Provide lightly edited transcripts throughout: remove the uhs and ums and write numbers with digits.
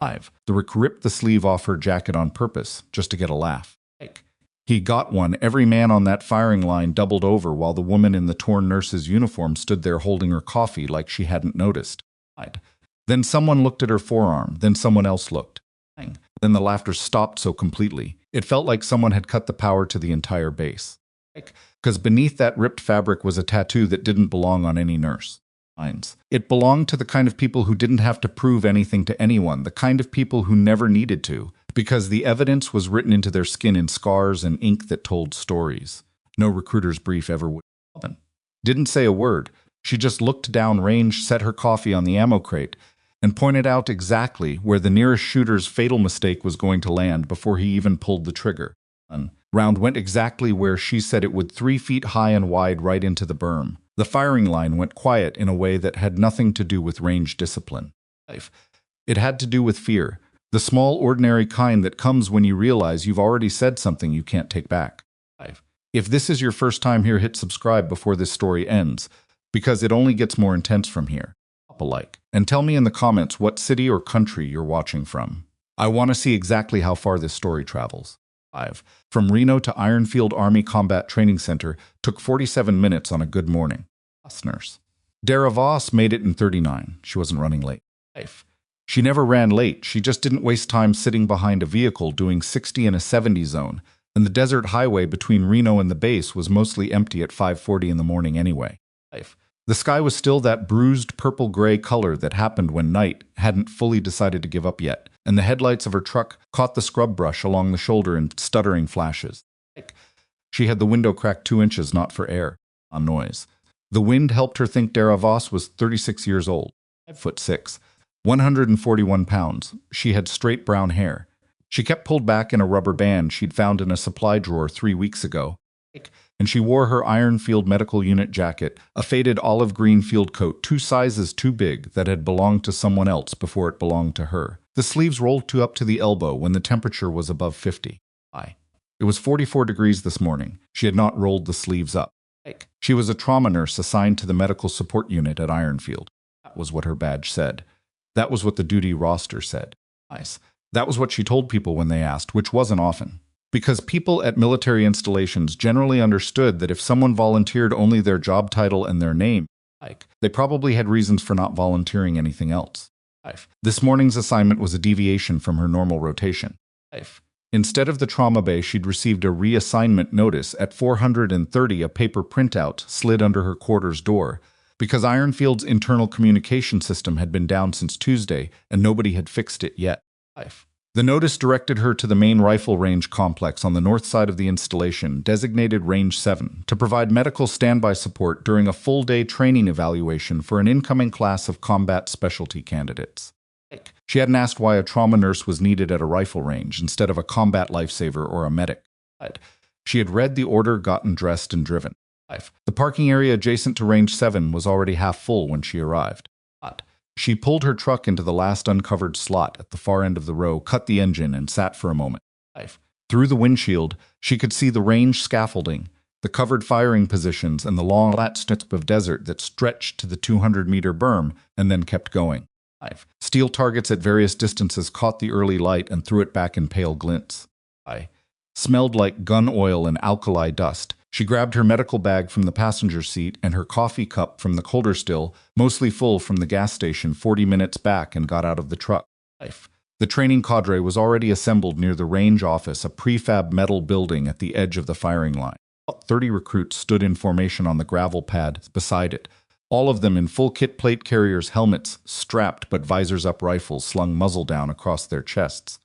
5. The Rick ripped the sleeve off her jacket on purpose, just to get a laugh. He got one. Every man on that firing line doubled over while the woman in the torn nurse's uniform stood there holding her coffee like she hadn't noticed. Then someone looked at her forearm, then someone else looked. Then the laughter stopped so completely. It felt like someone had cut the power to the entire base. Because beneath that ripped fabric was a tattoo that didn't belong on any nurse. It belonged to the kind of people who didn't have to prove anything to anyone, the kind of people who never needed to, because the evidence was written into their skin in scars and ink that told stories. No recruiter's brief ever would happen. Didn't say a word. She just looked downrange, set her coffee on the ammo crate, and pointed out exactly where the nearest shooter's fatal mistake was going to land before he even pulled the trigger. Round went exactly where she said it would, 3 feet high and wide, right into the berm. The firing line went quiet in a way that had nothing to do with range discipline. It had to do with fear, the small, ordinary kind that comes when you realize you've already said something you can't take back. If this is your first time here, hit subscribe before this story ends, because it only gets more intense from here. Drop a like, and tell me in the comments what city or country you're watching from. I want to see exactly how far this story travels. 5. From Reno to Ironfield Army Combat Training Center took 47 minutes on a good morning. Nurse Dara Voss made it in 39. She wasn't running late. 5. She never ran late. She just didn't waste time sitting behind a vehicle doing 60 in a 70 zone, and the desert highway between Reno and the base was mostly empty at 5:40 in the morning anyway. 5. The sky was still that bruised purple-gray color that happened when night hadn't fully decided to give up yet, and the headlights of her truck caught the scrub brush along the shoulder in stuttering flashes. She had the window cracked 2 inches, not for air, on noise. The wind helped her think Dara Voss was 36 years old, 5'6", 141 pounds. She had straight brown hair. She kept pulled back in a rubber band she'd found in a supply drawer 3 weeks ago. And she wore her Ironfield medical unit jacket, a faded olive green field coat 2 sizes too big that had belonged to someone else before it belonged to her. The sleeves rolled up to the elbow when the temperature was above 50. It was 44 degrees this morning. She had not rolled the sleeves up. She was a trauma nurse assigned to the medical support unit at Ironfield. That was what her badge said. That was what the duty roster said. That was what she told people when they asked, which wasn't often. Because people at military installations generally understood that if someone volunteered only their job title and their name, they probably had reasons for not volunteering anything else. This morning's assignment was a deviation from her normal rotation. Instead of the trauma bay, she'd received a reassignment notice at 430. A paper printout slid under her quarters door, because Ironfield's internal communication system had been down since Tuesday and nobody had fixed it yet. The notice directed her to the main rifle range complex on the north side of the installation, designated Range 7, to provide medical standby support during a full-day training evaluation for an incoming class of combat specialty candidates. She hadn't asked why a trauma nurse was needed at a rifle range instead of a combat lifesaver or a medic. She had read the order, gotten dressed, and driven. The parking area adjacent to Range 7 was already half full when she arrived. She pulled her truck into the last uncovered slot at the far end of the row, cut the engine, and sat for a moment. Through the windshield, she could see the range scaffolding, the covered firing positions, and the long flat strip of desert that stretched to the 200-meter berm and then kept going. Steel targets at various distances caught the early light and threw it back in pale glints. Smelled like gun oil and alkali dust. She grabbed her medical bag from the passenger seat and her coffee cup from the colder still, mostly full from the gas station 40 minutes back, and got out of the truck. The training cadre was already assembled near the range office, a prefab metal building at the edge of the firing line. About 30 recruits stood in formation on the gravel pad beside it, all of them in full kit plate carriers, helmets, strapped but visors up rifles slung muzzle down across their chests.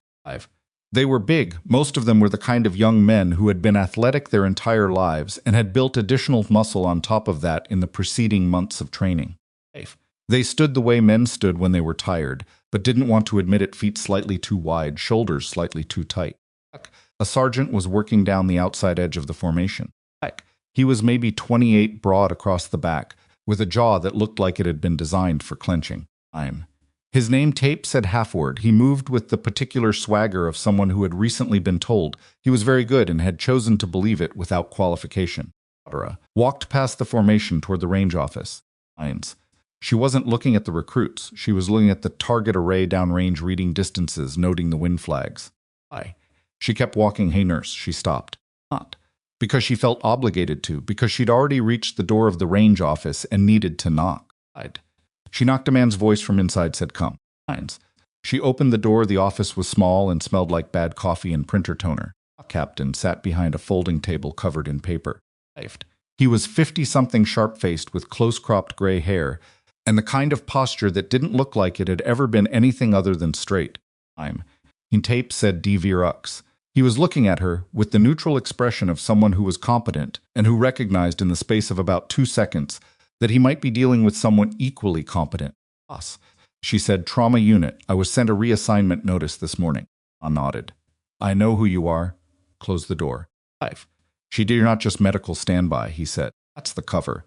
They were big. Most of them were the kind of young men who had been athletic their entire lives and had built additional muscle on top of that in the preceding months of training. They stood the way men stood when they were tired, but didn't want to admit it, feet slightly too wide, shoulders slightly too tight. A sergeant was working down the outside edge of the formation. He was maybe 28, broad across the back, with a jaw that looked like it had been designed for clenching. His name tape said half-word. He moved with the particular swagger of someone who had recently been told he was very good and had chosen to believe it without qualification. Dara walked past the formation toward the range office. She wasn't looking at the recruits. She was looking at the target array downrange, reading distances, noting the wind flags. Why? She kept walking. Hey, nurse, she stopped. Not because she felt obligated to, because she'd already reached the door of the range office and needed to knock. She knocked. A man's voice from inside said, come. She opened the door. The office was small and smelled like bad coffee and printer toner. A captain sat behind a folding table covered in paper. He was 50-something, sharp-faced, with close-cropped gray hair, and the kind of posture that didn't look like it had ever been anything other than straight. Tape said Virux. He was looking at her with the neutral expression of someone who was competent and who recognized in the space of about 2 seconds that he might be dealing with someone equally competent. Boss, she said, trauma unit. I was sent a reassignment notice this morning. I nodded. I know who you are. Close the door. She did not just medical standby, he said. That's the cover.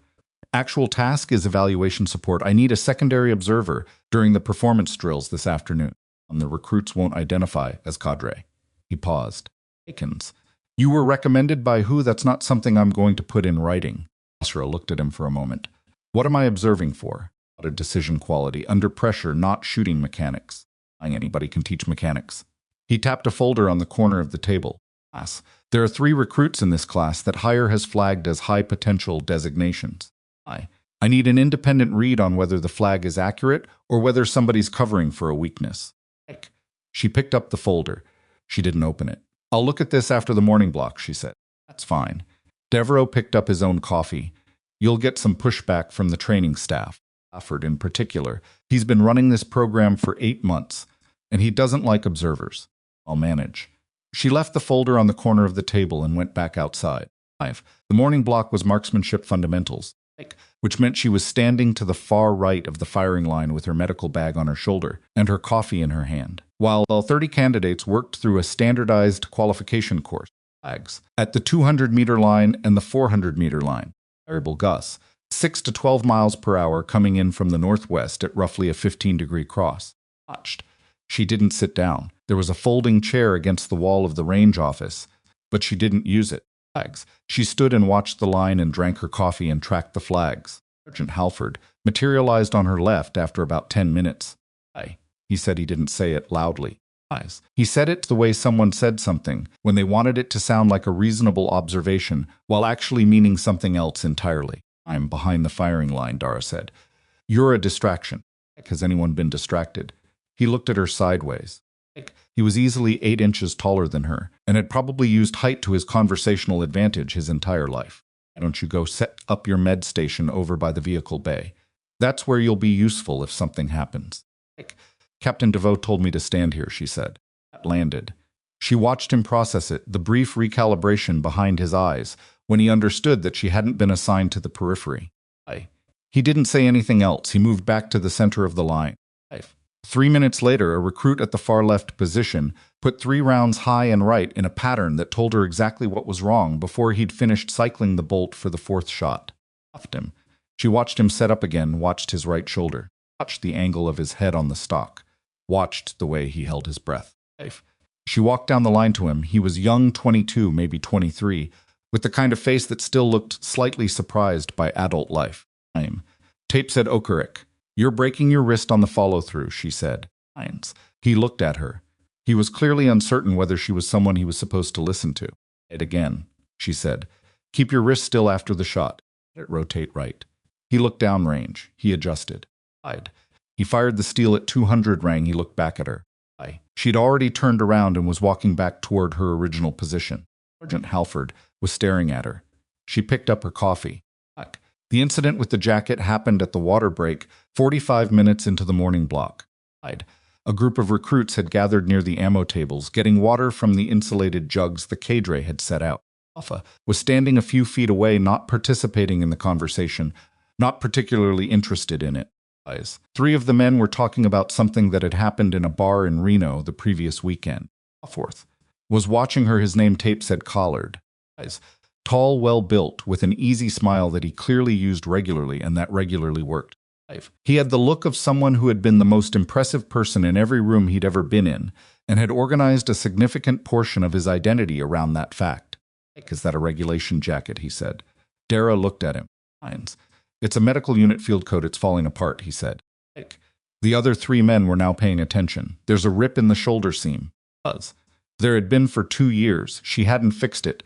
Actual task is evaluation support. I need a secondary observer during the performance drills this afternoon. The recruits won't identify as cadre. He paused. Akins. You were recommended by who? That's not something I'm going to put in writing. Asra looked at him for a moment. What am I observing for? A decision quality, under pressure, not shooting mechanics. Anybody can teach mechanics. He tapped a folder on the corner of the table. There are 3 recruits in this class that Hire has flagged as high potential designations. I need an independent read on whether the flag is accurate or whether somebody's covering for a weakness. She picked up the folder. She didn't open it. I'll look at this after the morning block, she said. That's fine. Devereaux picked up his own coffee. You'll get some pushback from the training staff. Stafford in particular. He's been running this program for 8 months, and he doesn't like observers. I'll manage. She left the folder on the corner of the table and went back outside. The morning block was marksmanship fundamentals, which meant she was standing to the far right of the firing line with her medical bag on her shoulder and her coffee in her hand, while 30 candidates worked through a standardized qualification course. At the 200-meter line and the 400-meter line. Variable Gus, 6 to 12 miles per hour coming in from the northwest at roughly a 15-degree cross. Watched. She didn't sit down. There was a folding chair against the wall of the range office, but she didn't use it. She stood and watched the line and drank her coffee and tracked the flags. Sergeant Halford materialized on her left after about 10 minutes. He said. He didn't say it loudly. He said it the way someone said something when they wanted it to sound like a reasonable observation while actually meaning something else entirely. I'm behind the firing line, Dara said. You're a distraction. Has anyone been distracted? He looked at her sideways. He was easily 8 inches taller than her, and had probably used height to his conversational advantage his entire life. Why don't you go set up your med station over by the vehicle bay? That's where you'll be useful if something happens. Captain DeVoe told me to stand here, she said. That landed. She watched him process it, the brief recalibration behind his eyes, when he understood that she hadn't been assigned to the periphery. He didn't say anything else. He moved back to the center of the line. 3 minutes later, a recruit at the far left position put 3 rounds high and right in a pattern that told her exactly what was wrong before he'd finished cycling the bolt for the 4th shot. Cuffed him. She watched him set up again, watched his right shoulder, watched the angle of his head on the stock, watched the way he held his breath. She walked down the line to him. He was young, 22, maybe 23, with the kind of face that still looked slightly surprised by adult life. Tape said Okerek. You're breaking your wrist on the follow-through, she said. He looked at her. He was clearly uncertain whether she was someone he was supposed to listen to. It again, she said. Keep your wrist still after the shot. Let it rotate right. He looked downrange. He adjusted. He fired the steel at 200 rang. He looked back at her. She'd already turned around and was walking back toward her original position. Sergeant Halford was staring at her. She picked up her coffee. The incident with the jacket happened at the water break 45 minutes into the morning block. A group of recruits had gathered near the ammo tables, getting water from the insulated jugs the cadre had set out. Alpha was standing a few feet away, not participating in the conversation, not particularly interested in it. 3 of the men were talking about something that had happened in a bar in Reno the previous weekend. Fourth was watching her. His name, Tape said, Collard. Tall, well-built, with an easy smile that he clearly used regularly, and that regularly worked. He had the look of someone who had been the most impressive person in every room he'd ever been in, and had organized a significant portion of his identity around that fact. Is that a regulation jacket, he said. Dara looked at him. It's a medical unit field code. It's falling apart, he said. The other 3 men were now paying attention. There's a rip in the shoulder seam. There had been for 2 years. She hadn't fixed it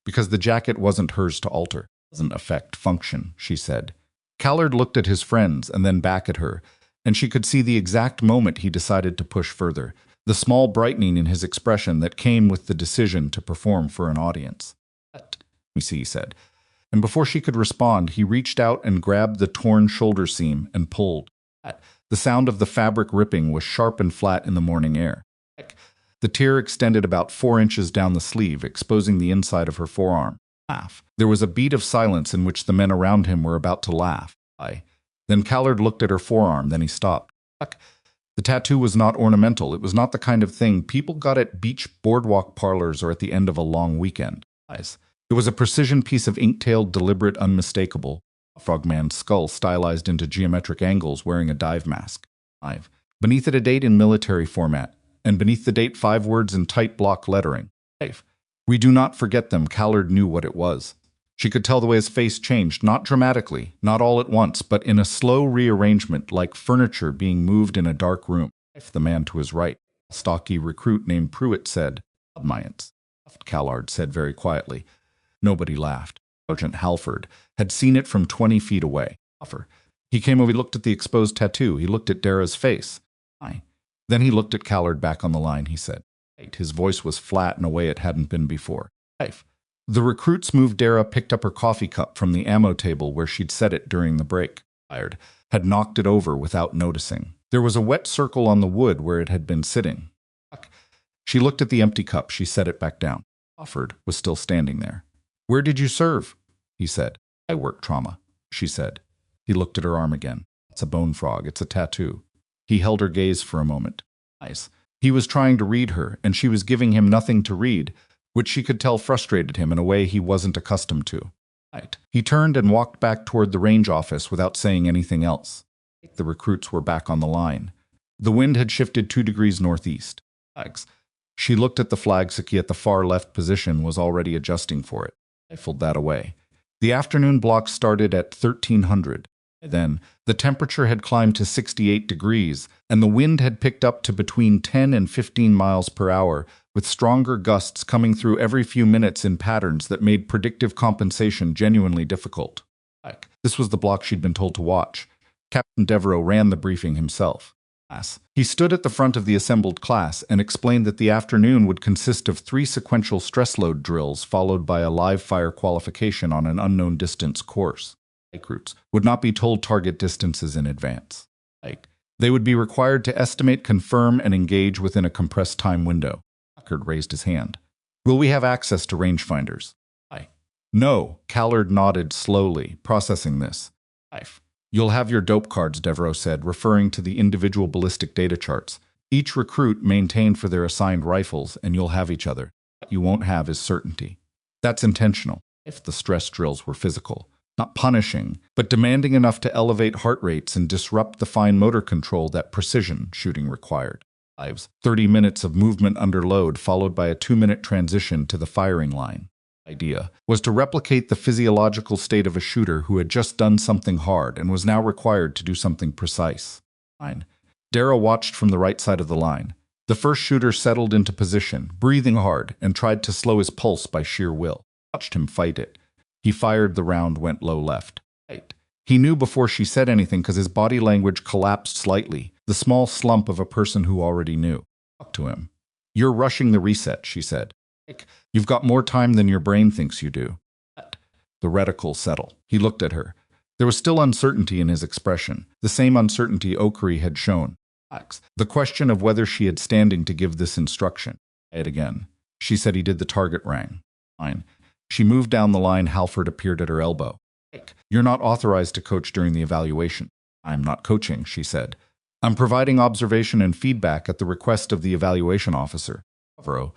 because the jacket wasn't hers to alter. It doesn't affect function, she said. Callard looked at his friends and then back at her, and she could see the exact moment he decided to push further, the small brightening in his expression that came with the decision to perform for an audience. Let me see, he said. And before she could respond, he reached out and grabbed the torn shoulder seam and pulled. The sound of the fabric ripping was sharp and flat in the morning air. The tear extended about 4 inches down the sleeve, exposing the inside of her forearm. Laugh. There was a beat of silence in which the men around him were about to laugh. Then Callard looked at her forearm, then he stopped. The tattoo was not ornamental. It was not the kind of thing people got at beach boardwalk parlors or at the end of a long weekend. It was a precision piece of ink-tailed, deliberate, unmistakable. A frogman's skull stylized into geometric angles wearing a dive mask. Beneath it a date in military format, and beneath the date 5 words in tight block lettering. We do not forget them. Callard knew what it was. She could tell the way his face changed, not dramatically, not all at once, but in a slow rearrangement like furniture being moved in a dark room. The man to his right, a stocky recruit named Pruitt, said, "Admiance." Callard said very quietly. Nobody laughed. Sergeant Halford had seen it from 20 feet away. He came over, he looked at the exposed tattoo, he looked at Dara's face. Then he looked at Callard back on the line, he said. His voice was flat in a way it hadn't been before. The recruits moved. Dara picked up her coffee cup from the ammo table where she'd set it during the break. Had knocked it over without noticing. There was a wet circle on the wood where it had been sitting. She looked at the empty cup. She set it back down. Halford was still standing there. "Where did you serve?" he said. "I worked trauma," she said. He looked at her arm again. "It's a bone frog. It's a tattoo." He held her gaze for a moment. He was trying to read her, and she was giving him nothing to read, which she could tell frustrated him in a way he wasn't accustomed to. He turned and walked back toward the range office without saying anything else. The recruits were back on the line. The wind had shifted 2 degrees northeast. She looked at the flag. Saki at the far left position was already adjusting for it. Rifled that away. The afternoon block started at 1300. Then, the temperature had climbed to 68 degrees, and the wind had picked up to between 10 and 15 miles per hour, with stronger gusts coming through every few minutes in patterns that made predictive compensation genuinely difficult. This was the block she'd been told to watch. Captain Devereaux ran the briefing himself. He stood at the front of the assembled class and explained that the afternoon would consist of 3 sequential stress load drills followed by a live fire qualification on an unknown distance course. Recruits would not be told target distances in advance. They would be required to estimate, confirm, and engage within a compressed time window. Callard raised his hand. "Will we have access to rangefinders?" "No," Callard nodded slowly, processing this. "You'll have your dope cards," Devereaux said, referring to the individual ballistic data charts. "Each recruit maintained for their assigned rifles, and you'll have each other. What you won't have is certainty. That's intentional. If the stress drills were physical. Not punishing, but demanding enough to elevate heart rates and disrupt the fine motor control that precision shooting required. 30 minutes of movement under load followed by a 2-minute transition to the firing line. The idea was to replicate the physiological state of a shooter who had just done something hard and was now required to do something precise. Dara watched from the right side of the line. The first shooter settled into position, breathing hard, and tried to slow his pulse by sheer will. Watched him fight it. He fired. The round went low left. He knew before she said anything because his body language collapsed slightly, the small slump of a person who already knew. Talk to him. "You're rushing the reset," she said. "You've got more time than your brain thinks you do." The reticle settled. He looked at her. There was still uncertainty in his expression, the same uncertainty Okri had shown. The question of whether she had standing to give this instruction. It again. She said he did. The target rang. Fine. She moved down the line. Halford appeared at her elbow. "You're not authorized to coach during the evaluation." "I'm not coaching," she said. "I'm providing observation and feedback at the request of the evaluation officer." Devereaux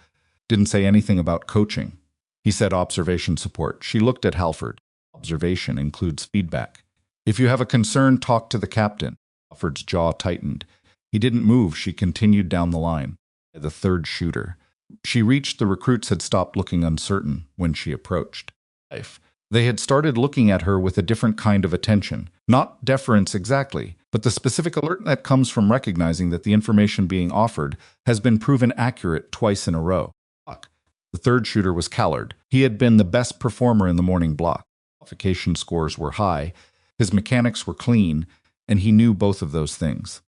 didn't say anything about coaching. He said observation support. She looked at Halford. "Observation includes feedback. If you have a concern, talk to the captain." Halford's jaw tightened. He didn't move. She continued down the line. The third shooter. She reached. The recruits had stopped looking uncertain when she approached. They had started looking at her with a different kind of attention. Not deference exactly, but the specific alert that comes from recognizing that the information being offered has been proven accurate twice in a row. The third shooter was Callard. He had been the best performer in the morning block. Qualification scores were high, his mechanics were clean, and he knew both of those things.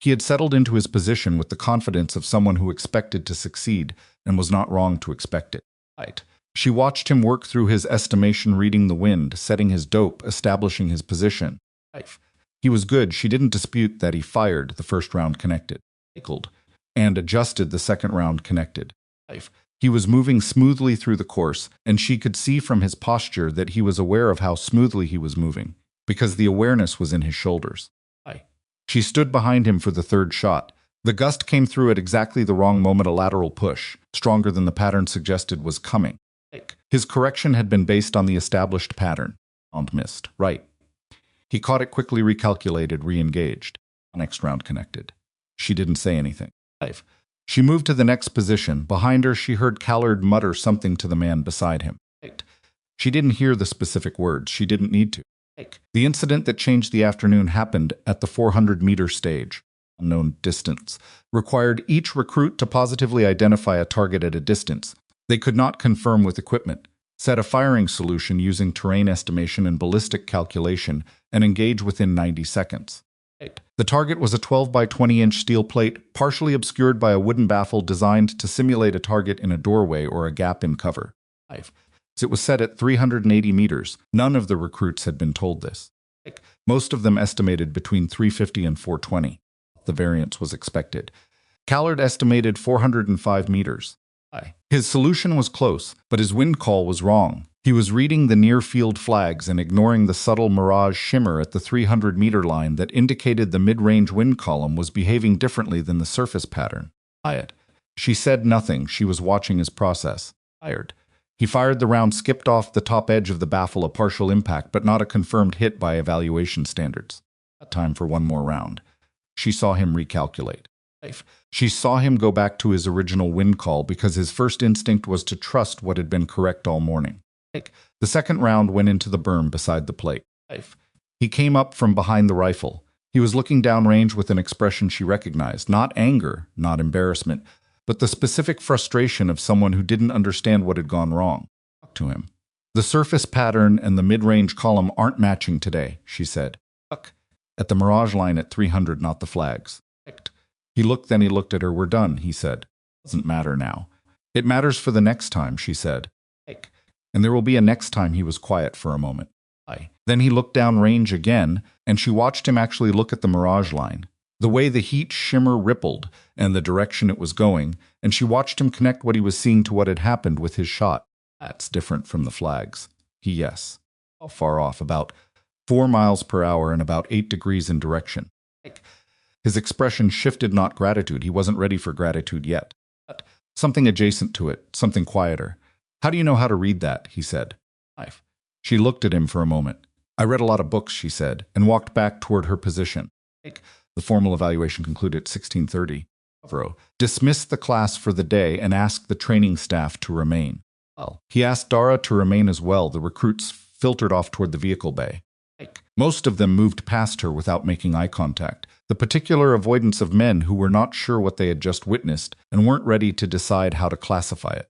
He had settled into his position with the confidence of someone who expected to succeed and was not wrong to expect it. She watched him work through his estimation, reading the wind, setting his dope, establishing his position. He was good. She didn't dispute that he fired the first round connected, and adjusted the second round connected. He was moving smoothly through the course, and she could see from his posture that he was aware of how smoothly he was moving, because the awareness was in his shoulders. She stood behind him for the third shot. The gust came through at exactly the wrong moment, a lateral push, stronger than the pattern suggested was coming. His correction had been based on the established pattern. And missed. Right. He caught it quickly, recalculated, re-engaged. Next round connected. She didn't say anything. She moved to the next position. Behind her, she heard Callard mutter something to the man beside him. She didn't hear the specific words. She didn't need to. The incident that changed the afternoon happened at the 400-meter stage. Unknown distance. Required each recruit to positively identify a target at a distance. They could not confirm with equipment, set a firing solution using terrain estimation and ballistic calculation, and engage within 90 seconds. The target was a 12 by 20-inch steel plate, partially obscured by a wooden baffle designed to simulate a target in a doorway or a gap in cover. It was set at 380 meters. None of the recruits had been told this. Most of them estimated between 350 and 420. The variance was expected. Callard estimated 405 meters. His solution was close, but his wind call was wrong. He was reading the near-field flags and ignoring the subtle mirage shimmer at the 300-meter line that indicated the mid-range wind column was behaving differently than the surface pattern. She said nothing. She was watching his process. He fired the round, skipped off the top edge of the baffle, a partial impact, but not a confirmed hit by evaluation standards. Time for one more round. She saw him recalculate. She saw him go back to his original wind call because his first instinct was to trust what had been correct all morning. The second round went into the berm beside the plate. He came up from behind the rifle. He was looking downrange with an expression she recognized, not anger, not embarrassment, but the specific frustration of someone who didn't understand what had gone wrong. To him. The surface pattern and the mid-range column aren't matching today, she said. At the mirage line at 300, not the flags. He looked, then he looked at her. We're done, he said. Doesn't matter now. It matters for the next time, she said. And there will be a next time. He was quiet for a moment. Then he looked down range again, and she watched him actually look at the mirage line. The way the heat shimmer rippled, and the direction it was going, and she watched him connect what he was seeing to what had happened with his shot. That's different from the flags. Yes. How far off? About 4 miles per hour and about 8 degrees in direction. His expression shifted, not gratitude. He wasn't ready for gratitude yet. Something adjacent to it, something quieter. How do you know how to read that? He said. She looked at him for a moment. I read a lot of books, she said, and walked back toward her position. The formal evaluation concluded at 16:30. Dismissed the class for the day and asked the training staff to remain. He asked Dara to remain as well. The recruits filtered off toward the vehicle bay. Most of them moved past her without making eye contact, the particular avoidance of men who were not sure what they had just witnessed and weren't ready to decide how to classify it.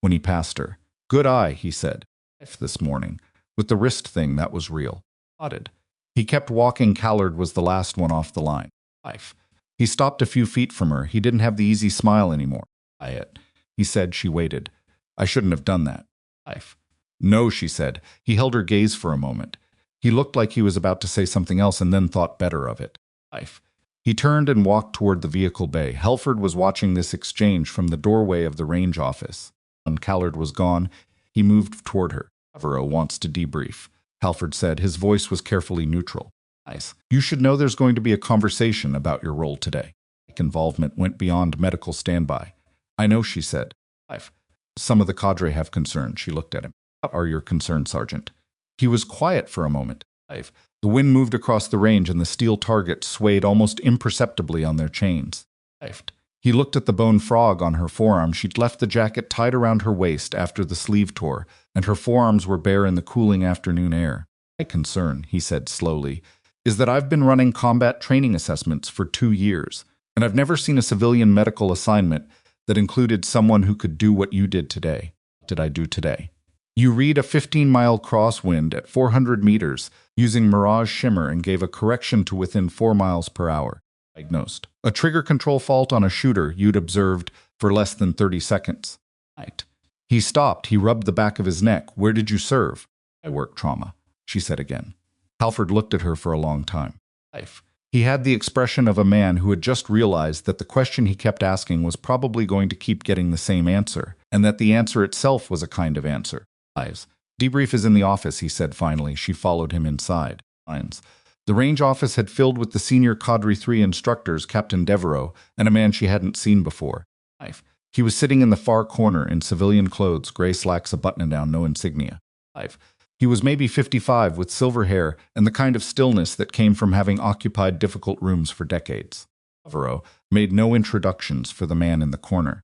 When he passed her. Good eye, he said. This morning. With the wrist thing, that was real. He kept walking. Callard was the last one off the line. He stopped a few feet from her. He didn't have the easy smile anymore. He said. She waited. I shouldn't have done that. No, she said. He held her gaze for a moment. He looked like he was about to say something else and then thought better of it. He turned and walked toward the vehicle bay. Helford was watching this exchange from the doorway of the range office. When Callard was gone, he moved toward her. Devereaux wants to debrief, Halford said. His voice was carefully neutral. You should know there's going to be a conversation about your role today. Involvement went beyond medical standby. I know, she said. Some of the cadre have concerns. She looked at him. What are your concerns, Sergeant? He was quiet for a moment. The wind moved across the range and the steel target swayed almost imperceptibly on their chains. He looked at the bone frog on her forearm. She'd left the jacket tied around her waist after the sleeve tore, and her forearms were bare in the cooling afternoon air. My concern, he said slowly, is that I've been running combat training assessments for 2 years, and I've never seen a civilian medical assignment that included someone who could do what you did today. What did I do today? You read a 15-mile crosswind at 400 meters using Mirage Shimmer and gave a correction to within 4 miles per hour. Diagnosed. A trigger control fault on a shooter you'd observed for less than 30 seconds. Right. He stopped. He rubbed the back of his neck. Where did you serve? I work trauma, she said again. Halford looked at her for a long time. Life. He had the expression of a man who had just realized that the question he kept asking was probably going to keep getting the same answer, and that the answer itself was a kind of answer. Eyes. Debrief is in the office, he said finally. She followed him inside. Lines. The range office had filled with the senior Cadre 3 instructors, Captain Devereaux, and a man she hadn't seen before. He was sitting in the far corner in civilian clothes, gray slacks, a button-down, no insignia. He was maybe 55, with silver hair and the kind of stillness that came from having occupied difficult rooms for decades. Devereaux made no introductions for the man in the corner.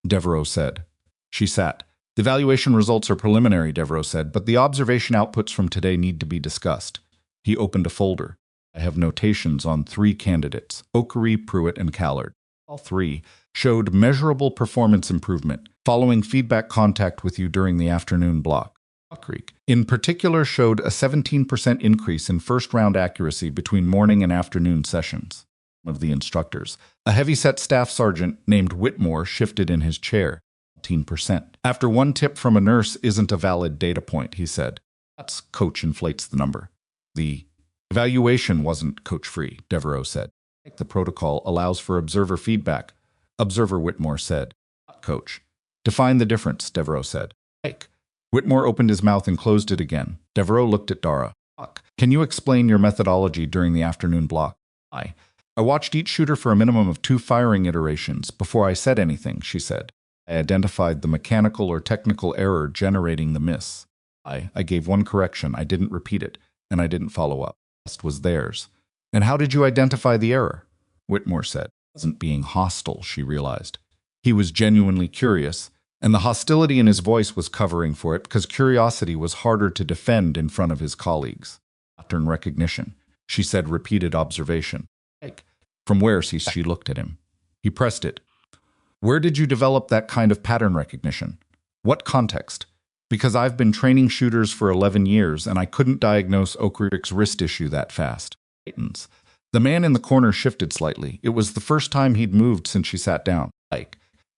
Devereaux said. She sat. The evaluation results are preliminary, Devereaux said, but the observation outputs from today need to be discussed. He opened a folder. I have notations on 3 candidates, Okery, Pruitt, and Callard. All 3 showed measurable performance improvement following feedback contact with you during the afternoon block. Okery, in particular, showed a 17% increase in first-round accuracy between morning and afternoon sessions. One of the instructors, a heavy-set staff sergeant named Whitmore, shifted in his chair. 18%. After one tip from a nurse isn't a valid data point, he said. That's coach inflates the number. The evaluation wasn't coach-free, Devereaux said. The protocol allows for observer feedback, Observer Whitmore said. Coach. Define the difference, Devereaux said. Whitmore opened his mouth and closed it again. Devereaux looked at Dara. Can you explain your methodology during the afternoon block? I watched each shooter for a minimum of 2 firing iterations before I said anything, she said. I identified the mechanical or technical error generating the miss. I gave one correction. I didn't repeat it, and I didn't follow up. The rest was theirs. And how did you identify the error? Whitmore said. He wasn't being hostile, she realized. He was genuinely curious, and the hostility in his voice was covering for it because curiosity was harder to defend in front of his colleagues. Pattern recognition, she said, repeated observation. From where? She looked at him. He pressed it. Where did you develop that kind of pattern recognition? What context? Because I've been training shooters for 11 years and I couldn't diagnose Okerik's wrist issue that fast. The man in the corner shifted slightly. It was the first time he'd moved since she sat down.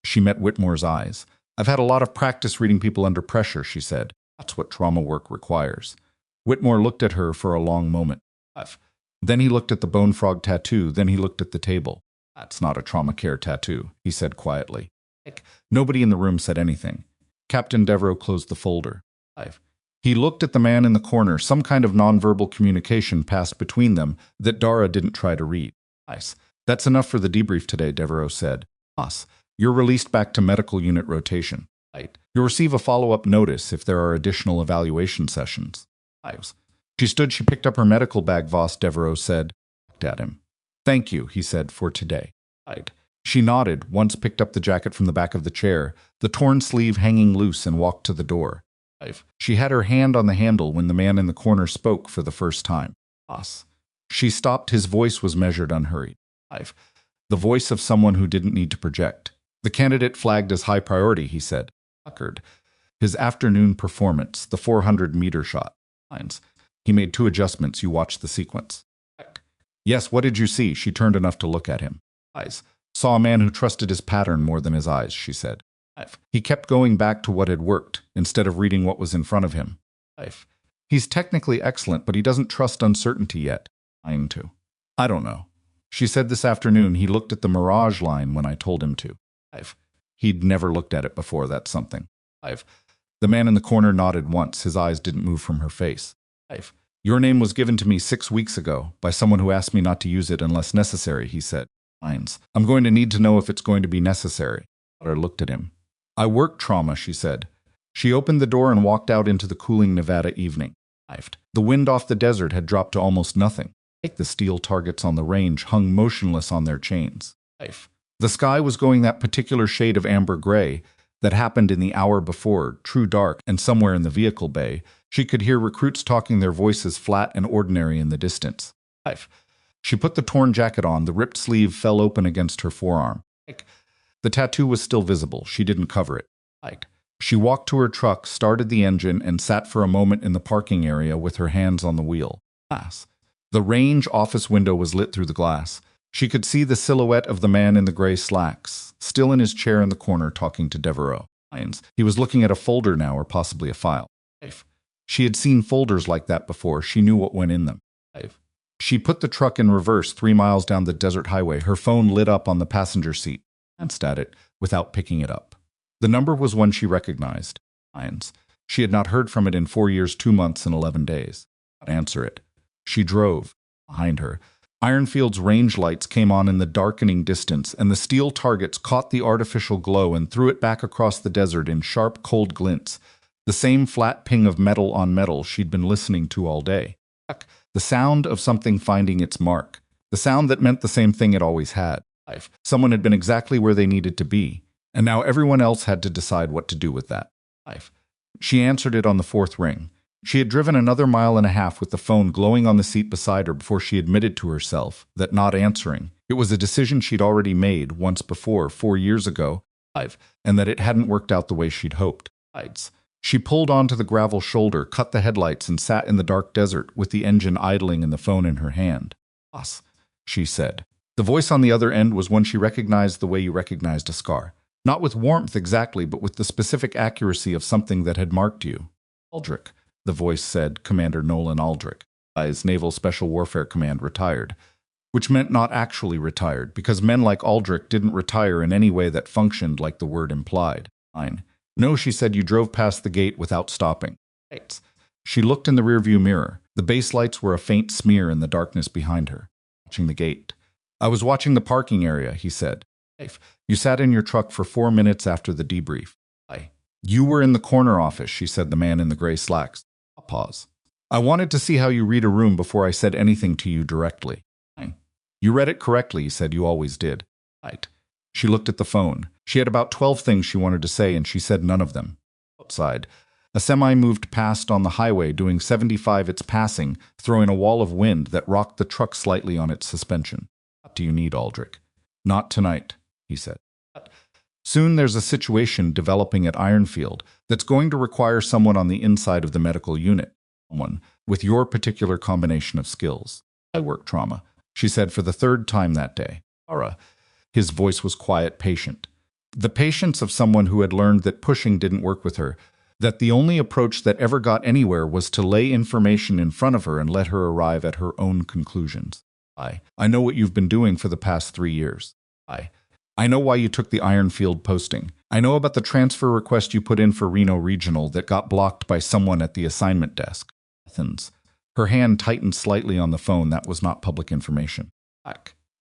She met Whitmore's eyes. I've had a lot of practice reading people under pressure, she said. That's what trauma work requires. Whitmore looked at her for a long moment. Then he looked at the bone frog tattoo, then he looked at the table. That's not a trauma care tattoo, he said quietly. Nobody in the room said anything. Captain Devereaux closed the folder. He looked at the man in the corner. Some kind of nonverbal communication passed between them that Dara didn't try to read. That's enough for the debrief today, Devereaux said. You're released back to medical unit rotation. You'll receive a follow-up notice if there are additional evaluation sessions. She stood. She picked up her medical bag. Voss, Devereaux said. Looked at him. Thank you, he said, for today. She nodded, once picked up the jacket from the back of the chair, the torn sleeve hanging loose, and walked to the door. She had her hand on the handle when the man in the corner spoke for the first time. She stopped. His voice was measured, unhurried. The voice of someone who didn't need to project. The candidate flagged as high priority, he said. His afternoon performance, the 400-meter shot. He made 2 adjustments. You watched the sequence. Yes, what did you see? She turned enough to look at him. Saw a man who trusted his pattern more than his eyes, she said. He kept going back to what had worked, instead of reading what was in front of him. He's technically excellent, but he doesn't trust uncertainty yet. Trying to. I don't know. She said this afternoon he looked at the Mirage line when I told him to. He'd never looked at it before, that's something. The man in the corner nodded once. His eyes didn't move from her face. Your name was given to me 6 weeks ago by someone who asked me not to use it unless necessary, he said. I'm going to need to know if it's going to be necessary. Dara looked at him. I work trauma, she said. She opened the door and walked out into the cooling Nevada evening. The wind off the desert had dropped to almost nothing. The steel targets on the range hung motionless on their chains. The sky was going that particular shade of amber gray that happened in the hour before, true dark, and somewhere in the vehicle bay, she could hear recruits talking, their voices flat and ordinary in the distance. 5. She put the torn jacket on. The ripped sleeve fell open against her forearm. The tattoo was still visible. She didn't cover it. She walked to her truck, started the engine, and sat for a moment in the parking area with her hands on the wheel. The range office window was lit through the glass. She could see the silhouette of the man in the gray slacks, still in his chair in the corner talking to Devereaux. He was looking at a folder now, or possibly a file. She had seen folders like that before. She knew what went in them. She put the truck in reverse 3 miles down the desert highway. Her phone lit up on the passenger seat. Glanced at it without picking it up. The number was one she recognized. She had not heard from it in 4 years, 2 months, and 11 days. Answer it. She drove. Behind her, Ironfield's range lights came on in the darkening distance, and the steel targets caught the artificial glow and threw it back across the desert in sharp, cold glints. The same flat ping of metal on metal she'd been listening to all day. The sound of something finding its mark. The sound that meant the same thing it always had. Someone had been exactly where they needed to be, and now everyone else had to decide what to do with that. She answered it on the 4th ring. She had driven another 1.5 miles with the phone glowing on the seat beside her before she admitted to herself that not answering, it was a decision she'd already made once before, 4 years ago, and that it hadn't worked out the way she'd hoped. She pulled onto the gravel shoulder, cut the headlights, and sat in the dark desert with the engine idling and the phone in her hand. "Boss," she said. The voice on the other end was one she recognized the way you recognized a scar. Not with warmth exactly, but with the specific accuracy of something that had marked you. "Aldrich," the voice said, Commander Nolan Aldrich. His Naval Special Warfare Command retired. Which meant not actually retired, because men like Aldrich didn't retire in any way that functioned like the word implied. "No," she said, "you drove past the gate without stopping." She looked in the rearview mirror. The base lights were a faint smear in the darkness behind her. Watching the gate. "I was watching the parking area," he said. "You sat in your truck for 4 minutes after the debrief." "You were in the corner office," she said, the man in the gray slacks. Pause. "I wanted to see how you read a room before I said anything to you directly." "You read it correctly," he said. "You always did." She looked at the phone. She had about 12 things she wanted to say, and she said none of them. Outside, a semi moved past on the highway, doing 75 its passing, throwing a wall of wind that rocked the truck slightly on its suspension. "What do you need, Aldrich?" "Not tonight," he said. "Soon there's a situation developing at Ironfield that's going to require someone on the inside of the medical unit. Someone with your particular combination of skills." "I work trauma," she said for the 3rd time that day. "Dara." His voice was quiet, patient. The patience of someone who had learned that pushing didn't work with her, that the only approach that ever got anywhere was to lay information in front of her and let her arrive at her own conclusions. I know what you've been doing for the past 3 years. I know why you took the Ironfield posting. I know about the transfer request you put in for Reno Regional that got blocked by someone at the assignment desk." Athens. Her hand tightened slightly on the phone. That was not public information.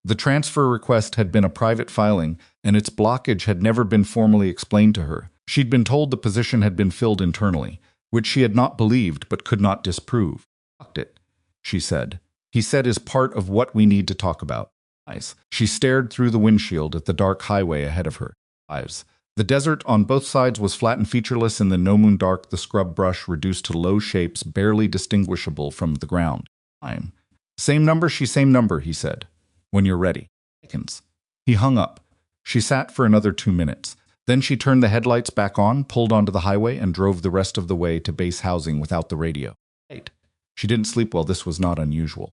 The transfer request had been a private filing, and its blockage had never been formally explained to her. She'd been told the position had been filled internally, which she had not believed but could not disprove. "Fucked it," she said. "He said is part of what we need to talk about." She stared through the windshield at the dark highway ahead of her. The desert on both sides was flat and featureless in the no-moon dark, the scrub brush reduced to low shapes barely distinguishable from the ground. "Same number," he said. "When you're ready." He hung up. She sat for another 2 minutes. Then she turned the headlights back on, pulled onto the highway, and drove the rest of the way to base housing without the radio. She didn't sleep well. This was not unusual.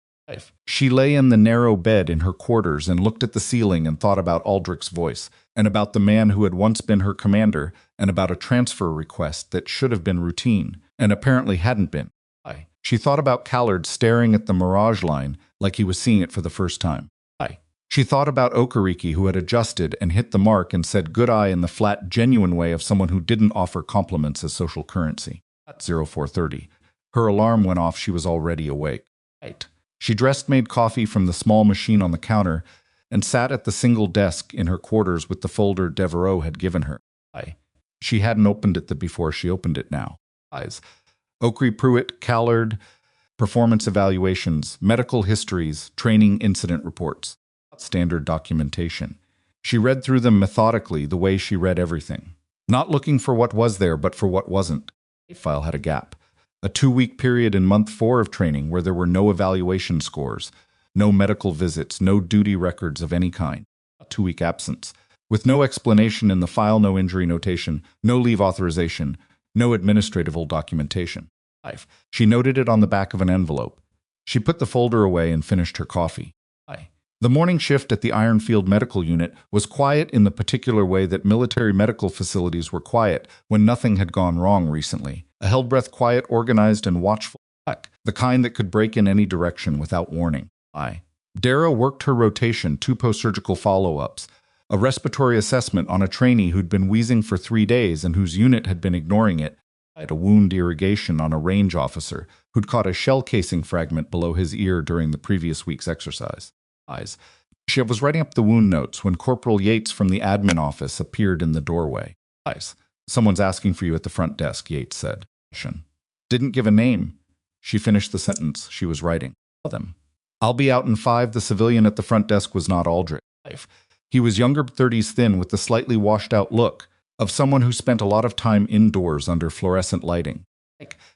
She lay in the narrow bed in her quarters and looked at the ceiling and thought about Aldrich's voice, and about the man who had once been her commander, and about a transfer request that should have been routine, and apparently hadn't been. She thought about Callard staring at the mirage line like he was seeing it for the first time. She thought about Okariki, who had adjusted and hit the mark and said good eye in the flat, genuine way of someone who didn't offer compliments as social currency. At 0430, her alarm went off. She was already awake. She dressed, made coffee from the small machine on the counter, and sat at the single desk in her quarters with the folder Devereaux had given her. She hadn't opened it before. She opened it now. Okri Pruitt, Callard, performance evaluations, medical histories, training incident reports. Standard documentation. She read through them methodically, the way she read everything. Not looking for what was there, but for what wasn't. The file had a gap. A 2-week period in month 4 of training where there were no evaluation scores, no medical visits, no duty records of any kind. A 2-week absence. With no explanation in the file, no injury notation, no leave authorization, no administrative documentation. 5. She noted it on the back of an envelope. She put the folder away and finished her coffee. The morning shift at the Ironfield medical unit was quiet in the particular way that military medical facilities were quiet when nothing had gone wrong recently. A held breath quiet, organized, and watchful. The kind that could break in any direction without warning. Dara worked her rotation, 2 post-surgical follow-ups, a respiratory assessment on a trainee who'd been wheezing for 3 days and whose unit had been ignoring it, a wound irrigation on a range officer who'd caught a shell casing fragment below his ear during the previous week's exercise. She was writing up the wound notes when Corporal Yates from the admin office appeared in the doorway. Someone's asking for you at the front desk, Yates said. Didn't give a name. She finished the sentence she was writing. Tell them. I'll be out in 5. The civilian at the front desk was not Aldrich. He was younger, 30s, thin, with the slightly washed-out look of someone who spent a lot of time indoors under fluorescent lighting.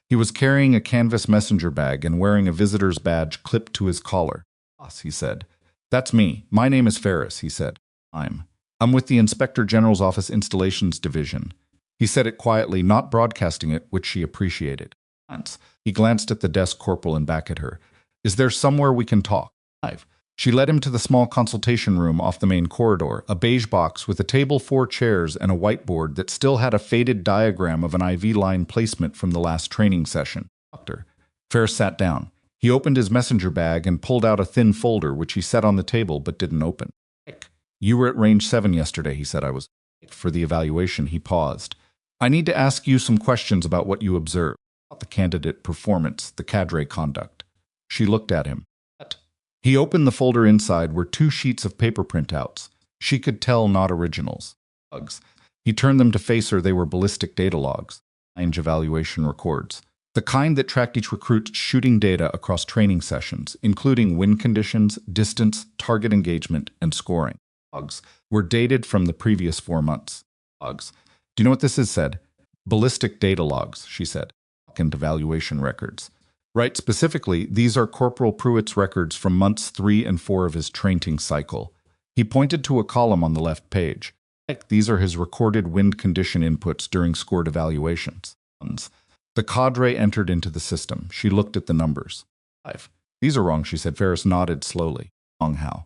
He was carrying a canvas messenger bag and wearing a visitor's badge clipped to his collar. Boss, he said. That's me. My name is Ferris, he said. I'm with the Inspector General's Office Installations Division. He said it quietly, not broadcasting it, which she appreciated. He glanced at the desk corporal and back at her. Is there somewhere we can talk? She led him to the small consultation room off the main corridor, a beige box with a table, 4 chairs, and a whiteboard that still had a faded diagram of an IV line placement from the last training session. Doctor. Ferris sat down. He opened his messenger bag and pulled out a thin folder, which he set on the table but didn't open. You were at range 7 yesterday, he said. I was. For the evaluation, he paused. I need to ask you some questions about what you observed. About the candidate performance, the cadre conduct. She looked at him. He opened the folder. Inside were 2 sheets of paper printouts. She could tell not originals. He turned them to face her. They were ballistic data logs. Range evaluation records. The kind that tracked each recruit's shooting data across training sessions, including wind conditions, distance, target engagement, and scoring. Logs were dated from the previous 4 months. Logs. Do you know what this is, said? Ballistic data logs, she said. And evaluation records. Right, specifically, these are Corporal Pruitt's records from months 3 and 4 of his training cycle. He pointed to a column on the left page. These are his recorded wind condition inputs during scored evaluations. The cadre entered into the system. She looked at the numbers. 5. These are wrong, she said. Ferris nodded slowly. Wrong how?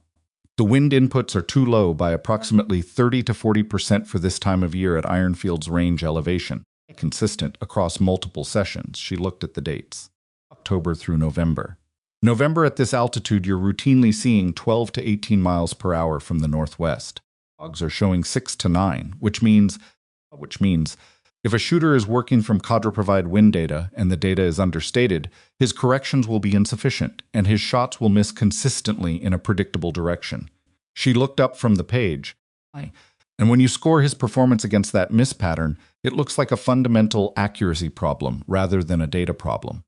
The wind inputs are too low by approximately 30 to 40% for this time of year at Ironfield's range elevation. Consistent across multiple sessions. She looked at the dates. October through November. November at this altitude, you're routinely seeing 12 to 18 miles per hour from the northwest. Logs are showing 6 to 9, which means if a shooter is working from cadre-provided wind data and the data is understated, his corrections will be insufficient and his shots will miss consistently in a predictable direction. She looked up from the page. And when you score his performance against that miss pattern, it looks like a fundamental accuracy problem rather than a data problem.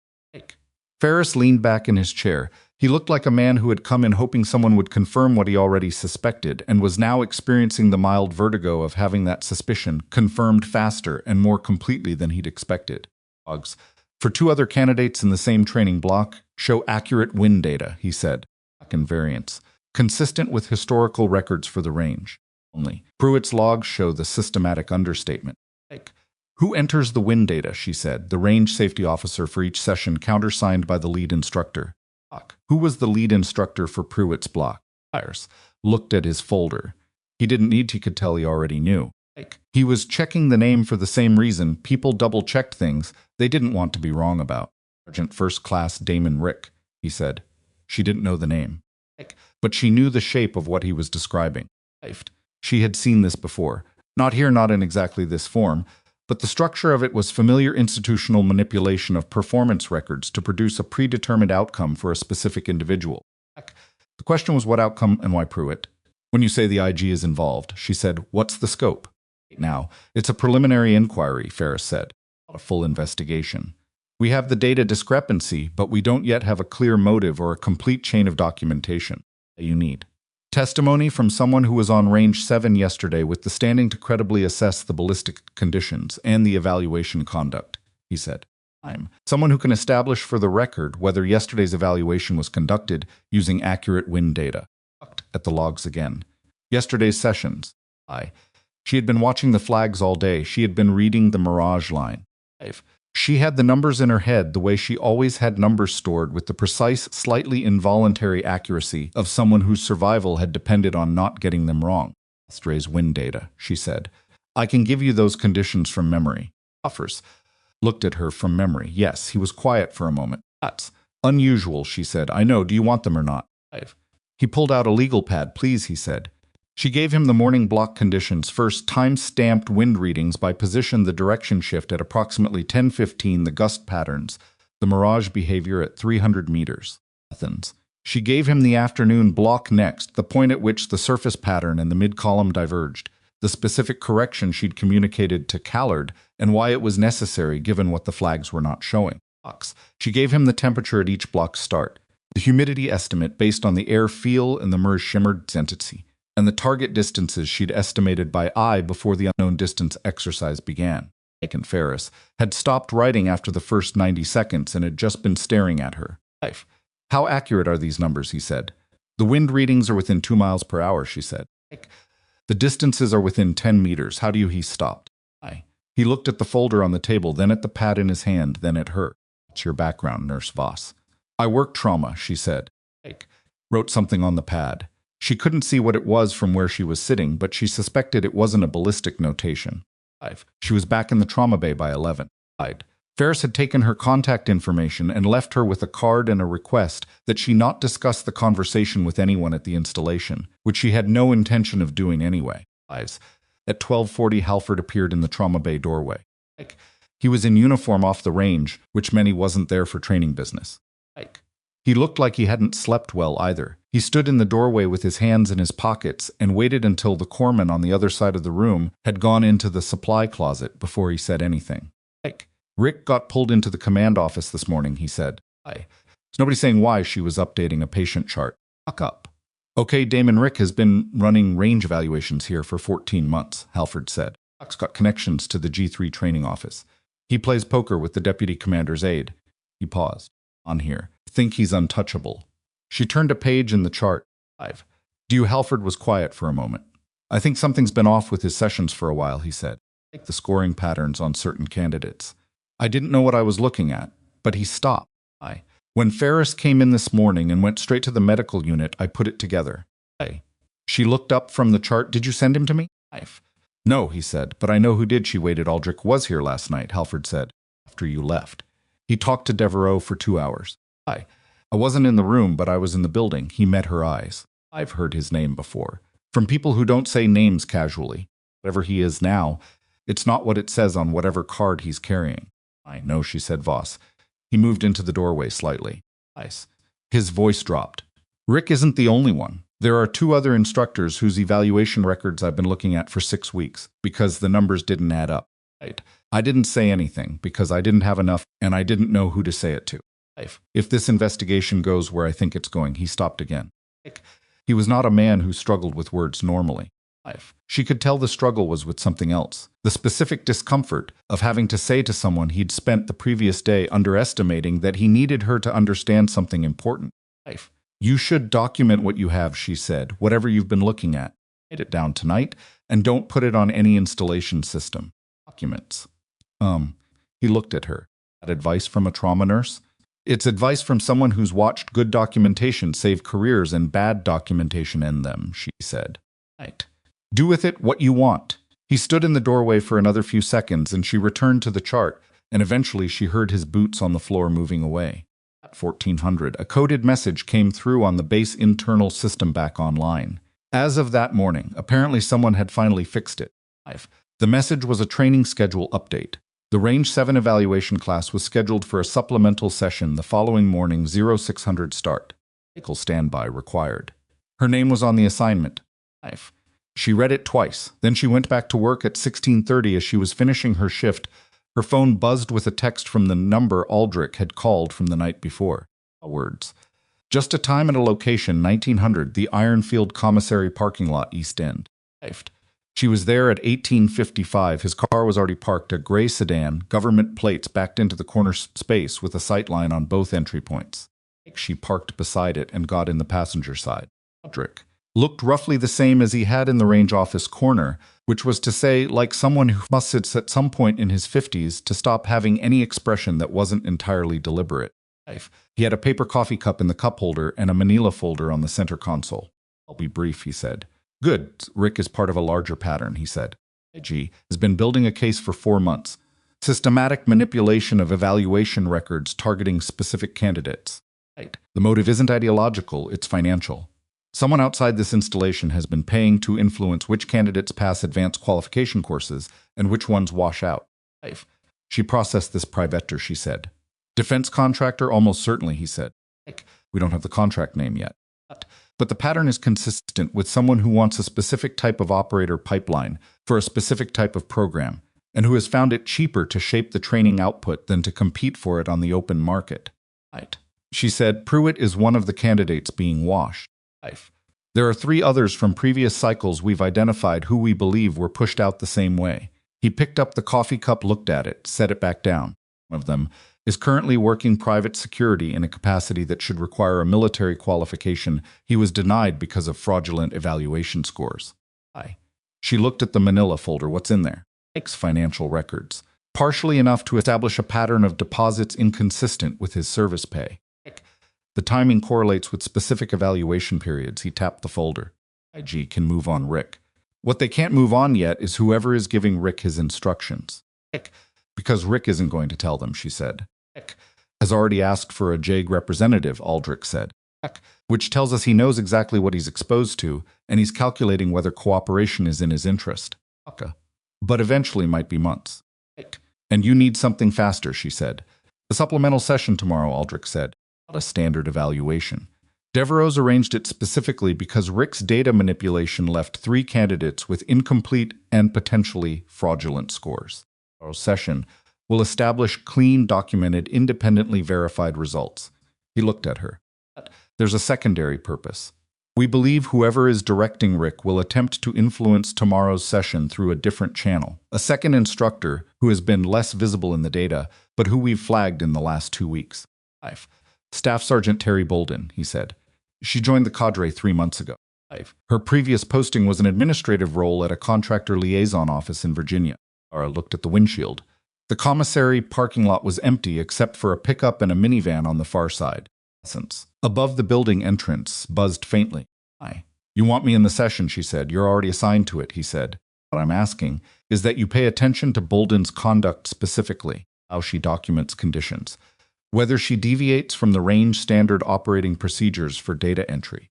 Ferris leaned back in his chair. He looked like a man who had come in hoping someone would confirm what he already suspected and was now experiencing the mild vertigo of having that suspicion confirmed faster and more completely than he'd expected. Logs. For 2 other candidates in the same training block, show accurate wind data, he said. And variance. Consistent with historical records for the range. Only. Pruitt's logs show the systematic understatement. Who enters the wind data, she said, the range safety officer for each session countersigned by the lead instructor. Who was the lead instructor for Pruitt's block? Myers looked at his folder. He didn't need to, could tell he already knew. He was checking the name for the same reason people double-checked things they didn't want to be wrong about. Sergeant First Class Damon Rick, he said. She didn't know the name. But she knew the shape of what he was describing. She had seen this before. Not here, not in exactly this form, but the structure of it was familiar institutional manipulation of performance records to produce a predetermined outcome for a specific individual. The question was what outcome and why Pruitt? When you say the IG is involved, she said, what's the scope? Now, it's a preliminary inquiry, Ferris said. Not a full investigation. We have the data discrepancy, but we don't yet have a clear motive or a complete chain of documentation that you need. Testimony from someone who was on range 7 yesterday with the standing to credibly assess the ballistic conditions and the evaluation conduct, he said. I'm someone who can establish for the record whether yesterday's evaluation was conducted using accurate wind data. Looked at the logs again. Yesterday's sessions. She had been watching the flags all day. She had been reading the Mirage line. She had the numbers in her head the way she always had numbers stored, with the precise, slightly involuntary accuracy of someone whose survival had depended on not getting them wrong. Yesterday's wind data, she said. I can give you those conditions from memory. Offers looked at her from memory. Yes, he was quiet for a moment. That's unusual, she said. I know. Do you want them or not? He pulled out a legal pad. Please, he said. She gave him the morning block conditions. First, time-stamped wind readings by position, the direction shift at approximately 10:15, the gust patterns, the mirage behavior at 300 meters. Athens. She gave him the afternoon block next, the point at which the surface pattern and the mid-column diverged, the specific correction she'd communicated to Callard, and why it was necessary given what the flags were not showing. She gave him the temperature at each block start, the humidity estimate based on the air feel and the MERS shimmered density, and the target distances she'd estimated by eye before the unknown distance exercise began. Mike and Ferris had stopped writing after the first 90 seconds and had just been staring at her. How accurate are these numbers, he said. The wind readings are within 2 miles per hour, she said. The distances are within 10 meters. How do you? He stopped. He looked at the folder on the table, then at the pad in his hand, then at her. What's your background, Nurse Voss? I work trauma, she said. Wrote something on the pad. She couldn't see what it was from where she was sitting, but she suspected it wasn't a ballistic notation. She was back in the trauma bay by 11. Ferris had taken her contact information and left her with a card and a request that she not discuss the conversation with anyone at the installation, which she had no intention of doing anyway. At 12:40, Halford appeared in the trauma bay doorway. He was in uniform off the range, which meant he wasn't there for training business. He looked like he hadn't slept well either. He stood in the doorway with his hands in his pockets and waited until the corpsman on the other side of the room had gone into the supply closet before he said anything. Rick got pulled into the command office this morning, he said. There's nobody saying why. She was updating a patient chart. Fuck up. Okay, Damon, Rick has been running range evaluations here for 14 months, Halford said. Doc's got connections to the G3 training office. He plays poker with the deputy commander's aide. He paused. On here. Think he's untouchable. She turned a page in the chart. Halford was quiet for a moment. I think something's been off with his sessions for a while, he said. The scoring patterns on certain candidates. I didn't know what I was looking at, but he stopped. When Ferris came in this morning and went straight to the medical unit, I put it together. She looked up from the chart. Did you send him to me? No, he said, but I know who did. She waited. Aldrich was here last night, Halford said, after you left. He talked to Devereaux for 2 hours. I wasn't in the room, but I was in the building. He met her eyes. I've heard his name before. From people who don't say names casually. Whatever he is now, it's not what it says on whatever card he's carrying. I know, she said. Voss. He moved into the doorway slightly. His voice dropped. Rick isn't the only one. There are 2 other instructors whose evaluation records I've been looking at for 6 weeks, because the numbers didn't add up. I didn't say anything, because I didn't have enough, and I didn't know who to say it to. If this investigation goes where I think it's going, he stopped again. He was not a man who struggled with words normally. She could tell the struggle was with something else. The specific discomfort of having to say to someone he'd spent the previous day underestimating that he needed her to understand something important. You should document what you have, she said, whatever you've been looking at. Write it down tonight, and don't put it on any installation system. Documents. He looked at her. That advice from a trauma nurse? It's advice from someone who's watched good documentation save careers and bad documentation end them, she said. Do with it what you want. He stood in the doorway for another few seconds, and she returned to the chart, and eventually she heard his boots on the floor moving away. At 1400, a coded message came through on the base internal system back online. As of that morning, apparently someone had finally fixed it. The message was a training schedule update. The Range 7 evaluation class was scheduled for a supplemental session the following morning, 0600 start. Vehicle standby required. Her name was on the assignment. She read it twice. Then she went back to work at 16:30. As she was finishing her shift, her phone buzzed with a text from the number Aldrich had called from the night before. Words. Just a time and a location, 1900, the Ironfield Commissary parking lot, East End. She was there at 1855. His car was already parked, a gray sedan, government plates backed into the corner space with a sight line on both entry points. She parked beside it and got in the passenger side. Aldrich looked roughly the same as he had in the range office corner, which was to say, like someone who must have at some point in his 50s to stop having any expression that wasn't entirely deliberate. He had a paper coffee cup in the cup holder and a manila folder on the center console. I'll be brief, he said. Good. Rick is part of a larger pattern, he said. IG has been building a case for 4 months. Systematic manipulation of evaluation records targeting specific candidates. The motive isn't ideological, it's financial. Someone outside this installation has been paying to influence which candidates pass advanced qualification courses and which ones wash out. She processed this privateur, she said. Defense contractor, almost certainly, he said. We don't have the contract name yet. But the pattern is consistent with someone who wants a specific type of operator pipeline for a specific type of program, and who has found it cheaper to shape the training output than to compete for it on the open market. She said, Pruitt is one of the candidates being washed. There are 3 others from previous cycles we've identified who we believe were pushed out the same way. He picked up the coffee cup, looked at it, set it back down. One of them is currently working private security in a capacity that should require a military qualification. He was denied because of fraudulent evaluation scores. She looked at the manila folder. What's in there? Financial records. Partially enough to establish a pattern of deposits inconsistent with his service pay. The timing correlates with specific evaluation periods. He tapped the folder. IG can move on Rick. What they can't move on yet is whoever is giving Rick his instructions. Because Rick isn't going to tell them, she said. Has already asked for a JAG representative, Aldrich said. Which tells us he knows exactly what he's exposed to, and he's calculating whether cooperation is in his interest. But eventually might be months. And you need something faster, she said. A supplemental session tomorrow, Aldrich said. Not a standard evaluation. Devereaux arranged it specifically because Rick's data manipulation left 3 candidates with incomplete and potentially fraudulent scores. Our session will establish clean, documented, independently verified results. He looked at her. There's a secondary purpose. We believe whoever is directing Rick will attempt to influence tomorrow's session through a different channel. A second instructor who has been less visible in the data, but who we've flagged in the last 2 weeks. Staff Sergeant Terry Bolden, he said. She joined the cadre 3 months ago. Her previous posting was an administrative role at a contractor liaison office in Virginia. Dara looked at the windshield. The commissary parking lot was empty except for a pickup and a minivan on the far side. Above the building entrance buzzed faintly. You want me in the session, she said. You're already assigned to it, he said. What I'm asking is that you pay attention to Bolden's conduct specifically, how she documents conditions, whether she deviates from the range standard operating procedures for data entry.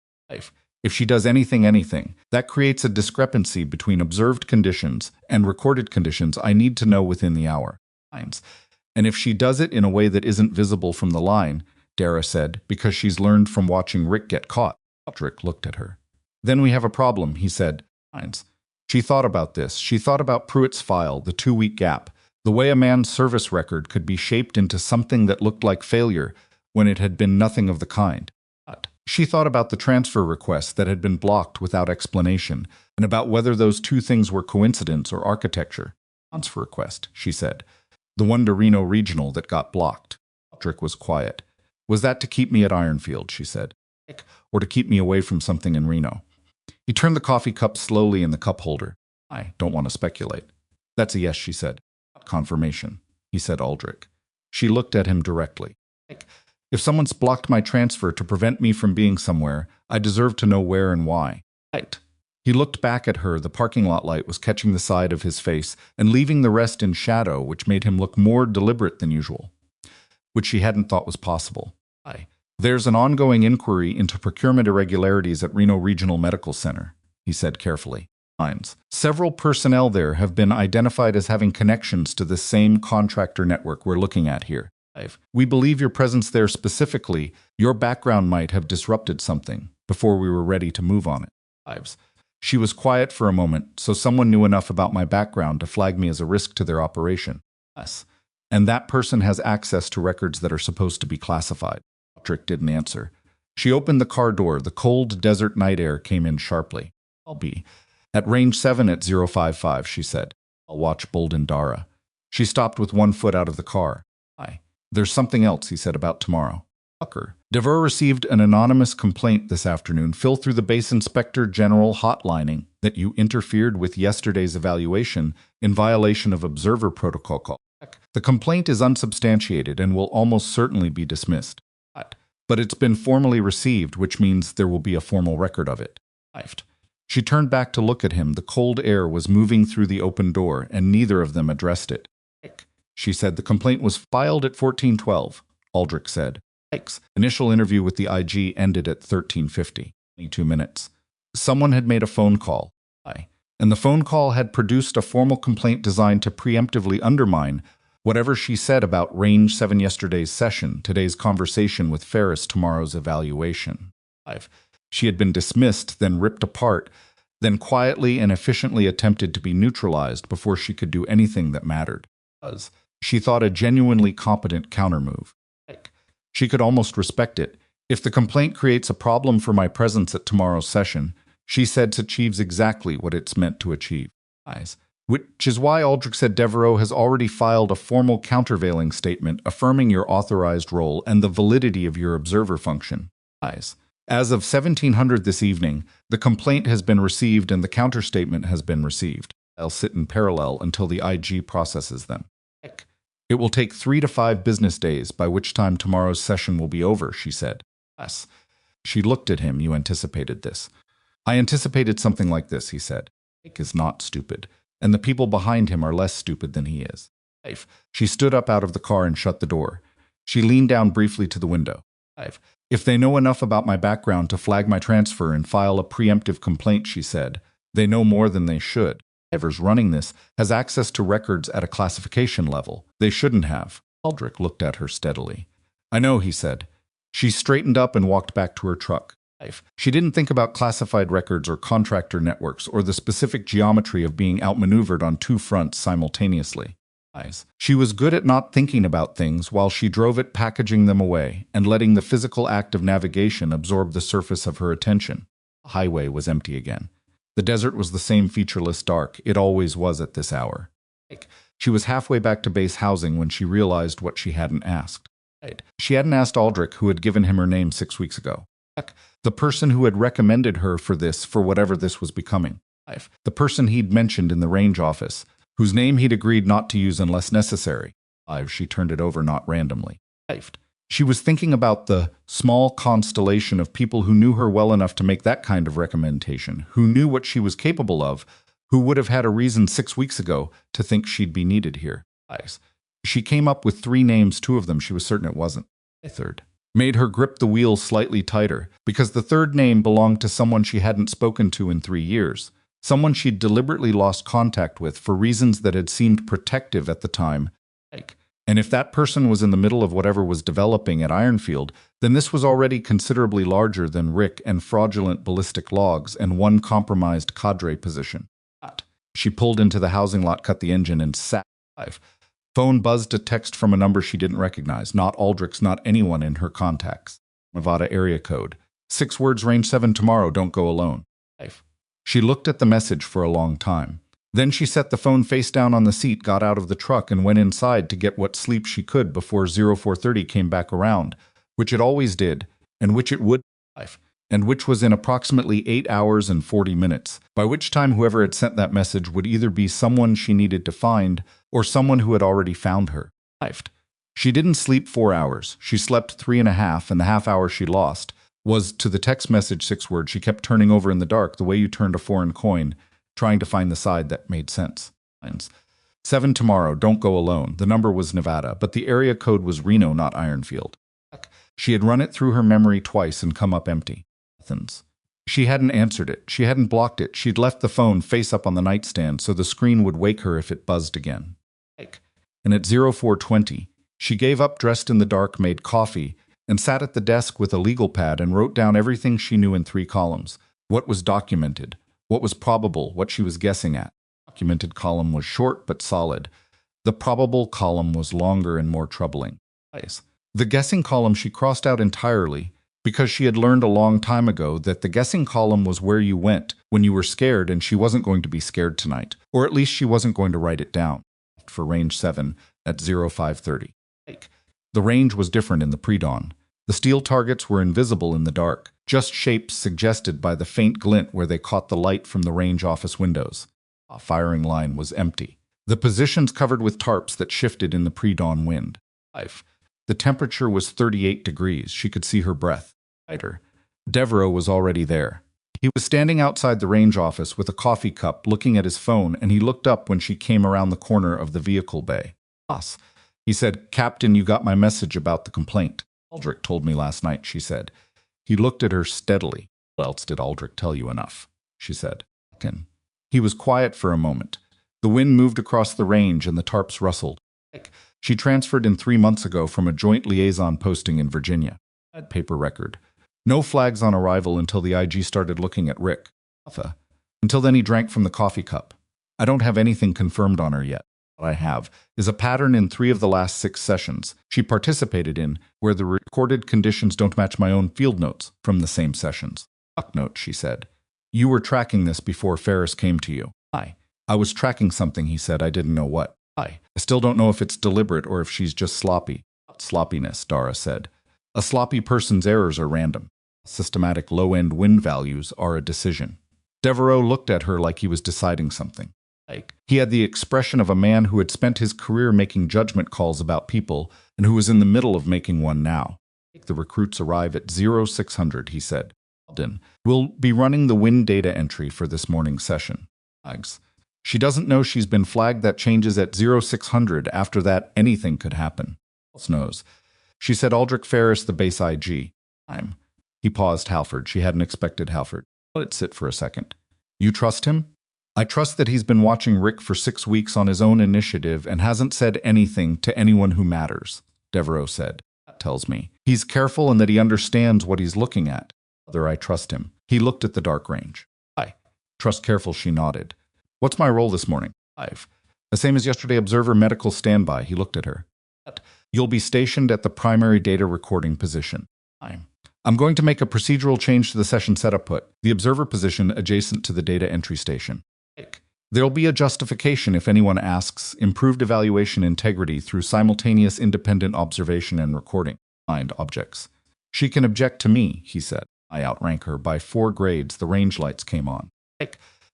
If she does anything, that creates a discrepancy between observed conditions and recorded conditions I need to know within the hour. And if she does it in a way that isn't visible from the line, Dara said, because she's learned from watching Rick get caught. Aldrich looked at her. Then we have a problem, he said. She thought about this. She thought about Pruitt's file, the 2-week gap, the way a man's service record could be shaped into something that looked like failure when it had been nothing of the kind. She thought about the transfer requests that had been blocked without explanation, and about whether those 2 things were coincidence or architecture. Transfer request, she said. The one to Reno Regional that got blocked. Aldrich was quiet. Was that to keep me at Ironfield, she said, or to keep me away from something in Reno? He turned the coffee cup slowly in the cup holder. I don't want to speculate. That's a yes, she said. Confirmation, he said Aldrich. She looked at him directly. If someone's blocked my transfer to prevent me from being somewhere, I deserve to know where and why. He looked back at her. The parking lot light was catching the side of his face and leaving the rest in shadow, which made him look more deliberate than usual, which she hadn't thought was possible. There's an ongoing inquiry into procurement irregularities at Reno Regional Medical Center, he said carefully. Several personnel there have been identified as having connections to the same contractor network we're looking at here. We believe your presence there specifically, your background might have disrupted something before we were ready to move on it. She was quiet for a moment, so someone knew enough about my background to flag me as a risk to their operation. Yes. And that person has access to records that are supposed to be classified. Aldrich didn't answer. She opened the car door. The cold desert night air came in sharply. I'll be at range 7 at 055, she said. I'll watch Bolden Dara. She stopped with one foot out of the car. There's something else, he said, about tomorrow. Tucker. Dever received an anonymous complaint this afternoon, Phil, through the base inspector general hotlining, that you interfered with yesterday's evaluation in violation of observer protocol. The complaint is unsubstantiated and will almost certainly be dismissed. But it's been formally received, which means there will be a formal record of it. She turned back to look at him. The cold air was moving through the open door, and neither of them addressed it. She said the complaint was filed at 14:12, Aldrich said. Ike's initial interview with the IG ended at 13:50, 22 minutes. Someone had made a phone call, and the phone call had produced a formal complaint designed to preemptively undermine whatever she said about range 7 yesterday's session, today's conversation with Ferris, tomorrow's evaluation. She had been dismissed, then ripped apart, then quietly and efficiently attempted to be neutralized before she could do anything that mattered. She thought a genuinely competent countermove. She could almost respect it. If the complaint creates a problem for my presence at tomorrow's session, she said, it achieves exactly what it's meant to achieve. Which is why Aldrich said Devereaux has already filed a formal countervailing statement affirming your authorized role and the validity of your observer function. As of 1700 this evening, the complaint has been received and the counterstatement has been received. They'll sit in parallel until the IG processes them. It will take 3 to 5 business days, by which time tomorrow's session will be over, she said. Yes. She looked at him. You anticipated this. I anticipated something like this, he said. Ike is not stupid, and the people behind him are less stupid than he is. She stood up out of the car and shut the door. She leaned down briefly to the window. If they know enough about my background to flag my transfer and file a preemptive complaint, she said, they know more than they should. Whoever's running this has access to records at a classification level. They shouldn't have. Aldrich looked at her steadily. I know, he said. She straightened up and walked back to her truck. She didn't think about classified records or contractor networks or the specific geometry of being outmaneuvered on 2 fronts simultaneously. She was good at not thinking about things while she drove it, packaging them away and letting the physical act of navigation absorb the surface of her attention. The highway was empty again. The desert was the same featureless dark it always was at this hour. She was halfway back to base housing when she realized what she hadn't asked. She hadn't asked Aldrich, who had given him her name 6 weeks ago. The person who had recommended her for whatever this was becoming. The person he'd mentioned in the range office, whose name he'd agreed not to use unless necessary. She turned it over not randomly. She was thinking about the small constellation of people who knew her well enough to make that kind of recommendation, who knew what she was capable of, who would have had a reason 6 weeks ago to think she'd be needed here. She came up with 3 names. 2 of them she was certain it wasn't. A third made her grip the wheel slightly tighter, because the third name belonged to someone she hadn't spoken to in 3 years, someone she'd deliberately lost contact with for reasons that had seemed protective at the time. And if that person was in the middle of whatever was developing at Ironfield, then this was already considerably larger than Rick and fraudulent ballistic logs and one compromised cadre position. She pulled into the housing lot, cut the engine, and sat. Phone buzzed, a text from a number she didn't recognize. Not Aldrich's, not anyone in her contacts. Nevada area code. 6 words, range 7 tomorrow, don't go alone. She looked at the message for a long time. Then she set the phone face down on the seat, got out of the truck, and went inside to get what sleep she could before 0430 came back around, which it always did, and which it would, and which was in approximately 8 hours and 40 minutes, by which time whoever had sent that message would either be someone she needed to find or someone who had already found her. She didn't sleep 4 hours. She slept 3.5, and the half hour she lost was to the text message 6 words she kept turning over in the dark, the way you turned a foreign coin, trying to find the side that made sense. 7 tomorrow, don't go alone. The number was Nevada, but the area code was Reno, not Ironfield. She had run it through her memory twice and come up empty. Athens. She hadn't answered it. She hadn't blocked it. She'd left the phone face up on the nightstand so the screen would wake her if it buzzed again. And at 0420, she gave up, dressed in the dark, made coffee, and sat at the desk with a legal pad and wrote down everything she knew in 3 columns. What was documented, what was probable, what she was guessing at. The documented column was short but solid. The probable column was longer and more troubling. The guessing column she crossed out entirely, because she had learned a long time ago that the guessing column was where you went when you were scared, and she wasn't going to be scared tonight, or at least she wasn't going to write it down. For range 7 at 0530. The range was different in the pre-dawn. The steel targets were invisible in the dark, just shapes suggested by the faint glint where they caught the light from the range office windows. A firing line was empty. The positions covered with tarps that shifted in the pre-dawn wind. 5. The temperature was 38 degrees. She could see her breath. Tighter. Devereaux was already there. He was standing outside the range office with a coffee cup, looking at his phone, and he looked up when she came around the corner of the vehicle bay. Boss, he said, "Captain, you got my message about the complaint." "Aldrich told me last night," she said. He looked at her steadily. "What else did Aldrich tell you enough?" she said. He was quiet for a moment. The wind moved across the range and the tarps rustled. She transferred in 3 months ago from a joint liaison posting in Virginia. Paper record. No flags on arrival until the IG started looking at Rick. Until then he drank from the coffee cup. "I don't have anything confirmed on her yet. What I have is a pattern in 3 of the last 6 sessions she participated in where the recorded conditions don't match my own field notes from the same sessions." "Note," she said. "You were tracking this before Ferris came to you." I was tracking something," he said. "I didn't know what." I still don't know if it's deliberate or if she's just sloppy." "Sloppiness," Dara said. "A sloppy person's errors are random. Systematic low-end wind values are a decision." Devereaux looked at her like he was deciding something. He had the expression of a man who had spent his career making judgment calls about people and who was in the middle of making one now. "The recruits arrive at 0600, he said. "We'll be running the wind data entry for this morning's session." "She doesn't know she's been flagged. That changes at 0600. After that, anything could happen." "Else knows." She said, "Aldrich Ferris, the base IG." He paused. "Halford." She hadn't expected Halford. Let it sit for a second. "You trust him?" "I trust that he's been watching Rick for 6 weeks on his own initiative and hasn't said anything to anyone who matters," Devereaux said. "That tells me he's careful and that he understands what he's looking at. I trust him." He looked at the dark range. "I trust careful," she nodded. "What's my role this morning?" "The same as yesterday, observer medical standby." He looked at her. "You'll be stationed at the primary data recording position." I'm going to make a procedural change to the session setup. Put the observer position adjacent to the data entry station. There'll be a justification if anyone asks. Improved evaluation integrity through simultaneous independent observation and recording. Find objects. She can object to me," he said. I outrank her by 4 grades. The range lights came on.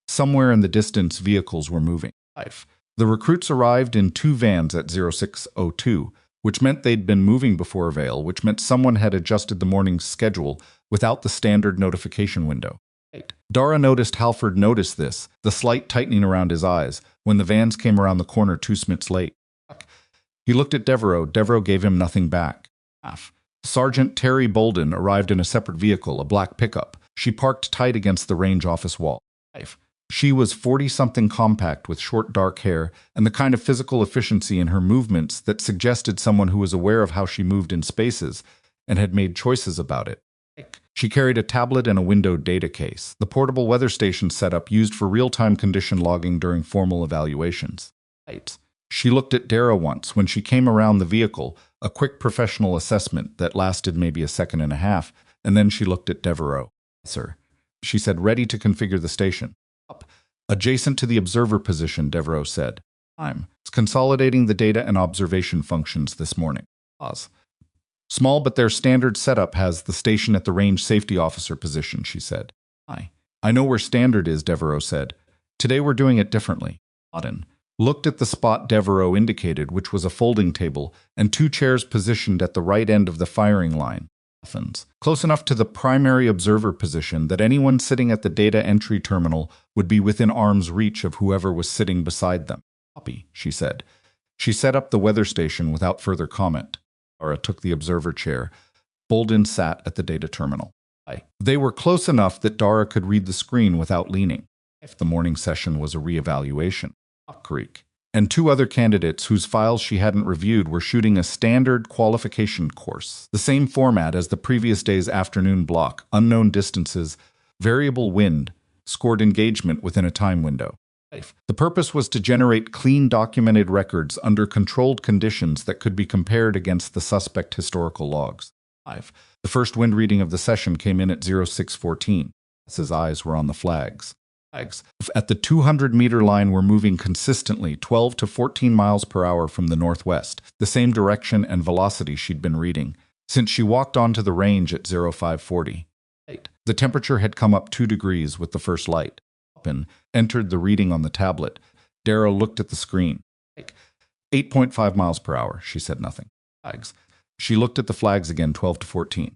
Somewhere in the distance, vehicles were moving. The recruits arrived in 2 vans at 0602, which meant they'd been moving before Vale, which meant someone had adjusted the morning's schedule without the standard notification window. Dara noticed Halford noticed this, the slight tightening around his eyes, when the vans came around the corner 2 minutes late. He looked at Devereaux. Devereaux gave him nothing back. Sergeant Terry Bolden arrived in a separate vehicle, a black pickup. She parked tight against the range office wall. She was 40-something, compact with short dark hair and the kind of physical efficiency in her movements that suggested someone who was aware of how she moved in spaces and had made choices about it. She carried a tablet and a windowed data case, the portable weather station setup used for real-time condition logging during formal evaluations. She looked at Dara once when she came around the vehicle, a quick professional assessment that lasted maybe a second and a half, and then she looked at Devereaux. "Sir," she said, "ready to configure the station." "Adjacent to the observer position," Devereaux said. "I'm consolidating the data and observation functions this morning." Pause. "Small, but their standard setup has the station at the range safety officer position," she said. I know where standard is," Devereaux said. "Today we're doing it differently." Auden looked at the spot Devereaux indicated, which was a folding table and 2 chairs positioned at the right end of the firing line. Close enough to the primary observer position that anyone sitting at the data entry terminal would be within arm's reach of whoever was sitting beside them. "Copy," she said. She set up the weather station without further comment. Dara took the observer chair. Bolden sat at the data terminal. They were close enough that Dara could read the screen without leaning. The morning session was a re-evaluation. Creek and 2 other candidates whose files she hadn't reviewed were shooting a standard qualification course, the same format as the previous day's afternoon block, unknown distances, variable wind, scored engagement within a time window. The purpose was to generate clean documented records under controlled conditions that could be compared against the suspect historical logs. 5. The first wind reading of the session came in at 0614. His eyes were on the flags. Flags at the 200-meter line were moving consistently 12 to 14 miles per hour from the northwest, the same direction and velocity she'd been reading since she walked onto the range at 0540. The temperature had come up 2 degrees with the first light. And entered the reading on the tablet. Dara looked at the screen. 8.5 miles per hour. She said nothing. Flags. She looked at the flags again, 12 to 14.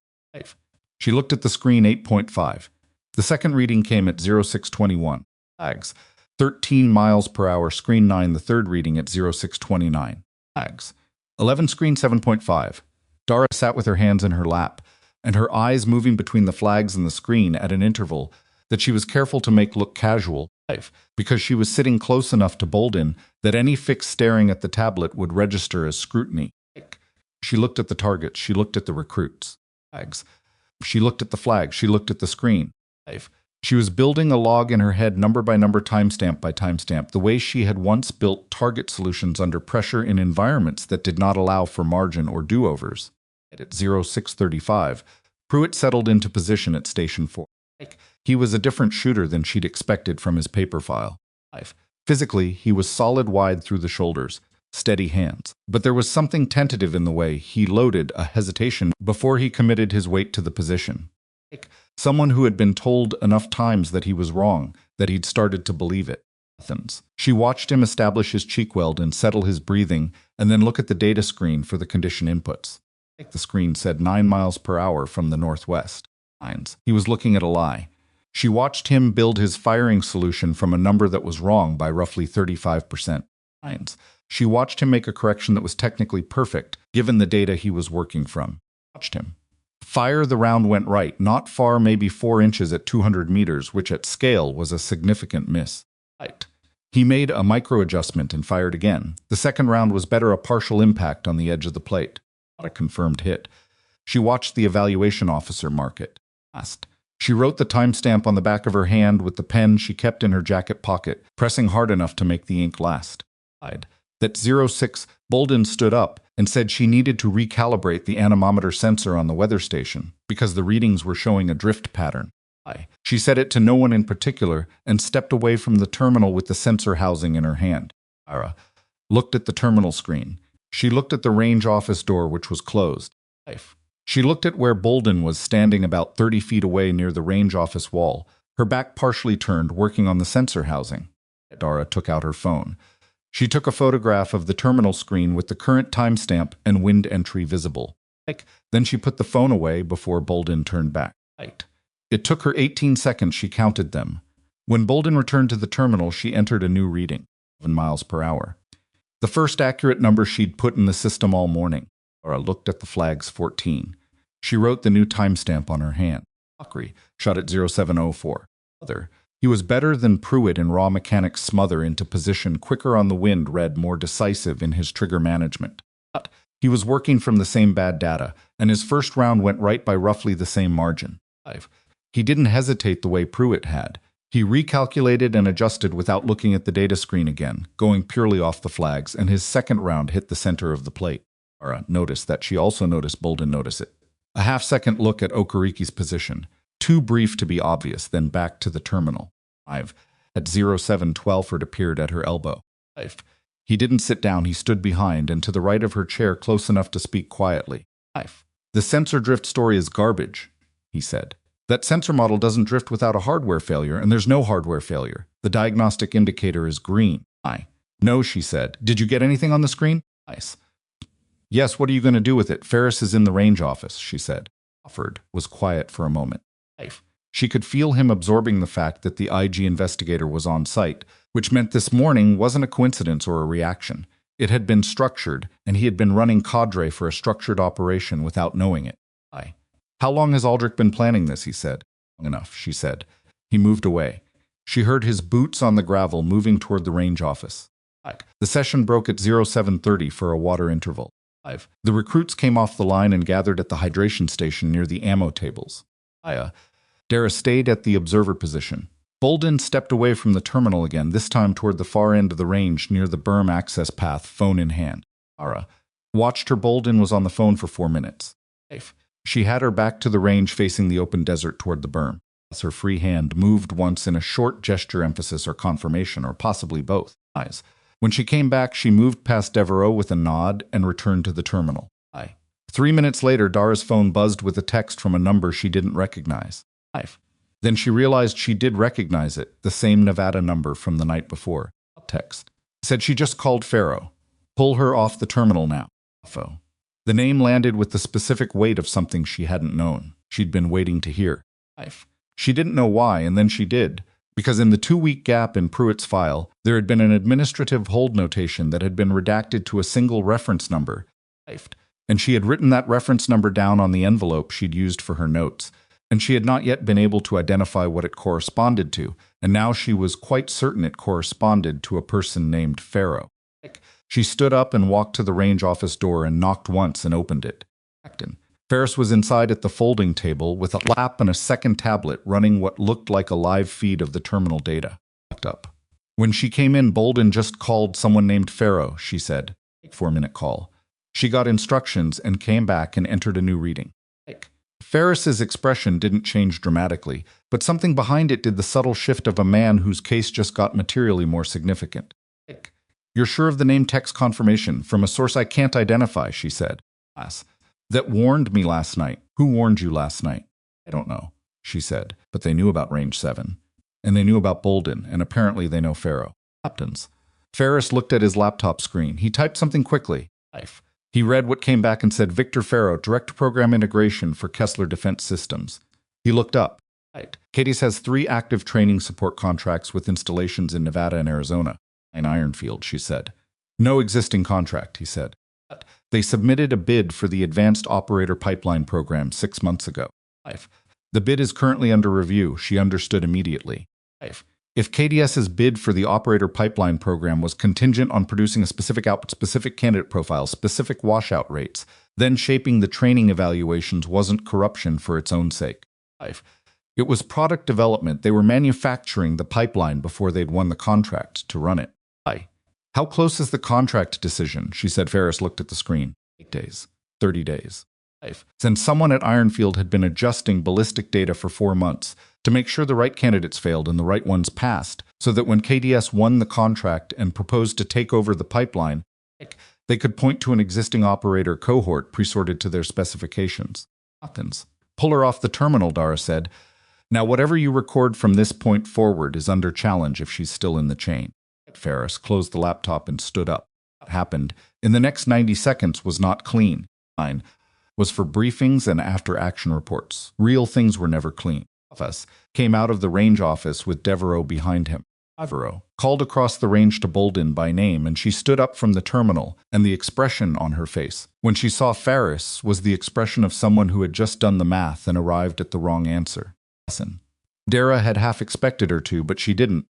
She looked at the screen, 8.5. The second reading came at 0621. Flags. 13 miles per hour, screen 9, the third reading at 0629. Flags. 11, screen 7.5. Dara sat with her hands in her lap, and her eyes moving between the flags and the screen at an interval that she was careful to make look casual, because she was sitting close enough to Bolden that any fixed staring at the tablet would register as scrutiny. She looked at the targets, she looked at the recruits. Flags. She looked at the flag, she looked at the screen. She was building a log in her head, number by number, timestamp by timestamp, the way she had once built target solutions under pressure in environments that did not allow for margin or do-overs. At 0635, Pruitt settled into position at Station 4. He was a different shooter than she'd expected from his paper file. Physically, he was solid wide through the shoulders, steady hands. But there was something tentative in the way he loaded, a hesitation before he committed his weight to the position. Someone who had been told enough times that he was wrong, that he'd started to believe it. She watched him establish his cheek weld and settle his breathing, and then look at the data screen for the condition inputs. The screen said 9 miles per hour from the northwest. He was looking at a lie. She watched him build his firing solution from a number that was wrong by roughly 35%. She watched him make a correction that was technically perfect, given the data he was working from. Watched him fire. The round went right, not far, maybe 4 inches at 200 meters, which at scale was a significant miss. He made a micro-adjustment and fired again. The second round was better, a partial impact on the edge of the plate. Not a confirmed hit. She watched the evaluation officer mark it. She wrote the timestamp on the back of her hand with the pen she kept in her jacket pocket, pressing hard enough to make the ink last. That 06, Bolden stood up and said she needed to recalibrate the anemometer sensor on the weather station because the readings were showing a drift pattern. She said it to no one in particular and stepped away from the terminal with the sensor housing in her hand. Dara looked at the terminal screen. She looked at the range office door, which was closed. She looked at where Bolden was standing about 30 feet away near the range office wall, her back partially turned, working on the sensor housing. Dara took out her phone. She took a photograph of the terminal screen with the current timestamp and wind entry visible. Then she put the phone away before Bolden turned back. It took her 18 seconds. She counted them. When Bolden returned to the terminal, she entered a new reading, 7 miles per hour. The first accurate number she'd put in the system all morning. Dara looked at the flags, 14. She wrote the new timestamp on her hand. Valkyrie shot at 0704. He was better than Pruitt in raw mechanics, smother into position, quicker on the wind, read, more decisive in his trigger management. But he was working from the same bad data, and his first round went right by roughly the same margin. He didn't hesitate the way Pruitt had. He recalculated and adjusted without looking at the data screen again, going purely off the flags, and his second round hit the center of the plate. Dara noticed that. She also noticed Bolden notice it. A half-second look at Okariki's position, too brief to be obvious, then back to the terminal. At 0712, Ford appeared at her elbow. He didn't sit down, he stood behind and to the right of her chair, close enough to speak quietly. The sensor drift story is garbage, he said. That sensor model doesn't drift without a hardware failure, and there's no hardware failure. The diagnostic indicator is green. No, she said. Did you get anything on the screen? Yes, what are you going to do with it? Ferris is in the range office, she said. Crawford was quiet for a moment. She could feel him absorbing the fact that the IG investigator was on site, which meant this morning wasn't a coincidence or a reaction. It had been structured, and he had been running cadre for a structured operation without knowing it. How long has Aldrich been planning this, he said. Long enough, she said. He moved away. She heard his boots on the gravel moving toward the range office. The session broke at 0730 for a water interval. The recruits came off the line and gathered at the hydration station near the ammo tables. Dara stayed at the observer position. Bolden stepped away from the terminal again, this time toward the far end of the range near the berm access path, phone in hand. Dara watched her. Bolden was on the phone for 4 minutes. She had her back to the range facing the open desert toward the berm. Her free hand moved once in a short gesture, emphasis or confirmation, or possibly both. Eyes. When she came back, she moved past Devereaux with a nod and returned to the terminal. 3 minutes later, Dara's phone buzzed with a text from a number she didn't recognize. Then she realized she did recognize it, the same Nevada number from the night before. Text. Said she just called Pharaoh. Pull her off the terminal now. The name landed with the specific weight of something she hadn't known. She'd been waiting to hear. She didn't know why, and then she did. Because in the 2-week gap in Pruitt's file, there had been an administrative hold notation that had been redacted to a single reference number. And she had written that reference number down on the envelope she'd used for her notes, and she had not yet been able to identify what it corresponded to, and now she was quite certain it corresponded to a person named Pharaoh. She stood up and walked to the range office door and knocked once and opened it. Ferris was inside at the folding table with a lap and a second tablet running what looked like a live feed of the terminal data. When she came in, Bolden just called someone named Pharaoh, she said. 4-minute call. She got instructions and came back and entered a new reading. Ferris's expression didn't change dramatically, but something behind it did, the subtle shift of a man whose case just got materially more significant. You're sure of the name? Text confirmation from a source I can't identify, she said. That warned me last night. Who warned you last night? I don't know, she said, but they knew about Range 7. And they knew about Bolden, and apparently they know Pharaoh. Captains. Ferris looked at his laptop screen. He typed something quickly. He read what came back and said, Victor Pharaoh, Direct Program Integration for Kessler Defense Systems. He looked up. Katie's has 3 active training support contracts with installations in Nevada and Arizona. In Ironfield, she said. No existing contract, he said. They submitted a bid for the Advanced Operator Pipeline Program 6 months ago. The bid is currently under review, she understood immediately. If KDS's bid for the Operator Pipeline Program was contingent on producing a specific output, specific candidate profile, specific washout rates, then shaping the training evaluations wasn't corruption for its own sake. It was product development. They were manufacturing the pipeline before they'd won the contract to run it. How close is the contract decision? She said. Ferris looked at the screen. 8 days. 30 days. Since someone at Ironfield had been adjusting ballistic data for 4 months to make sure the right candidates failed and the right ones passed, so that when KDS won the contract and proposed to take over the pipeline, they could point to an existing operator cohort pre-sorted to their specifications. Athens. Pull her off the terminal, Dara said. Now whatever you record from this point forward is under challenge if she's still in the chain. Ferris closed the laptop and stood up. What happened in the next 90 seconds was not clean. Mine was for briefings and after-action reports. Real things were never clean. Us came out of the range office with Devereaux behind him. Devereaux called across the range to Bolden by name, and she stood up from the terminal, and the expression on her face when she saw Ferris was the expression of someone who had just done the math and arrived at the wrong answer. Dara had half expected her to, but she didn't.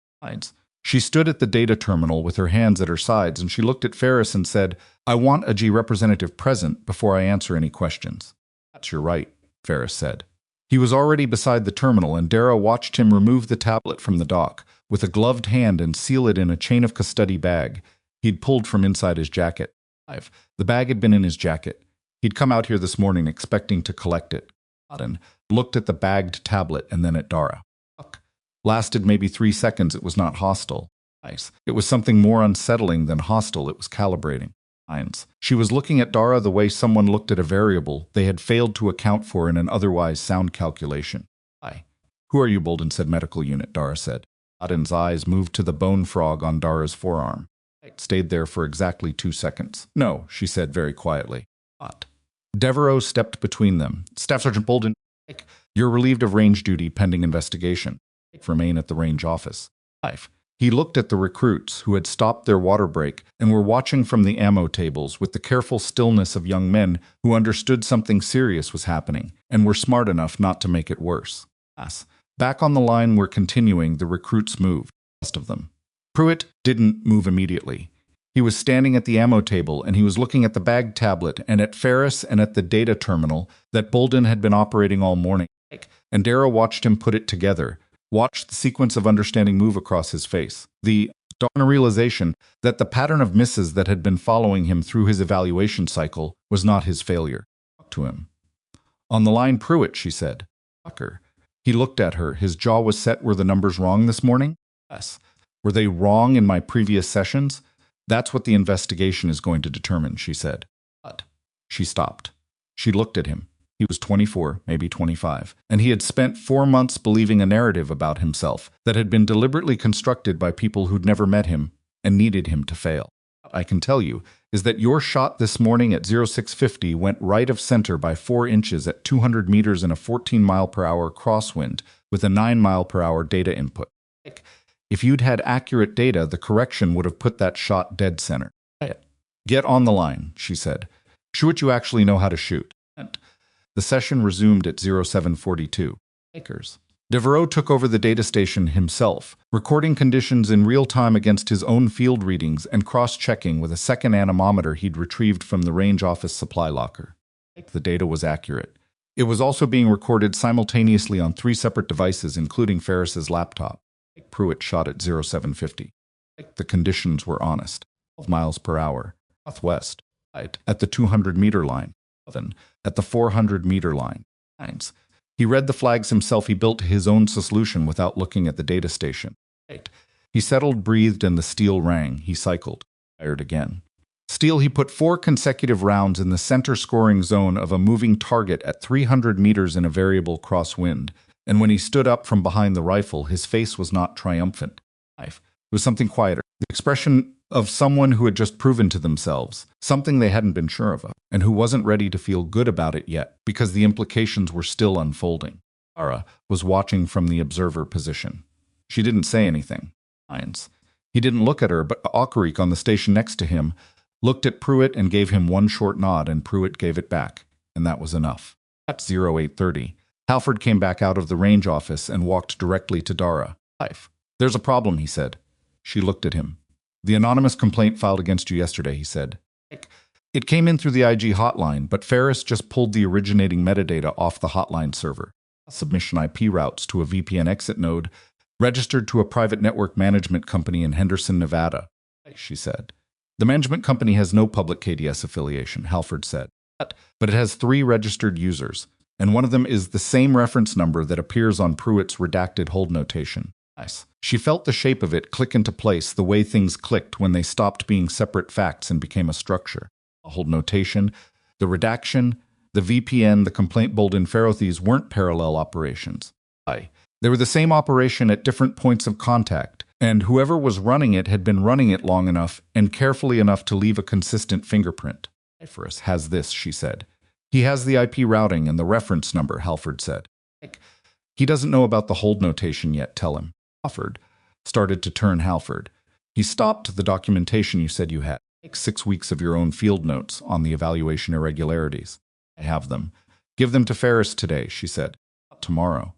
She stood at the data terminal with her hands at her sides, and she looked at Ferris and said, I want a G representative present before I answer any questions. That's your right, Ferris said. He was already beside the terminal, and Dara watched him remove the tablet from the dock with a gloved hand and seal it in a chain of custody bag he'd pulled from inside his jacket. The bag had been in his jacket. He'd come out here this morning expecting to collect it. Auden looked at the bagged tablet and then at Dara. Lasted maybe 3 seconds. It was not hostile. It was something more unsettling than hostile. It was calibrating. She was looking at Dara the way someone looked at a variable they had failed to account for in an otherwise sound calculation. Who are you, Bolden? Said medical unit, Dara said. Auden's eyes moved to the bone frog on Dara's forearm. It stayed there for exactly 2 seconds. No, she said very quietly. Devereaux stepped between them. Staff Sergeant Bolden, you're relieved of range duty pending investigation. Remain at the range office. He looked at the recruits who had stopped their water break and were watching from the ammo tables with the careful stillness of young men who understood something serious was happening and were smart enough not to make it worse. Back on the line we're continuing, the recruits moved, most of them. Pruitt didn't move immediately. He was standing at the ammo table and he was looking at the bag tablet and at Ferris and at the data terminal that Bolden had been operating all morning. And Dara watched him put it together. Watched the sequence of understanding move across his face. The dawn realization that the pattern of misses that had been following him through his evaluation cycle was not his failure. To him. On the line, Pruitt, she said. Fucker. He looked at her. His jaw was set. Were the numbers wrong this morning? Yes. Were they wrong in my previous sessions? That's what the investigation is going to determine, she said. But she stopped. She looked at him. He was 24, maybe 25, and he had spent 4 months believing a narrative about himself that had been deliberately constructed by people who'd never met him and needed him to fail. What I can tell you is that your shot this morning at 0650 went right of center by 4 inches at 200 meters in a 14-mile-per-hour crosswind with a 9-mile-per-hour data input. If you'd had accurate data, the correction would have put that shot dead center. Get on the line, she said. Shoot what you actually know how to shoot. The session resumed at 0742. Devereaux took over the data station himself, recording conditions in real time against his own field readings and cross-checking with a second anemometer he'd retrieved from the range office supply locker. The data was accurate. It was also being recorded simultaneously on 3 separate devices, including Ferris's laptop. Pruitt shot at 0750. The conditions were honest. 12 miles per hour. Southwest. At the 200-meter line. At the 400-meter line. He read the flags himself. He built his own solution without looking at the data station. He settled, breathed, and the steel rang. He cycled. Fired again. Steel, he put 4 consecutive rounds in the center scoring zone of a moving target at 300 meters in a variable crosswind. And when he stood up from behind the rifle, his face was not triumphant. It was something quieter. The expression of someone who had just proven to themselves something they hadn't been sure of, and who wasn't ready to feel good about it yet because the implications were still unfolding. Dara was watching from the observer position. She didn't say anything. He didn't look at her, but Aukerik on the station next to him looked at Pruitt and gave him one short nod, and Pruitt gave it back, and that was enough. At 0830, Halford came back out of the range office and walked directly to Dara. There's a problem, he said. She looked at him. The anonymous complaint filed against you yesterday, he said. It came in through the IG hotline, but Ferris just pulled the originating metadata off the hotline server. Submission IP routes to a VPN exit node registered to a private network management company in Henderson, Nevada, she said. The management company has no public KDS affiliation, Halford said, but it has 3 registered users, and one of them is the same reference number that appears on Pruitt's redacted hold notation. She felt the shape of it click into place the way things clicked when they stopped being separate facts and became a structure. A hold notation, the redaction, the VPN, the complaint bold and Ferrothes weren't parallel operations. They were the same operation at different points of contact, and whoever was running it had been running it long enough and carefully enough to leave a consistent fingerprint. Ferris has this, she said. He has the IP routing and the reference number, Halford said. He doesn't know about the hold notation yet, tell him. Halford started to turn Halford. He stopped the documentation you said you had. 6 weeks of your own field notes on the evaluation irregularities. I have them. Give them to Ferris today, she said. Tomorrow.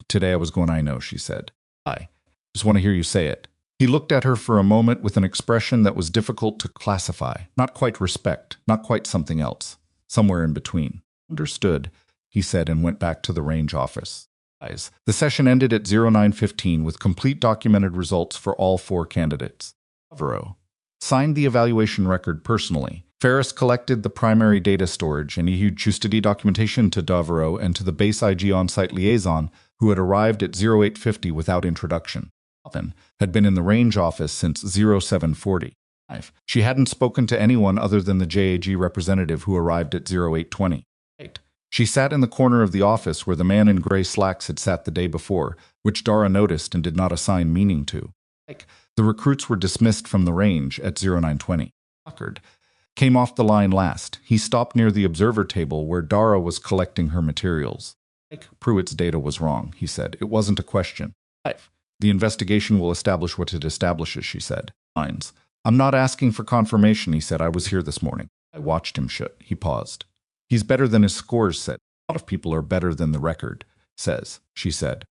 Today I was going, I know, she said. I just want to hear you say it. He looked at her for a moment with an expression that was difficult to classify. Not quite respect, not quite something else. Somewhere in between. Understood, he said, and went back to the range office. The session ended at 0915 with complete documented results for all 4 candidates. Devereaux signed the evaluation record personally. Ferris collected the primary data storage and issued custody documentation to Devereaux and to the base IG on-site liaison who had arrived at 0850 without introduction. Had been in the range office since 0740. She hadn't spoken to anyone other than the JAG representative who arrived at 0820. She sat in the corner of the office where the man in gray slacks had sat the day before, which Dara noticed and did not assign meaning to. The recruits were dismissed from the range at 0920. Packard came off the line last. He stopped near the observer table where Dara was collecting her materials. Pruitt's data was wrong, he said. It wasn't a question. The investigation will establish what it establishes, she said. I'm not asking for confirmation, he said. I was here this morning. I watched him shoot. He paused. He's better than his scores said. A lot of people are better than the record says, she said.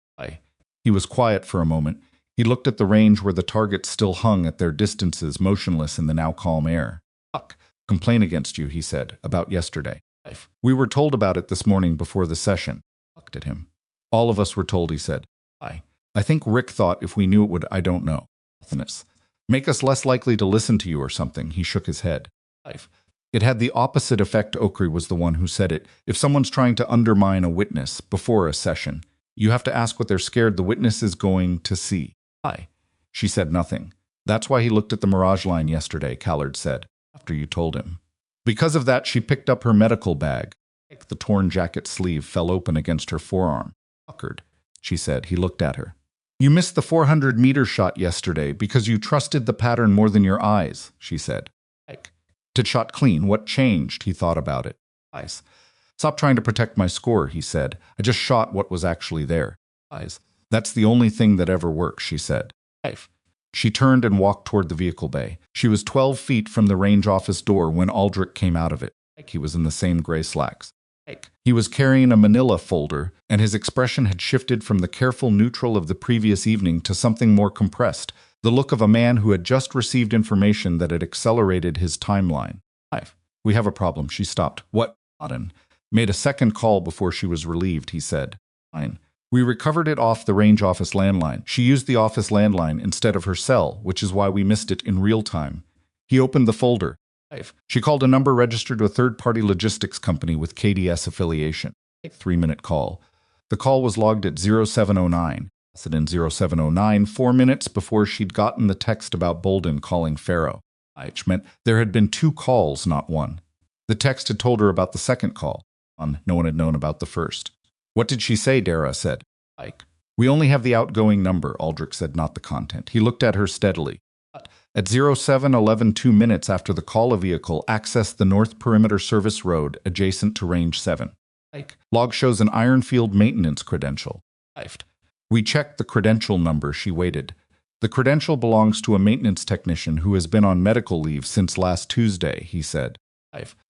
He was quiet for a moment. He looked at the range where the targets still hung at their distances, motionless in the now calm air. Complaint against you, he said, about yesterday. We were told about it this morning before the session. Looked at him. All of us were told, he said. I think Rick thought if we knew it would, I don't know. Make us less likely to listen to you or something, he shook his head. It had the opposite effect. Okri was the one who said it. If someone's trying to undermine a witness before a session, you have to ask what they're scared the witness is going to see. Hi. She said nothing. That's why he looked at the Mirage line yesterday, Callard said, after you told him. Because of that, she picked up her medical bag. The torn jacket sleeve fell open against her forearm. Puckered, she said. He looked at her. You missed the 400-meter shot yesterday because you trusted the pattern more than your eyes, she said. To shot clean, what changed? He thought about it. Eyes. Stop trying to protect my score, he said. I just shot what was actually there. Eyes. That's the only thing that ever works, she said. She turned and walked toward the vehicle bay. She was 12 feet from the range office door when Aldrich came out of it. He was in the same gray slacks. He was carrying a manila folder, and his expression had shifted from the careful neutral of the previous evening to something more compressed, the look of a man who had just received information that had accelerated his timeline. We have a problem, she stopped. What? Auden made a second call before she was relieved, he said. Fine. We recovered it off the range office landline. She used the office landline instead of her cell, which is why we missed it in real time. He opened the folder. She called a number registered to a third-party logistics company with KDS affiliation. 3-minute call. The call was logged at 0709. In 0709, 4 minutes before she'd gotten the text about Bolden calling Pharaoh. Which meant there had been 2 calls, not 1. The text had told her about the second call. No one had known about the first. What did she say? Dara said. We only have the outgoing number, Aldrich said, not the content. He looked at her steadily. At 0711, 2 minutes after the call, a vehicle accessed the North Perimeter Service Road adjacent to Range 7. Log shows an Ironfield maintenance credential. We checked the credential number. She waited. The credential belongs to a maintenance technician who has been on medical leave since last Tuesday, he said.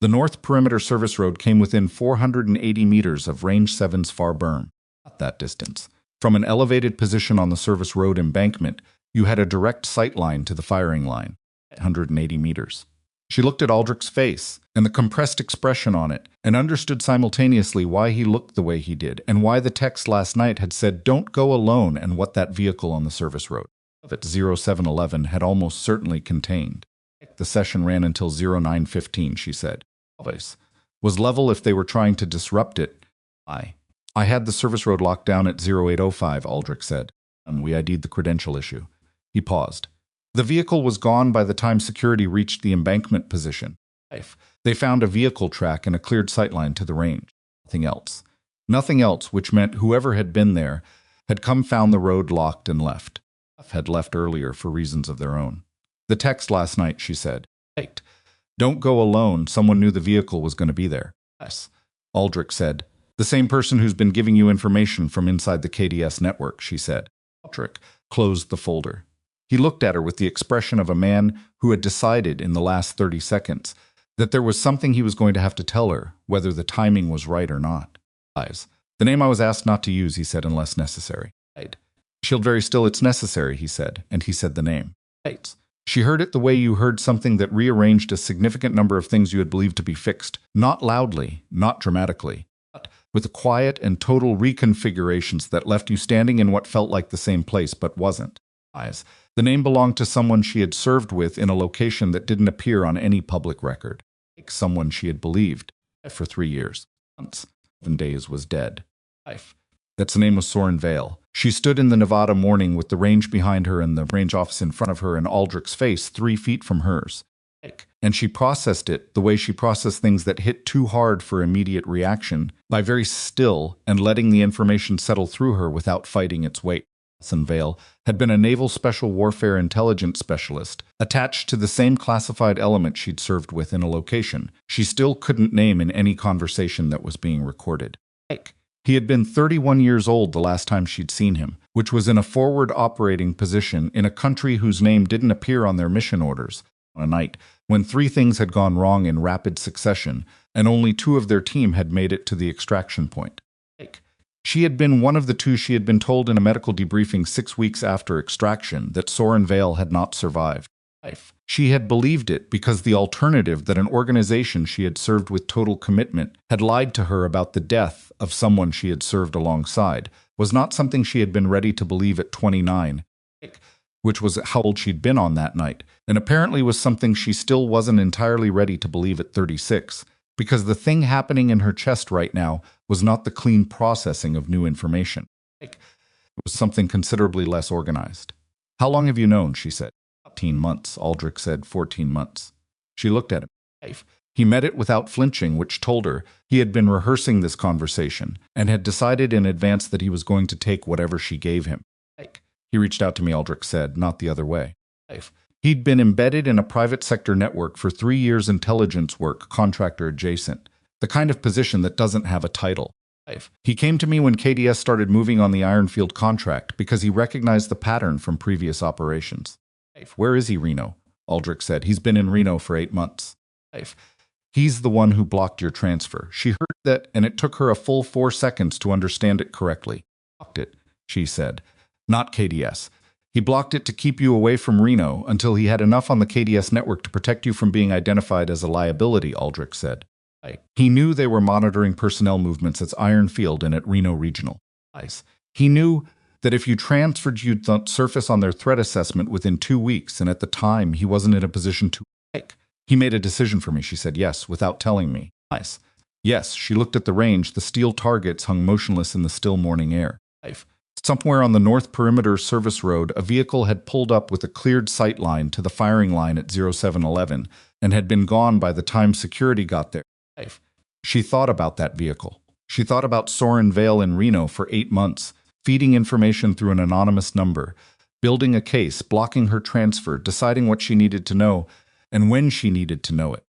The North Perimeter Service Road came within 480 meters of Range 7's far berm. Not that distance. From an elevated position on the service road embankment, you had a direct sight line to the firing line, 180 meters. She looked at Aldrich's face and the compressed expression on it and understood simultaneously why he looked the way he did and why the text last night had said, "Don't go alone," and what that vehicle on the service road at 0711 had almost certainly contained. The session ran until 0915, she said. Was level if they were trying to disrupt it. I had the service road locked down at 0805, Aldrich said, and we ID'd the credential issue. He paused. The vehicle was gone by the time security reached the embankment position. They found a vehicle track and a cleared sightline to the range. Nothing else. Nothing else, which meant whoever had been there had come, found the road locked, and left. Had left earlier for reasons of their own. The text last night, she said. Don't go alone. Someone knew the vehicle was going to be there. Yes, Aldrich said. The same person who's been giving you information from inside the KDS network, she said. Aldrich closed the folder. He looked at her with the expression of a man who had decided in the last 30 seconds that there was something he was going to have to tell her, whether the timing was right or not. The name I was asked not to use, he said, unless necessary. She held very still. It's necessary, he said, and he said the name. She heard it the way you heard something that rearranged a significant number of things you had believed to be fixed, not loudly, not dramatically, but with a quiet and total reconfigurations that left you standing in what felt like the same place but wasn't. The name belonged to someone she had served with in a location that didn't appear on any public record. Someone she had believed for 3 years, months, 7 days was dead. That's the name was Soren Vale. She stood in the Nevada morning with the range behind her and the range office in front of her and Aldrich's face 3 feet from hers. And she processed it the way she processed things that hit too hard for immediate reaction, by very still and letting the information settle through her without fighting its weight. Vale had been a naval special warfare intelligence specialist, attached to the same classified element she'd served with in a location she still couldn't name in any conversation that was being recorded. He had been 31 years old the last time she'd seen him, which was in a forward operating position in a country whose name didn't appear on their mission orders, on a night when 3 things had gone wrong in rapid succession and only 2 of their team had made it to the extraction point. She had been one of the 2 she had been told in a medical debriefing 6 weeks after extraction that Soren Vale had not survived. She had believed it because the alternative, that an organization she had served with total commitment had lied to her about the death of someone she had served alongside, was not something she had been ready to believe at 29, which was how old she'd been on that night, and apparently was something she still wasn't entirely ready to believe at 36, because the thing happening in her chest right now was not the clean processing of new information. It was something considerably less organized. "How long have you known?" she said. 14 months, Aldrich said. 14 months. She looked at him. He met it without flinching, which told her he had been rehearsing this conversation and had decided in advance that he was going to take whatever she gave him. "He reached out to me," Aldrich said, "not the other way." He'd been embedded in a private sector network for 3 years, intelligence work, contractor adjacent, the kind of position that doesn't have a title. He came to me when KDS started moving on the Ironfield contract because he recognized the pattern from previous operations. "Where is he, Reno?" Aldrich said. "He's been in Reno for 8 months. He's the one who blocked your transfer." She heard that, and it took her a full 4 seconds to understand it correctly. "Blocked it," she said. "Not KDS. He blocked it to keep you away from Reno until he had enough on the KDS network to protect you from being identified as a liability," Aldrich said. He knew they were monitoring personnel movements at Ironfield and at Reno Regional. He knew that if you transferred, you'd surface on their threat assessment within 2 weeks, and at the time, he wasn't in a position to. "He made a decision for me," she said. "Yes, without telling me." Yes, she looked at the range. The steel targets hung motionless in the still morning air. Somewhere on the North Perimeter Service Road, a vehicle had pulled up with a cleared sight line to the firing line at 0711 and had been gone by the time security got there. She thought about that vehicle. She thought about Soren Vale in Reno for 8 months, feeding information through an anonymous number, building a case, blocking her transfer, deciding what she needed to know, and when she needed to know it.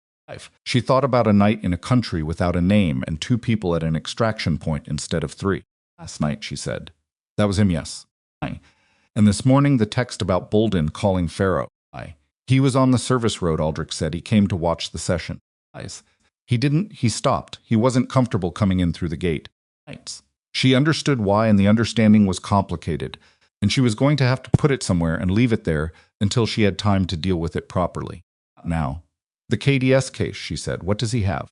She thought about a night in a country without a name and 2 people at an extraction point instead of 3. "Last night," she said. "That was him, yes." "And this morning the text about Bolden calling Farrow." "He was on the service road," Aldrich said. "He came to watch the session." He stopped. He wasn't comfortable coming in through the gate. She understood why, and the understanding was complicated, and she was going to have to put it somewhere and leave it there until she had time to deal with it properly. "Now." "The KDS case," she said. "What does he have?"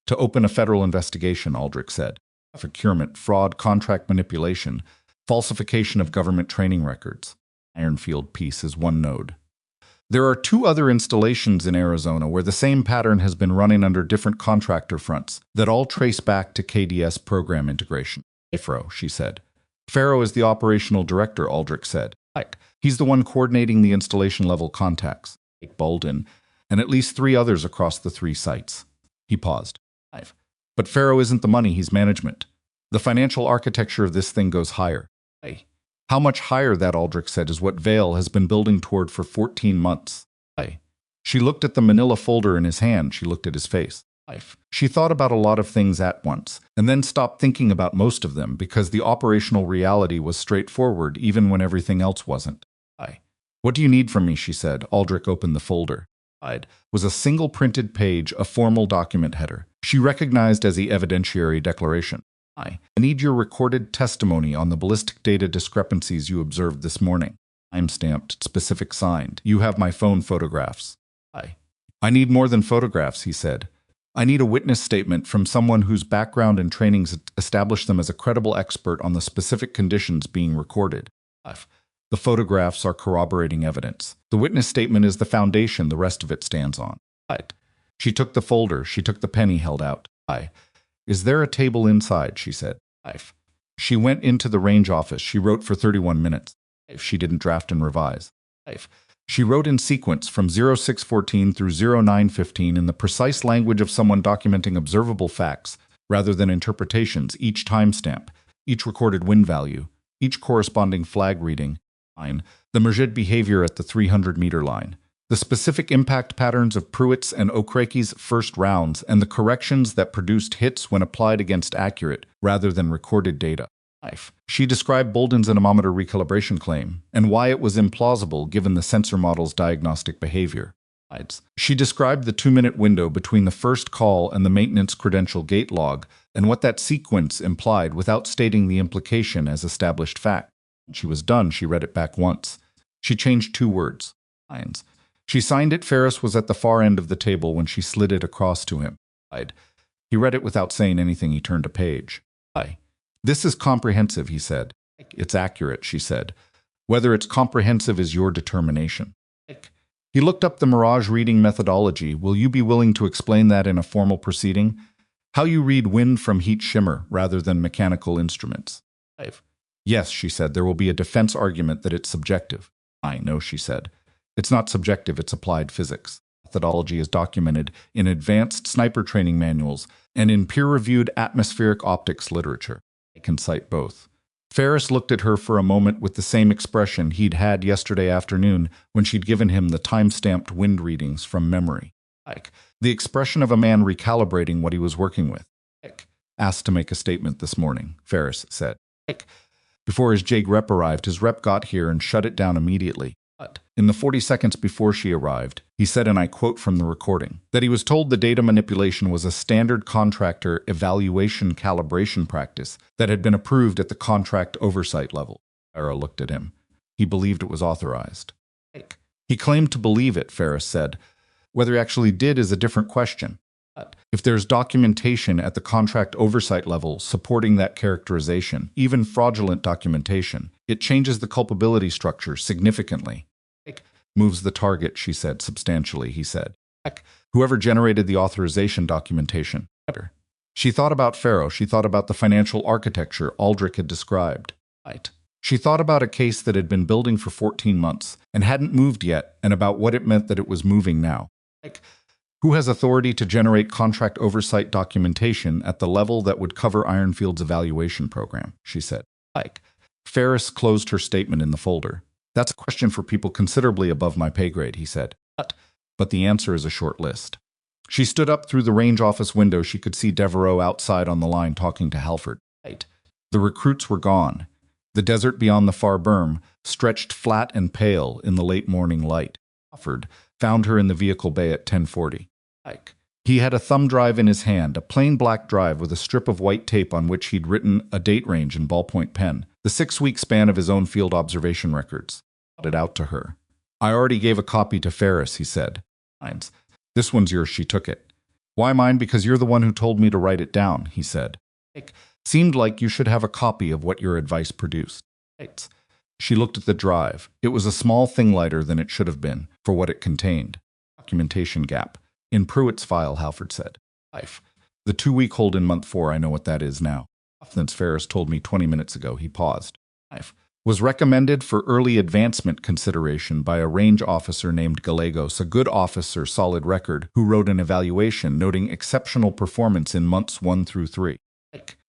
"To open a federal investigation," Aldrich said. "Procurement, fraud, contract manipulation, falsification of government training records." Ironfield piece is one node. There are 2 other installations in Arizona where the same pattern has been running under different contractor fronts that all trace back to KDS program integration. "Farrow," she said. "Farrow is the operational director," Aldrich said. "He's the one coordinating the installation-level contacts. Bolden, and at least 3 others across the 3 sites." He paused. "But Farrow isn't the money, he's management. The financial architecture of this thing goes higher." "How much higher?" that Aldrich said, "is what Vale has been building toward for 14 months. She looked at the manila folder in his hand. She looked at his face. She thought about a lot of things at once, and then stopped thinking about most of them because the operational reality was straightforward even when everything else wasn't. "What do you need from me?" she said. Aldrich opened the folder. Was a single printed page, a formal document header. She recognized as the evidentiary declaration. "I need your recorded testimony on the ballistic data discrepancies you observed this morning. I'm stamped, specific signed. You have my phone photographs." I need more than photographs," he said. "I need a witness statement from someone whose background and trainings establish them as a credible expert on the specific conditions being recorded. The photographs are corroborating evidence. The witness statement is the foundation the rest of it stands on." She took the folder. She took the pen he held out. "Is there a table inside?" she said. She went into the range office. She wrote for 31 minutes. She didn't draft and revise. She wrote in sequence from 0614 through 0915 in the precise language of someone documenting observable facts rather than interpretations, each timestamp, each recorded win value, each corresponding flag reading, the measured behavior at the 300-meter line, the specific impact patterns of Pruitt's and Okreki's first rounds, and the corrections that produced hits when applied against accurate rather than recorded data. She described Bolden's anemometer recalibration claim and why it was implausible given the sensor model's diagnostic behavior. She described the 2-minute window between the first call and the maintenance credential gate log and what that sequence implied without stating the implication as established fact. When she was done, she read it back once. She changed 2 words. She signed it. Ferris was at the far end of the table when she slid it across to him. He read it without saying anything. He turned a page. "This is comprehensive," he said. "It's accurate," she said. Whether it's comprehensive is your determination. He looked up the Mirage reading methodology. Will you be willing to explain that in a formal proceeding? How you read wind from heat shimmer rather than mechanical instruments. Yes, she said, there will be a defense argument that it's subjective. I know, she said. It's not subjective, it's applied physics. Methodology is documented in advanced sniper training manuals and in peer-reviewed atmospheric optics literature. I can cite both. Ferris looked at her for a moment with the same expression he'd had yesterday afternoon when she'd given him the time-stamped wind readings from memory. The expression of a man recalibrating what he was working with. Asked to make a statement this morning, Ferris said. Before his JAG rep arrived, his rep got here and shut it down immediately. In the 40 seconds before she arrived, he said, and I quote from the recording, that he was told the data manipulation was a standard contractor evaluation calibration practice that had been approved at the contract oversight level. Dara looked at him. He believed it was authorized. He claimed to believe it, Ferris said. Whether he actually did is a different question. If there's documentation at the contract oversight level supporting that characterization, even fraudulent documentation, it changes the culpability structure significantly. Moves the target, she said, substantially, he said. Whoever generated the authorization documentation. She thought about Faro. She thought about the financial architecture Aldrich had described. She thought about a case that had been building for 14 months and hadn't moved yet, and about what it meant that it was moving now. Who has authority to generate contract oversight documentation at the level that would cover Ironfield's evaluation program, she said. Ferris closed her statement in the folder. That's a question for people considerably above my pay grade, he said. But the answer is a short list. She stood up through the range office window. She could see Devereaux outside on the line talking to Halford. The recruits were gone. The desert beyond the far berm stretched flat and pale in the late morning light. Halford found her in the vehicle bay at 10:40. He had a thumb drive in his hand, a plain black drive with a strip of white tape on which he'd written a date range in ballpoint pen, the 6-week span of his own field observation records. He it out to her. I already gave a copy to Ferris, he said. This one's yours, she took it. Why mine? Because you're the one who told me to write it down, he said. Seemed like you should have a copy of what your advice produced. She looked at the drive. It was a small thing lighter than it should have been, for what it contained. Documentation gap. In Pruitt's file, Halford said. The 2-week hold in month 4, I know what that is now. Since Ferris told me 20 minutes ago, he paused. Was recommended for early advancement consideration by a range officer named Gallegos, a good officer, solid record, who wrote an evaluation noting exceptional performance in months 1 through 3.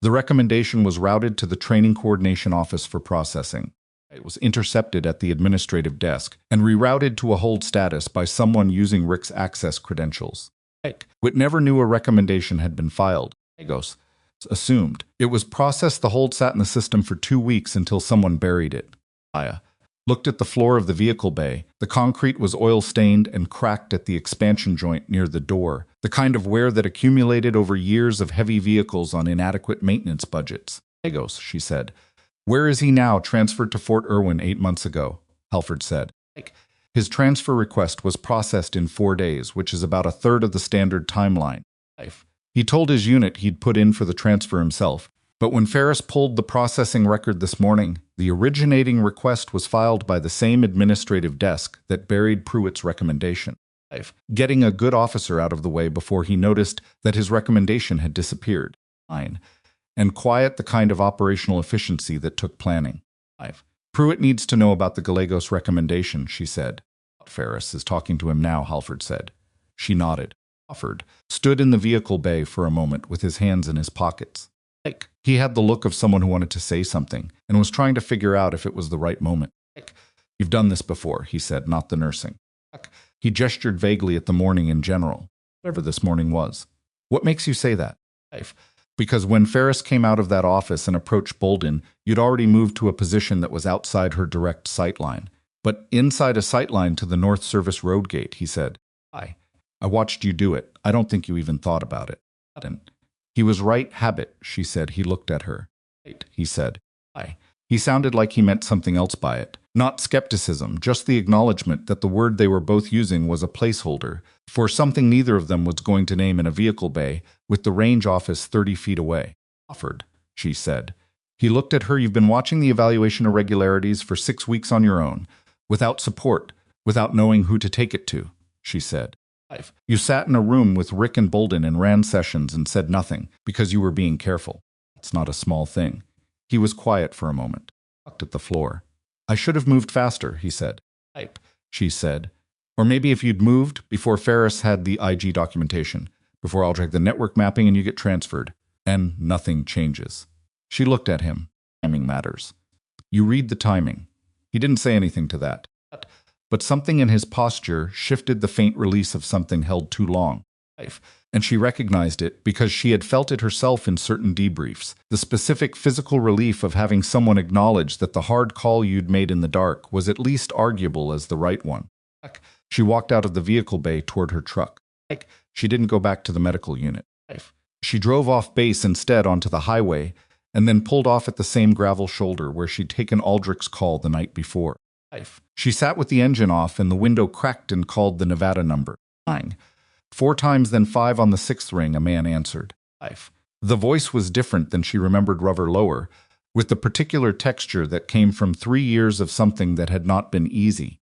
The recommendation was routed to the Training Coordination Office for processing. It was intercepted at the administrative desk and rerouted to a hold status by someone using Rick's access credentials. Witt never knew a recommendation had been filed. Gallegos assumed. It was processed. The hold sat in the system for 2 weeks until someone buried it. Aya looked at the floor of the vehicle bay. The concrete was oil-stained and cracked at the expansion joint near the door, the kind of wear that accumulated over years of heavy vehicles on inadequate maintenance budgets. Gallegos, she said. Where is he now? Transferred to Fort Irwin 8 months ago, Halford said. His transfer request was processed in 4 days, which is about a third of the standard timeline. He told his unit he'd put in for the transfer himself, but when Ferris pulled the processing record this morning, the originating request was filed by the same administrative desk that buried Pruitt's recommendation. Getting a good officer out of the way before he noticed that his recommendation had disappeared. And quiet the kind of operational efficiency that took planning. Pruitt needs to know about the Gallegos recommendation, she said. Ferris is talking to him now, Halford said. She nodded. Halford stood in the vehicle bay for a moment with his hands in his pockets. He had the look of someone who wanted to say something and was trying to figure out if it was the right moment. You've done this before, he said, not the nursing. He gestured vaguely at the morning in general, whatever this morning was. What makes you say that? Because when Ferris came out of that office and approached Bolden, you'd already moved to a position that was outside her direct sightline, but inside a sightline to the North Service road gate, he said. I watched you do it. I don't think you even thought about it. He was right, habit, she said. He looked at her. He said. He sounded like he meant something else by it. Not skepticism, just the acknowledgement that the word they were both using was a placeholder for something neither of them was going to name in a vehicle bay with the range office 30 feet away. Offered, she said. He looked at her. You've been watching the evaluation irregularities for 6 weeks on your own, without support, without knowing who to take it to, she said. You sat in a room with Rick and Bolden and ran sessions and said nothing because you were being careful. It's not a small thing. He was quiet for a moment, looked at the floor. I should have moved faster, he said. She said. Or maybe if you'd moved before Ferris had the IG documentation, before I'll check the network mapping and you get transferred. And nothing changes. She looked at him. Timing matters. You read the timing. He didn't say anything to that. But something in his posture shifted the faint release of something held too long. And she recognized it because she had felt it herself in certain debriefs, the specific physical relief of having someone acknowledge that the hard call you'd made in the dark was at least arguable as the right one. She walked out of the vehicle bay toward her truck. She didn't go back to the medical unit. She drove off base instead onto the highway and then pulled off at the same gravel shoulder where she'd taken Aldrich's call the night before. She sat with the engine off and the window cracked and called the Nevada number. 4 times, then 5 on the 6th ring, a man answered. The voice was different than she remembered Rover Lower, with the particular texture that came from 3 years of something that had not been easy.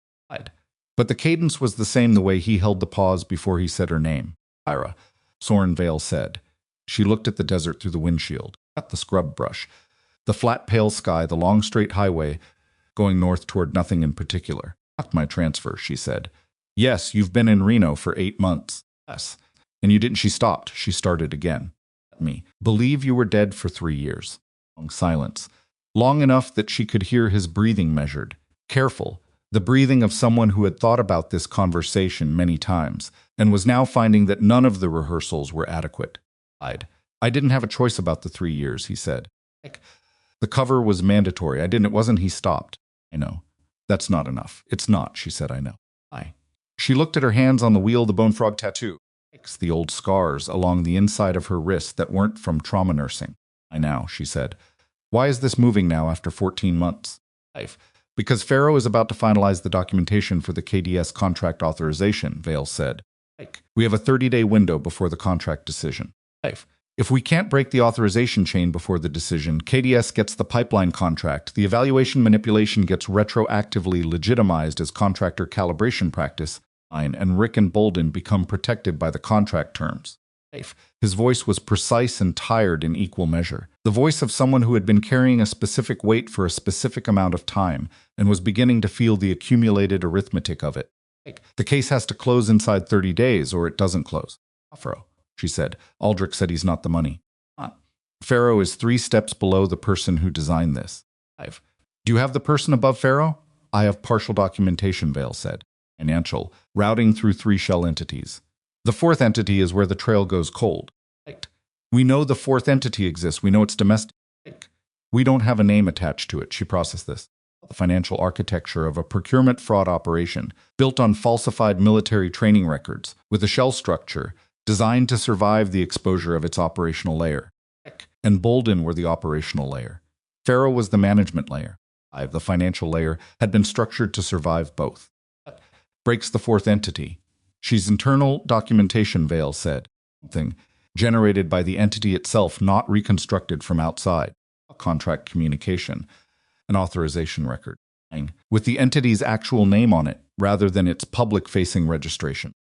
But the cadence was the same the way he held the pause before he said her name. Ira, Soren Vale said. She looked at the desert through the windshield, at the scrub brush, the flat pale sky, the long straight highway, going north toward nothing in particular. Not my transfer, she said. Yes, you've been in Reno for 8 months. Yes. And you didn't. She stopped. She started again. Me. Believe you were dead for 3 years. Long silence. Long enough that she could hear his breathing measured. Careful. The breathing of someone who had thought about this conversation many times, and was now finding that none of the rehearsals were adequate. I didn't have a choice about the 3 years, he said. The cover was mandatory. It wasn't. He stopped. I know. That's not enough. It's not, she said. I know. She looked at her hands on the wheel, the bone frog tattoo. The old scars along the inside of her wrist that weren't from trauma nursing. I know, she said. Why is this moving now after 14 months? Because Farrow is about to finalize the documentation for the KDS contract authorization, Vale said. We have a 30-day window before the contract decision. If we can't break the authorization chain before the decision, KDS gets the pipeline contract, the evaluation manipulation gets retroactively legitimized as contractor calibration practice, and Rick and Bolden become protected by the contract terms. His voice was precise and tired in equal measure, the voice of someone who had been carrying a specific weight for a specific amount of time and was beginning to feel the accumulated arithmetic of it. The case has to close inside 30 days or it doesn't close. Farrow, she said. Aldrich said he's not the money. Farrow is 3 steps below the person who designed this. Do you have the person above Farrow? I have partial documentation, Vale said. Financial, routing through 3 shell entities. The 4th entity is where the trail goes cold. We know the 4th entity exists. We know it's domestic. We don't have a name attached to it. She processed this. The financial architecture of a procurement fraud operation built on falsified military training records with a shell structure designed to survive the exposure of its operational layer. And Bolden were the operational layer. Farrow was the management layer. The financial layer had been structured to survive both. Breaks the 4th entity. She's internal documentation, Vale said. Something generated by the entity itself, not reconstructed from outside. A contract communication. An authorization record. With the entity's actual name on it, rather than its public-facing registration.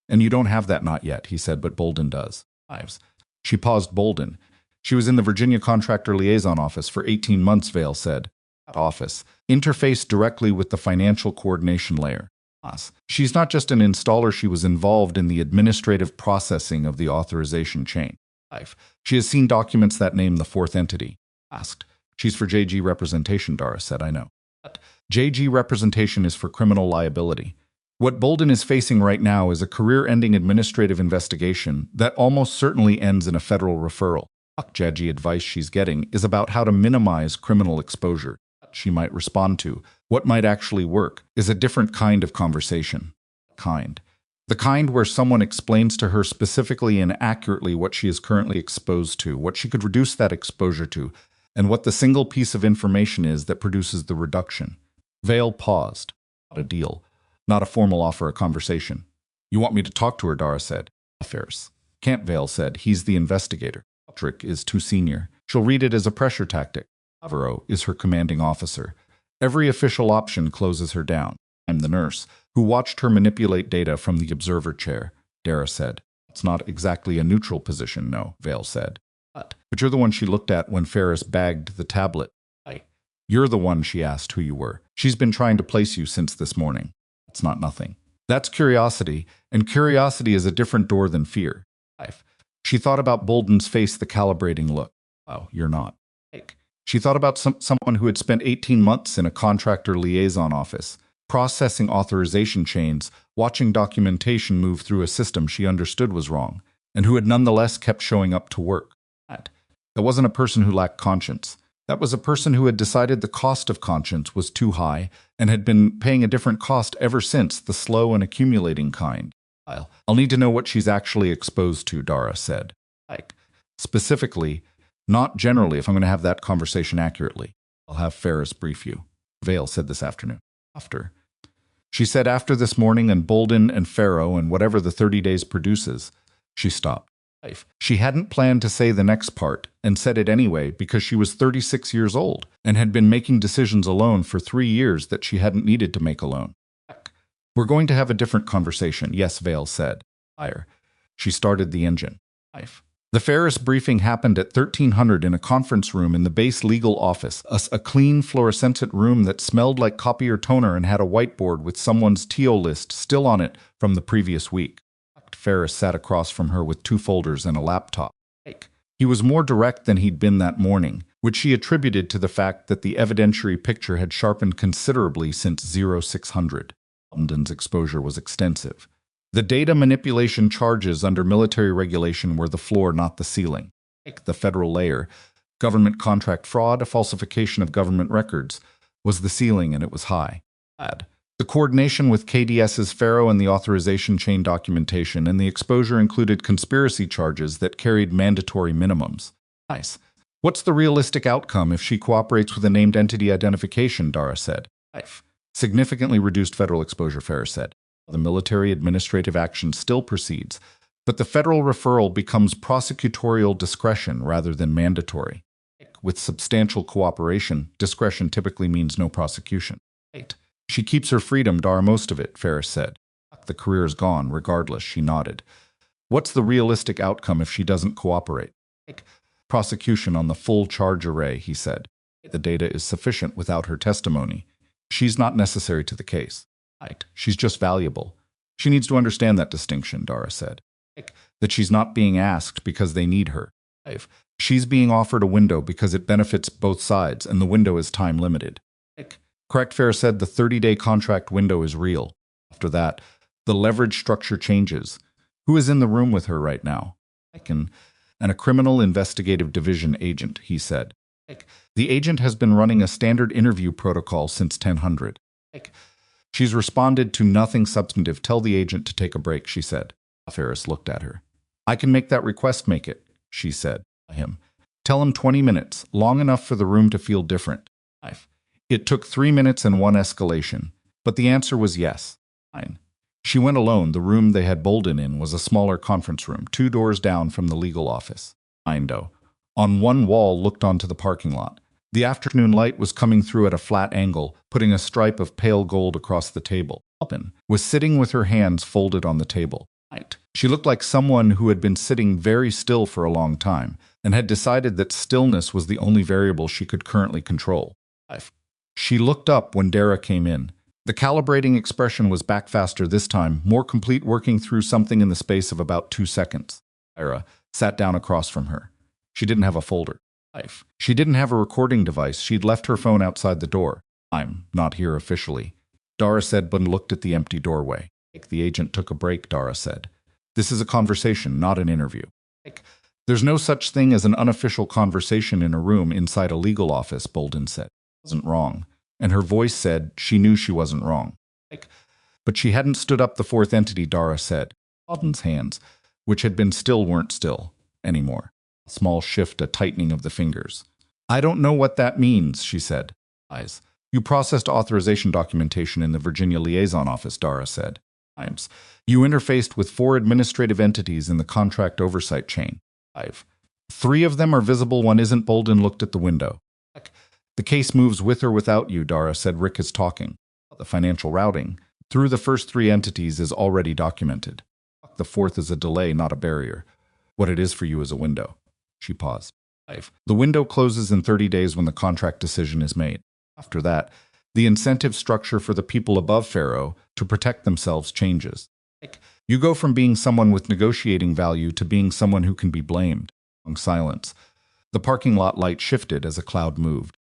And you don't have that not yet, he said, but Bolden does. She paused. Bolden. She was in the Virginia Contractor Liaison Office for 18 months, Vale said. Office. Interfaced directly with the financial coordination layer. She's not just an installer, she was involved in the administrative processing of the authorization chain. She has seen documents that name the 4th entity. Asked. She's for JG representation, Dara said. I know. JG representation is for criminal liability. What Bolden is facing right now is a career-ending administrative investigation that almost certainly ends in a federal referral. JG advice she's getting is about how to minimize criminal exposure. She might respond to, what might actually work, is a different kind of conversation. The kind where someone explains to her specifically and accurately what she is currently exposed to, what she could reduce that exposure to, and what the single piece of information is that produces the reduction. Vale paused. Not a deal. Not a formal offer, a conversation. You want me to talk to her, Dara said. Affairs. Can't, Vale said. He's the investigator. Aldrich is too senior. She'll read it as a pressure tactic. Avero is her commanding officer. Every official option closes her down. I'm the nurse, who watched her manipulate data from the observer chair, Dara said. It's not exactly a neutral position, no, Vale said. But you're the one she looked at when Ferris bagged the tablet. You're the one she asked who you were. She's been trying to place you since this morning. That's not nothing. That's curiosity, and curiosity is a different door than fear. She thought about Bolden's face, the calibrating look. Oh, you're not. She thought about someone who had spent 18 months in a contractor liaison office, processing authorization chains, watching documentation move through a system she understood was wrong, and who had nonetheless kept showing up to work. That wasn't a person who lacked conscience. That was a person who had decided the cost of conscience was too high and had been paying a different cost ever since, the slow and accumulating kind. I'll need to know what she's actually exposed to, Dara said. Specifically, not generally, if I'm going to have that conversation accurately. I'll have Ferris brief you. Vale said this afternoon. After. She said after this morning and Bolden and Farrow and whatever the 30 days produces. She stopped. She hadn't planned to say the next part, and said it anyway because she was 36 years old and had been making decisions alone for 3 years that she hadn't needed to make alone. We're going to have a different conversation, yes, Vale said. Fire. She started the engine. The Ferris briefing happened at 1300 in a conference room in the base legal office, a clean fluorescent room that smelled like copier toner and had a whiteboard with someone's TO list still on it from the previous week. Ferris sat across from her with 2 folders and a laptop. He was more direct than he'd been that morning, which she attributed to the fact that the evidentiary picture had sharpened considerably since 0600. London's exposure was extensive. The data manipulation charges under military regulation were the floor, not the ceiling. The federal layer, government contract fraud, falsification of government records, was the ceiling, and it was high. The coordination with KDS's Farrow and the authorization chain documentation and the exposure included conspiracy charges that carried mandatory minimums. Nice. What's the realistic outcome if she cooperates with a named entity identification, Dara said. Significantly reduced federal exposure, Ferris said. The military administrative action still proceeds, but the federal referral becomes prosecutorial discretion rather than mandatory. With substantial cooperation, discretion typically means no prosecution. She keeps her freedom, Dara, most of it, Ferris said. The career is gone, regardless, she nodded. What's the realistic outcome if she doesn't cooperate? Prosecution on the full charge array, he said. The data is sufficient without her testimony. She's not necessary to the case. She's just valuable. She needs to understand that distinction, Dara said. That she's not being asked because they need her. She's being offered a window because it benefits both sides, and the window is time-limited. Correct, Ferris said. The 30-day contract window is real. After that, the leverage structure changes. Who is in the room with her right now? And a criminal investigative division agent, he said. The agent has been running a standard interview protocol since 1000. She's responded to nothing substantive. Tell the agent to take a break, she said. Ferris looked at her. I can make that request, make it, she said. Tell him 20 minutes, long enough for the room to feel different. It took 3 minutes and 1 escalation, but the answer was yes. Fine. She went alone. The room they had Bolden in was a smaller conference room, 2 doors down from the legal office. Window. On one wall looked onto the parking lot. The afternoon light was coming through at a flat angle, putting a stripe of pale gold across the table. Alpin was sitting with her hands folded on the table. She looked like someone who had been sitting very still for a long time and had decided that stillness was the only variable she could currently control. She looked up when Dara came in. The calibrating expression was back faster this time, more complete, working through something in the space of about 2 seconds. Dara sat down across from her. She didn't have a folder. She didn't have a recording device. She'd left her phone outside the door. I'm not here officially, Dara said, but looked at the empty doorway. The agent took a break, Dara said. This is a conversation, not an interview. There's no such thing as an unofficial conversation in a room inside a legal office, Bolden said. Wasn't wrong, and her voice said she knew she wasn't wrong. But she hadn't stood up the fourth entity, Dara said. Bolden's hands, which had been still, weren't still anymore. A small shift, a tightening of the fingers. I don't know what that means, she said. Eyes. You processed authorization documentation in the Virginia liaison office, Dara said. Times. You interfaced with 4 administrative entities in the contract oversight chain. 5. 3 of them are visible, one isn't. Bolden looked at the window. The case moves with or without you, Dara said. Rick is talking. The financial routing through the first 3 entities is already documented. The 4th is a delay, not a barrier. What it is for you is a window. She paused. 5. The window closes in 30 days when the contract decision is made. After that, the incentive structure for the people above Pharaoh to protect themselves changes. You go from being someone with negotiating value to being someone who can be blamed. Long silence. The parking lot light shifted as a cloud moved.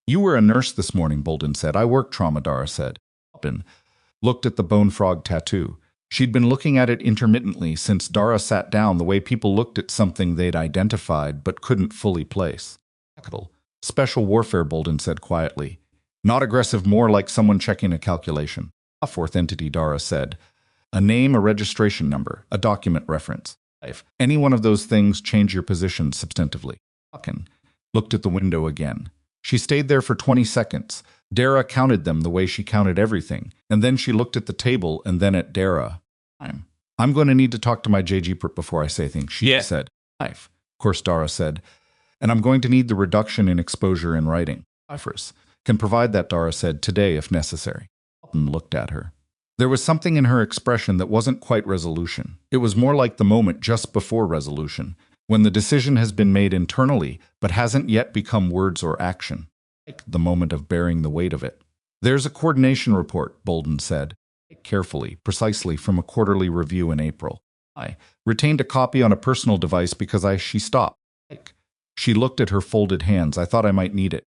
You were a nurse this morning, Bolden said. I work trauma, Dara said. Bolden looked at the bone frog tattoo. She'd been looking at it intermittently since Dara sat down, the way people looked at something they'd identified but couldn't fully place. Capital. Special warfare, Bolden said quietly. Not aggressive, more like someone checking a calculation. A 4th entity, Dara said. A name, a registration number, a document reference. If any one of those things change your position substantively. Hawken looked at the window again. She stayed there for 20 seconds. Dara counted them the way she counted everything, and then she looked at the table and then at Dara. I'm going to need to talk to my JG before I say things, she said. Of course, Dara said. And I'm going to need the reduction in exposure in writing. Ifers can provide that, Dara said, today if necessary. Alton looked at her. There was something in her expression that wasn't quite resolution. It was more like the moment just before resolution, when the decision has been made internally but hasn't yet become words or action. Like the moment of bearing the weight of it. There's a coordination report, Bolden said. Carefully, precisely from a quarterly review in April. I retained a copy on a personal device because she stopped. She looked at her folded hands. I thought I might need it.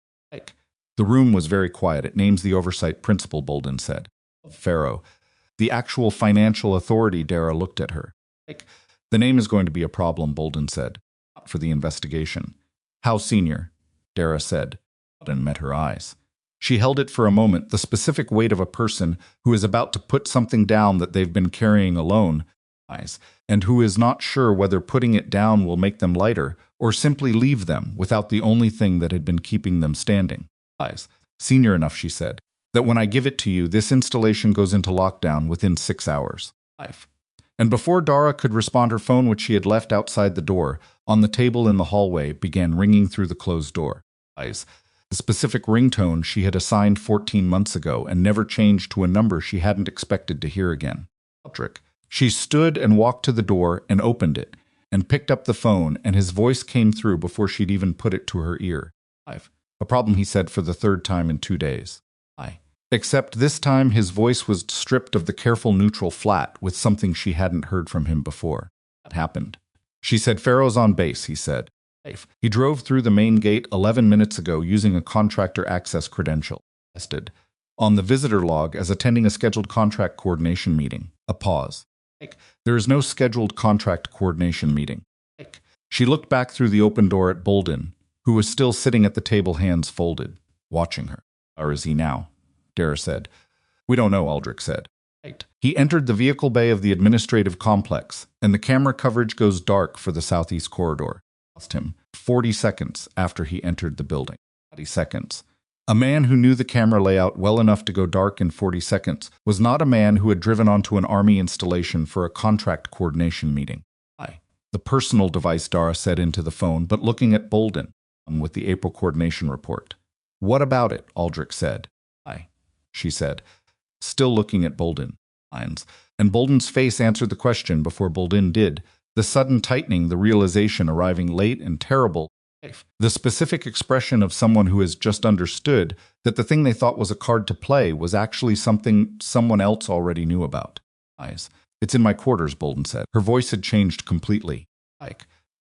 The room was very quiet. It names the oversight principal, Bolden said. Pharaoh. The actual financial authority, Dara looked at her. The name is going to be a problem, Bolden said. Not for the investigation. How senior? Dara said. And met her eyes. She held it for a moment, the specific weight of a person who is about to put something down that they've been carrying alone, and who is not sure whether putting it down will make them lighter or simply leave them without the only thing that had been keeping them standing. Senior enough, she said, that when I give it to you, this installation goes into lockdown within 6 hours. And before Dara could respond, her phone, which she had left outside the door, on the table in the hallway, began ringing through the closed door. The specific ringtone she had assigned 14 months ago and never changed to a number she hadn't expected to hear again. She stood and walked to the door and opened it, and picked up the phone, and his voice came through before she'd even put it to her ear. A problem, he said for the 3rd time in 2 days. Except this time his voice was stripped of the careful neutral flat with something she hadn't heard from him before. What happened? She said, Pharaoh's on base, he said. He drove through the main gate 11 minutes ago using a contractor access credential. Listed on the visitor log as attending a scheduled contract coordination meeting. A pause. There is no scheduled contract coordination meeting. She looked back through the open door at Bolden, who was still sitting at the table, hands folded, watching her. Or is he now? Dara said. We don't know, Aldrich said. He entered the vehicle bay of the administrative complex, and the camera coverage goes dark for the southeast corridor. Lost him 40 seconds after he entered the building. 40 seconds. A man who knew the camera layout well enough to go dark in 40 seconds was not a man who had driven onto an army installation for a contract coordination meeting. The personal device, Dara said into the phone, but looking at Bolden with the April coordination report. What about it? Aldrich said. She said, still looking at Bolden. And Bolden's face answered the question before Bolden did, the sudden tightening, the realization arriving late and terrible, the specific expression of someone who has just understood that the thing they thought was a card to play was actually something someone else already knew about. It's in my quarters, Bolden said. Her voice had changed completely.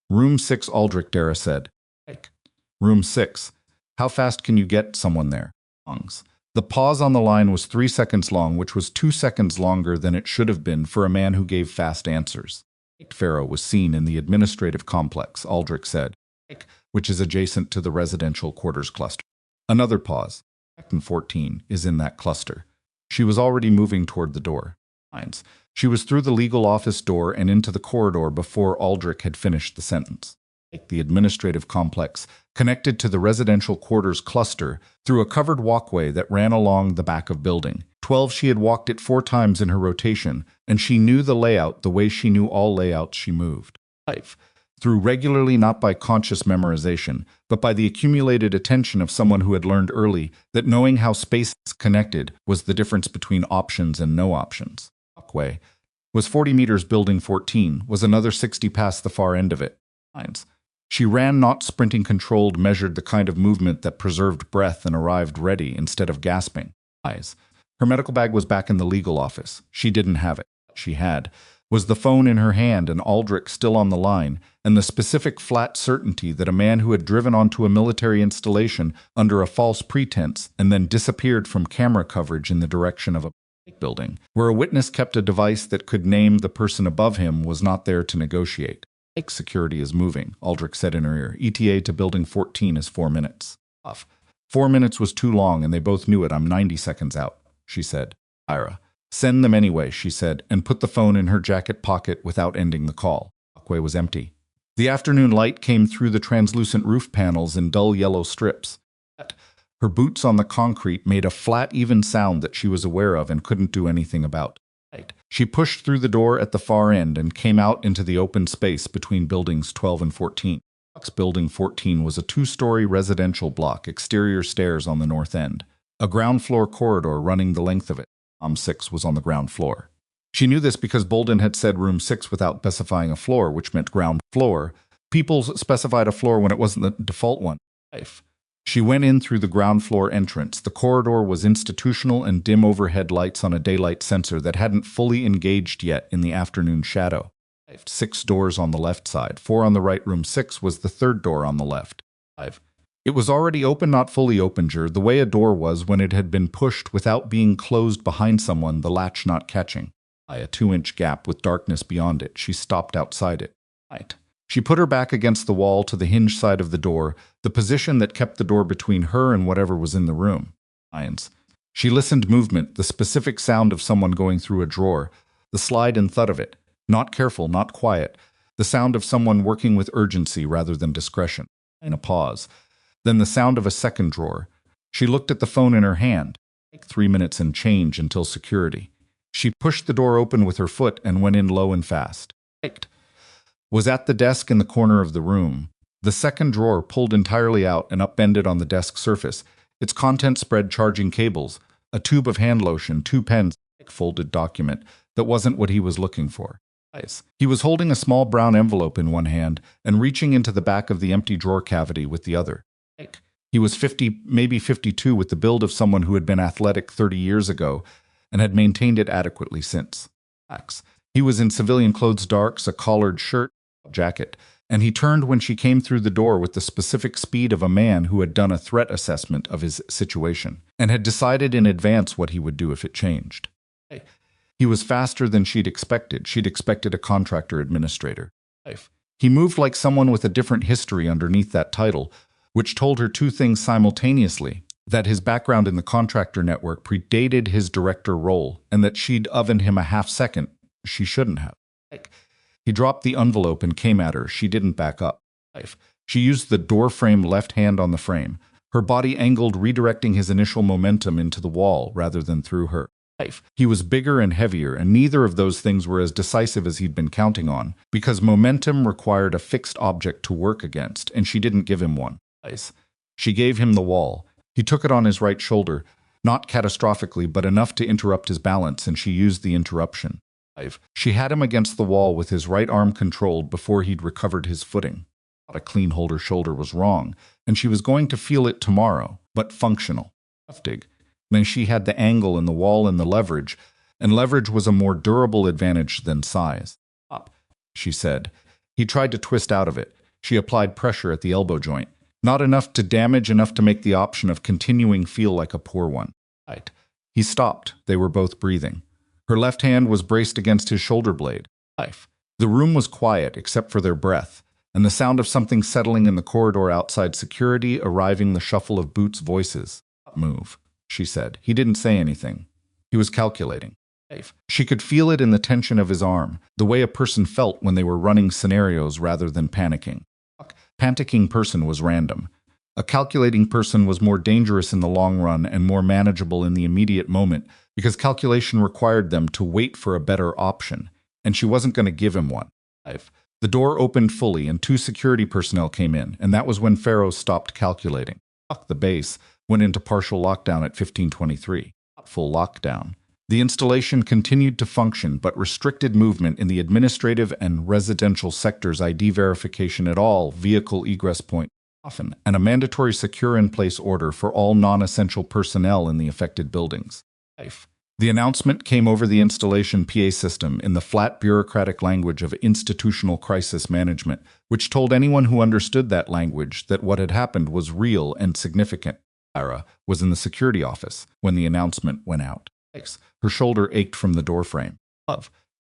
Room 6, Aldrich, Dara said. Room 6. How fast can you get someone there? The pause on the line was 3 seconds long, which was 2 seconds longer than it should have been for a man who gave fast answers. Pharaoh was seen in the administrative complex, Aldrich said, which is adjacent to the residential quarters cluster. Another pause. Section 14 is in that cluster. She was already moving toward the door. She was through the legal office door and into the corridor before Aldrich had finished the sentence. The administrative complex connected to the residential quarters cluster through a covered walkway that ran along the back of building. 12, she had walked it 4 times in her rotation, and she knew the layout the way she knew all layouts she moved. through regularly, not by conscious memorization, but by the accumulated attention of someone who had learned early that knowing how space is connected was the difference between options and no options. Walkway was 40 meters, building 14 was another 60 past the far end of it. She ran, not sprinting, controlled, measured the kind of movement that preserved breath and arrived ready instead of gasping. Her medical bag was back in the legal office. She didn't have it. She had was the phone in her hand and Aldrich still on the line, and the specific flat certainty that a man who had driven onto a military installation under a false pretense and then disappeared from camera coverage in the direction of a building, where a witness kept a device that could name the person above him, was not there to negotiate. Security is moving, Aldrich said in her ear. ETA to building 14 is 4 minutes. Off. 4 minutes was too long, and they both knew it. I'm 90 seconds out, she said. Ira. Send them anyway, she said, and put the phone in her jacket pocket without ending the call. The walkway was empty. The afternoon light came through the translucent roof panels in dull yellow strips. Her boots on the concrete made a flat, even sound that she was aware of and couldn't do anything about. She pushed through the door at the far end and came out into the open space between buildings 12 and 14. Building 14 was a 2-story residential block, exterior stairs on the north end, a ground floor corridor running the length of it. Room 6 was on the ground floor. She knew this because Bolden had said room 6 without specifying a floor, which meant ground floor. People specified a floor when it wasn't the default one. She went in through the ground floor entrance. The corridor was institutional and dim overhead lights on a daylight sensor that hadn't fully engaged yet in the afternoon shadow. 6 doors on the left side, 4 on the right. Room 6 was the third door on the left. It was already open, not fully open, the way a door was when it had been pushed without being closed behind someone, the latch not catching. A 2-inch gap with darkness beyond it. She stopped outside it. She put her back against the wall to the hinge side of the door, the position that kept the door between her and whatever was in the room. She listened movement, the specific sound of someone going through a drawer, the slide and thud of it. Not careful, not quiet. The sound of someone working with urgency rather than discretion. A pause. Then the sound of a second drawer. She looked at the phone in her hand. 3 minutes and change until security. She pushed the door open with her foot and went in low and fast. Was at the desk in the corner of the room. The second drawer pulled entirely out and upended on the desk surface. Its contents spread charging cables, a tube of hand lotion, 2 pens, folded document that wasn't what he was looking for. He was holding a small brown envelope in one hand and reaching into the back of the empty drawer cavity with the other. He was 50, maybe 52, with the build of someone who had been athletic 30 years ago and had maintained it adequately since. He was in civilian clothes, darks, a collared shirt, jacket, and he turned when she came through the door with the specific speed of a man who had done a threat assessment of his situation and had decided in advance what he would do if it changed. He was faster than she'd expected. She'd expected a contractor administrator. He moved like someone with a different history underneath that title, which told her 2 things simultaneously: that his background in the contractor network predated his director role, and that she'd ovened him a half-second she shouldn't have. He dropped the envelope and came at her. She didn't back up. She used the door frame left hand on the frame, her body angled, redirecting his initial momentum into the wall rather than through her. He was bigger and heavier, and neither of those things were as decisive as he'd been counting on, because momentum required a fixed object to work against, and she didn't give him one. She gave him the wall. He took it on his right shoulder, not catastrophically, but enough to interrupt his balance, and she used the interruption. She had him against the wall with his right arm controlled before he'd recovered his footing. A clean hold her shoulder was wrong, and she was going to feel it tomorrow, but functional. Then she had the angle and the wall and the leverage, and leverage was a more durable advantage than size. Up, she said. He tried to twist out of it. She applied pressure at the elbow joint. Not enough to damage, enough to make the option of continuing feel like a poor one. He stopped. They were both breathing. Her left hand was braced against his shoulder blade. The room was quiet except for their breath, and the sound of something settling in the corridor outside security, arriving, the shuffle of boots, voices. Move, she said. He didn't say anything. He was calculating. She could feel it in the tension of his arm, the way a person felt when they were running scenarios rather than panicking. Panicking person was random. A calculating person was more dangerous in the long run and more manageable in the immediate moment because calculation required them to wait for a better option, and she wasn't going to give him one. The door opened fully and 2 security personnel came in, and that was when Pharaoh stopped calculating. The base went into partial lockdown at 1523. Full lockdown. The installation continued to function but restricted movement in the administrative and residential sectors, ID verification at all vehicle egress points, often, and a mandatory secure-in-place order for all non-essential personnel in the affected buildings. The announcement came over the installation PA system in the flat bureaucratic language of institutional crisis management, which told anyone who understood that language that what had happened was real and significant. Dara was in the security office when the announcement went out. Her shoulder ached from the doorframe.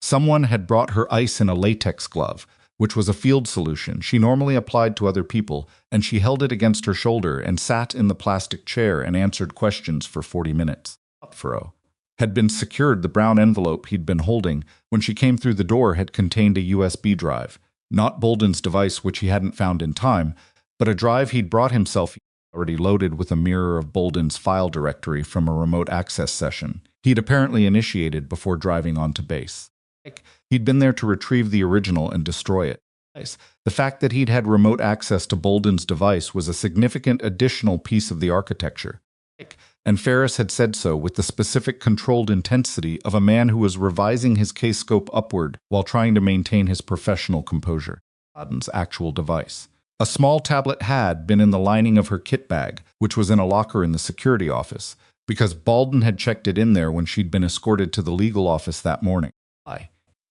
Someone had brought her ice in a latex glove, which was a field solution she normally applied to other people, and she held it against her shoulder and sat in the plastic chair and answered questions for 40 minutes. Pharaoh had been secured. The brown envelope he'd been holding when she came through the door had contained a USB drive, not Bolden's device which he hadn't found in time, but a drive he'd brought himself, already loaded with a mirror of Bolden's file directory from a remote access session he'd apparently initiated before driving onto base. He'd been there to retrieve the original and destroy it. The fact that he'd had remote access to Bolden's device was a significant additional piece of the architecture, and Ferris had said so with the specific controlled intensity of a man who was revising his case scope upward while trying to maintain his professional composure. Bolden's actual device. A small tablet had been in the lining of her kit bag, which was in a locker in the security office, because Bolden had checked it in there when she'd been escorted to the legal office that morning.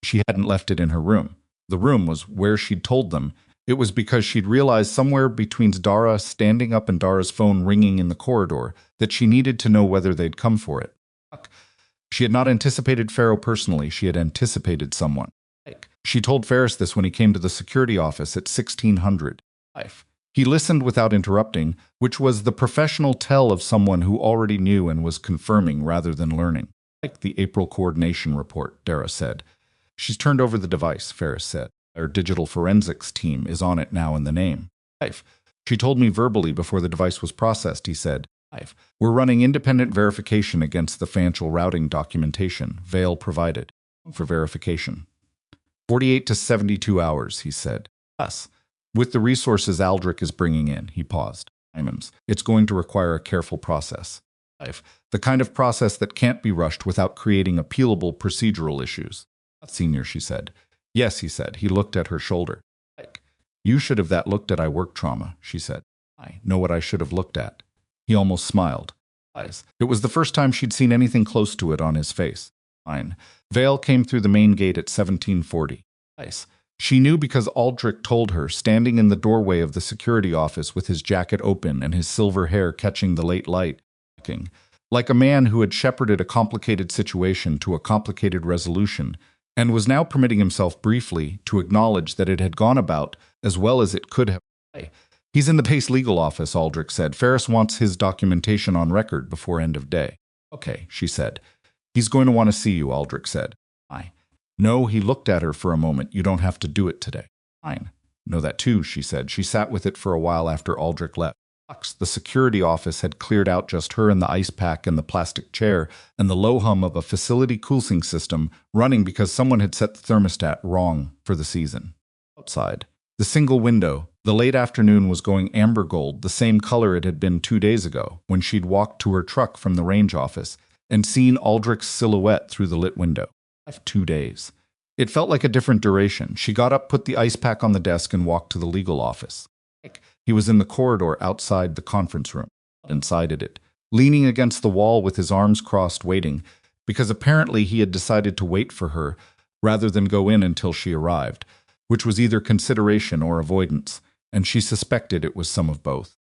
She hadn't left it in her room. The room was where she'd told them. It was because she'd realized somewhere between Dara standing up and Dara's phone ringing in the corridor that she needed to know whether they'd come for it. She had not anticipated Pharaoh personally, she had anticipated someone. She told Ferris this when he came to the security office at 1600. He listened without interrupting, which was the professional tell of someone who already knew and was confirming rather than learning. Like the April coordination report, Dara said. She's turned over the device, Ferris said. Our digital forensics team is on it now in the name. She told me verbally before the device was processed, he said. We're running independent verification against the financial routing documentation Vale provided for verification. 48 to 72 hours, he said. With the resources Aldrich is bringing in, he paused. It's going to require a careful process. The kind of process that can't be rushed without creating appealable procedural issues. Senior, she said. Yes, he said. He looked at her shoulder. You should have that looked at. I work trauma, she said. I know what I should have looked at. He almost smiled. It was the first time she'd seen anything close to it on his face. Fine. Vale came through the main gate at 1740. She knew because Aldrich told her, standing in the doorway of the security office with his jacket open and his silver hair catching the late light, like a man who had shepherded a complicated situation to a complicated resolution, and was now permitting himself briefly to acknowledge that it had gone about as well as it could have. He's in the Pace legal office, Aldrich said. Ferris wants his documentation on record before end of day. Okay, she said. He's going to want to see you, Aldrich said. No, he looked at her for a moment. You don't have to do it today. Fine. Know that too, she said. She sat with it for a while after Aldrich left. The security office had cleared out just her and the ice pack and the plastic chair and the low hum of a facility cooling system running because someone had set the thermostat wrong for the season. Outside, the single window, the late afternoon was going amber gold, the same color it had been 2 days ago when she'd walked to her truck from the range office and seen Aldrich's silhouette through the lit window. 2 days. It felt like a different duration. She got up, put the ice pack on the desk, and walked to the legal office. He was in the corridor outside the conference room, inside it, leaning against the wall with his arms crossed, waiting, because apparently he had decided to wait for her rather than go in until she arrived, which was either consideration or avoidance, and she suspected it was some of both.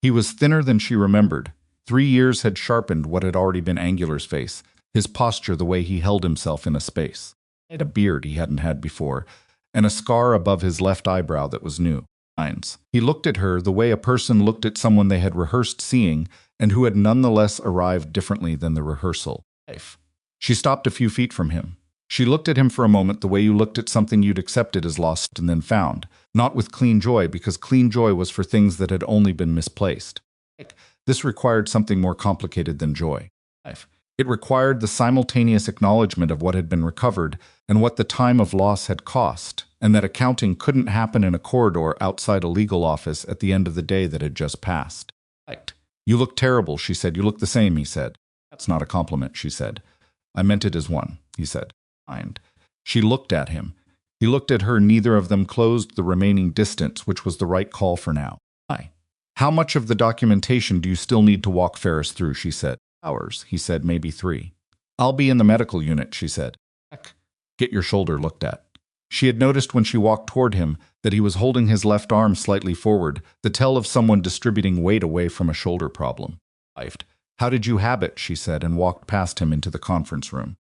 He was thinner than she remembered. 3 years had sharpened what had already been Angular's face, his posture, the way he held himself in a space. He had a beard he hadn't had before, and a scar above his left eyebrow that was new. He looked at her the way a person looked at someone they had rehearsed seeing and who had nonetheless arrived differently than the rehearsal. She stopped a few feet from him. She looked at him for a moment the way you looked at something you'd accepted as lost and then found, not with clean joy, because clean joy was for things that had only been misplaced. This required something more complicated than joy. It required the simultaneous acknowledgement of what had been recovered and what the time of loss had cost, and that accounting couldn't happen in a corridor outside a legal office at the end of the day that had just passed. Right. You look terrible, she said. You look the same, he said. That's not a compliment, she said. I meant it as one, he said. Kind. She looked at him. He looked at her. Neither of them closed the remaining distance, which was the right call for now. Hi. How much of the documentation do you still need to walk Ferris through, she said. Hours, he said, maybe 3. I'll be in the medical unit, she said. Get your shoulder looked at. She had noticed when she walked toward him that he was holding his left arm slightly forward, the tell of someone distributing weight away from a shoulder problem. How did you have it, she said, and walked past him into the conference room.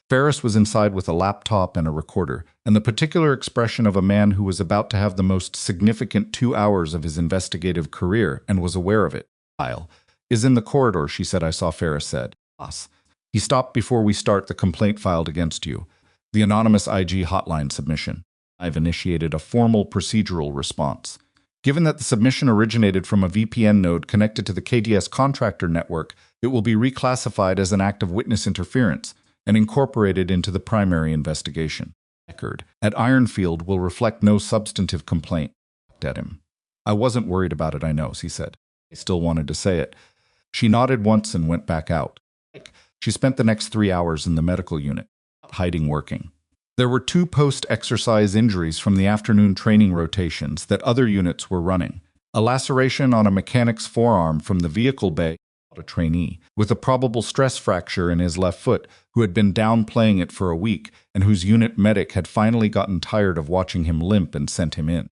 Ferris was inside with a laptop and a recorder, and the particular expression of a man who was about to have the most significant 2 hours of his investigative career and was aware of it. Kyle is in the corridor, she said. I saw, Ferris said. Boss. He stopped before we start the complaint filed against you. The anonymous IG hotline submission. I've initiated a formal procedural response. Given that the submission originated from a VPN node connected to the KDS contractor network, it will be reclassified as an act of witness interference and incorporated into the primary investigation. Record at Ironfield will reflect no substantive complaint. At him. I wasn't worried about it, I know, he said. I still wanted to say it. She nodded once and went back out. She spent the next 3 hours in the medical unit, hiding working. There were 2 post-exercise injuries from the afternoon training rotations that other units were running. A laceration on a mechanic's forearm from the vehicle bay, a trainee, with a probable stress fracture in his left foot, who had been downplaying it for a week and whose unit medic had finally gotten tired of watching him limp and sent him in.